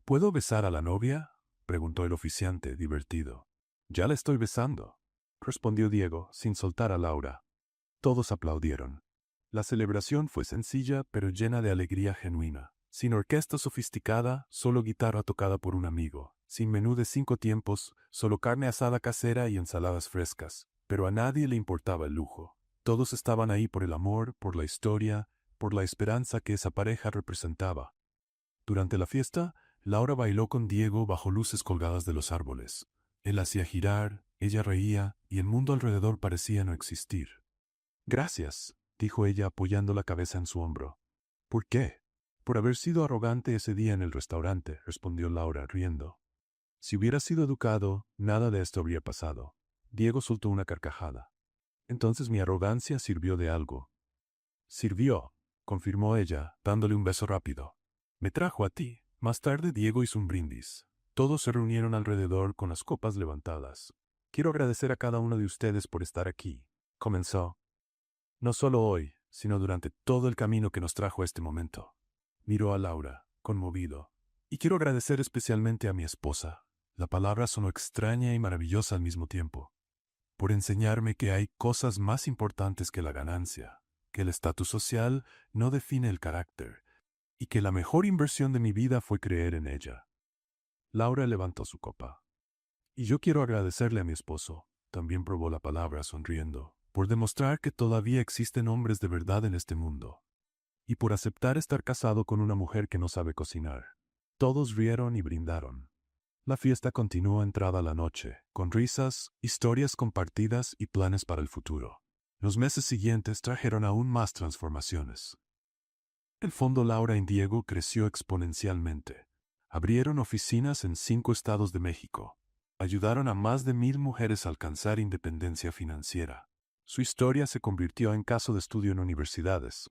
«¿Puedo besar a la novia?», preguntó el oficiante, divertido. «Ya la estoy besando», respondió Diego, sin soltar a Laura. Todos aplaudieron. La celebración fue sencilla, pero llena de alegría genuina. Sin orquesta sofisticada, solo guitarra tocada por un amigo. Sin menú de 5 tiempos, solo carne asada casera y ensaladas frescas. Pero a nadie le importaba el lujo. Todos estaban ahí por el amor, por la historia, por la esperanza que esa pareja representaba. Durante la fiesta, Laura bailó con Diego bajo luces colgadas de los árboles. Él hacía girar, ella reía, y el mundo alrededor parecía no existir. «Gracias», dijo ella apoyando la cabeza en su hombro. «¿Por qué?» «Por haber sido arrogante ese día en el restaurante», respondió Laura, riendo. «Si hubiera sido educado, nada de esto habría pasado». Diego soltó una carcajada. «Entonces mi arrogancia sirvió de algo». «Sirvió», confirmó ella, dándole un beso rápido. «Me trajo a ti». Más tarde Diego hizo un brindis. Todos se reunieron alrededor con las copas levantadas. «Quiero agradecer a cada uno de ustedes por estar aquí», comenzó. «No solo hoy, sino durante todo el camino que nos trajo a este momento». Miró a Laura, conmovido. «Y quiero agradecer especialmente a mi esposa». La palabra sonó extraña y maravillosa al mismo tiempo. «Por enseñarme que hay cosas más importantes que la ganancia, que el estatus social no define el carácter, y que la mejor inversión de mi vida fue creer en ella». Laura levantó su copa. Y yo quiero agradecerle a mi esposo, también probó la palabra sonriendo, por demostrar que todavía existen hombres de verdad en este mundo. Y por aceptar estar casado con una mujer que no sabe cocinar. Todos rieron y brindaron. La fiesta continuó entrada la noche, con risas, historias compartidas y planes para el futuro. Los meses siguientes trajeron aún más transformaciones. El Fondo Laura y Diego creció exponencialmente. Abrieron oficinas en 5 estados de México. Ayudaron a más de 1000 mujeres a alcanzar independencia financiera. Su historia se convirtió en caso de estudio en universidades.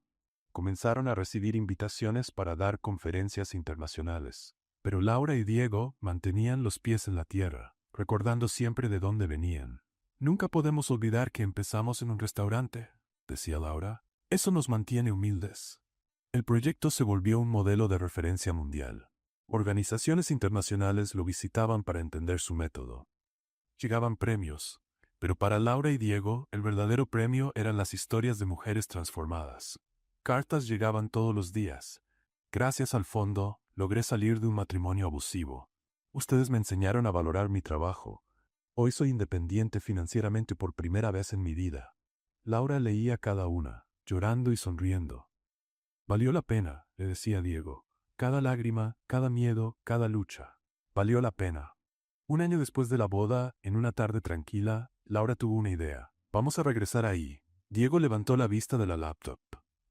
Comenzaron a recibir invitaciones para dar conferencias internacionales. Pero Laura y Diego mantenían los pies en la tierra, recordando siempre de dónde venían. Nunca podemos olvidar que empezamos en un restaurante, decía Laura. Eso nos mantiene humildes. El proyecto se volvió un modelo de referencia mundial. Organizaciones internacionales lo visitaban para entender su método. Llegaban premios, pero para Laura y Diego el verdadero premio eran las historias de mujeres transformadas. Cartas llegaban todos los días. Gracias al fondo, logré salir de un matrimonio abusivo. Ustedes me enseñaron a valorar mi trabajo. Hoy soy independiente financieramente por primera vez en mi vida. Laura leía cada una, llorando y sonriendo. Valió la pena, le decía Diego. Cada lágrima, cada miedo, cada lucha. Valió la pena. Un año después de la boda, en una tarde tranquila, Laura tuvo una idea. Vamos a regresar ahí. Diego levantó la vista de la laptop.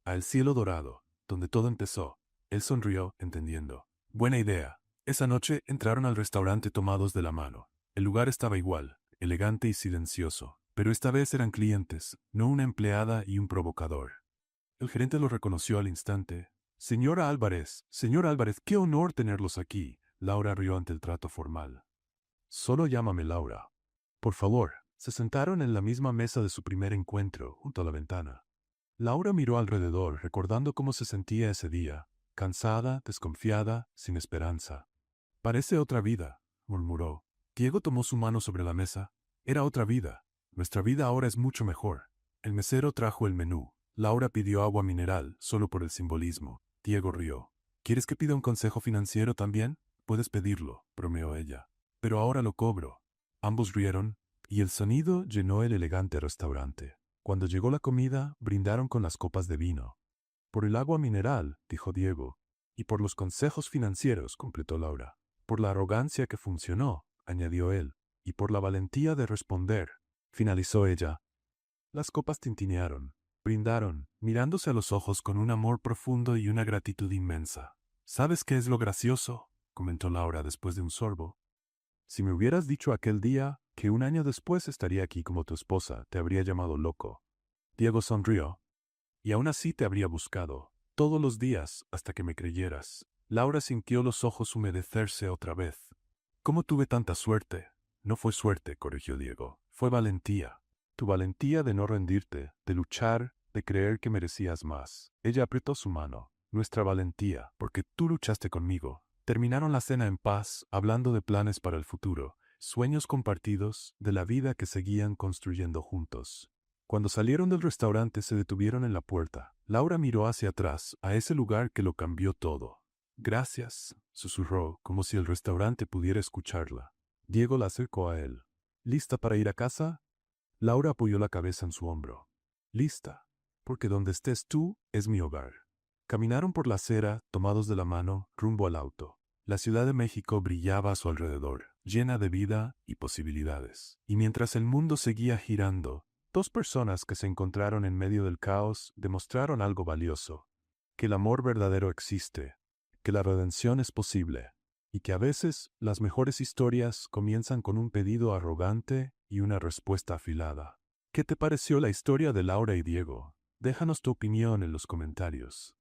Al cielo dorado, donde todo empezó. Él sonrió, entendiendo. Buena idea. Esa noche entraron al restaurante tomados de la mano. El lugar estaba igual, elegante y silencioso. Pero esta vez eran clientes, no una empleada y un provocador. El gerente lo reconoció al instante. Señor Álvarez, qué honor tenerlos aquí. Laura rió ante el trato formal. Solo llámame Laura. Por favor. Se sentaron en la misma mesa de su primer encuentro, junto a la ventana. Laura miró alrededor, recordando cómo se sentía ese día, cansada, desconfiada, sin esperanza. Parece otra vida, murmuró. Diego tomó su mano sobre la mesa. Era otra vida. Nuestra vida ahora es mucho mejor. El mesero trajo el menú. Laura pidió agua mineral, solo por el simbolismo. Diego rió. ¿Quieres que pida un consejo financiero también? Puedes pedirlo, bromeó ella. Pero ahora lo cobro. Ambos rieron, y el sonido llenó el elegante restaurante. Cuando llegó la comida, brindaron con las copas de vino. Por el agua mineral, dijo Diego. Y por los consejos financieros, completó Laura. Por la arrogancia que funcionó, añadió él. Y por la valentía de responder, finalizó ella. Las copas tintinearon. Brindaron, mirándose a los ojos con un amor profundo y una gratitud inmensa. ¿Sabes qué es lo gracioso?, comentó Laura después de un sorbo. Si me hubieras dicho aquel día que un año después estaría aquí como tu esposa, te habría llamado loco. Diego sonrió. Y aún así te habría buscado, todos los días, hasta que me creyeras. Laura sintió los ojos humedecerse otra vez. ¿Cómo tuve tanta suerte? No fue suerte, corrigió Diego. Fue valentía. Tu valentía de no rendirte, de luchar, de creer que merecías más. Ella apretó su mano. Nuestra valentía, porque tú luchaste conmigo. Terminaron la cena en paz, hablando de planes para el futuro, sueños compartidos, de la vida que seguían construyendo juntos. Cuando salieron del restaurante se detuvieron en la puerta. Laura miró hacia atrás, a ese lugar que lo cambió todo. Gracias, susurró, como si el restaurante pudiera escucharla. Diego la acercó a él. ¿Lista para ir a casa? Laura apoyó la cabeza en su hombro. Lista, porque donde estés tú es mi hogar. Caminaron por la acera, tomados de la mano, rumbo al auto. La Ciudad de México brillaba a su alrededor, llena de vida y posibilidades. Y mientras el mundo seguía girando, dos personas que se encontraron en medio del caos demostraron algo valioso: que el amor verdadero existe, que la redención es posible, y que a veces las mejores historias comienzan con un pedido arrogante y una respuesta afilada. ¿Qué te pareció la historia de Laura y Diego? Déjanos tu opinión en los comentarios.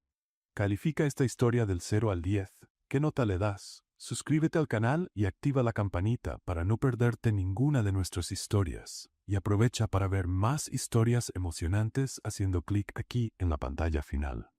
Califica esta historia del 0 al 10. ¿Qué nota le das? Suscríbete al canal y activa la campanita para no perderte ninguna de nuestras historias. Y aprovecha para ver más historias emocionantes haciendo clic aquí en la pantalla final.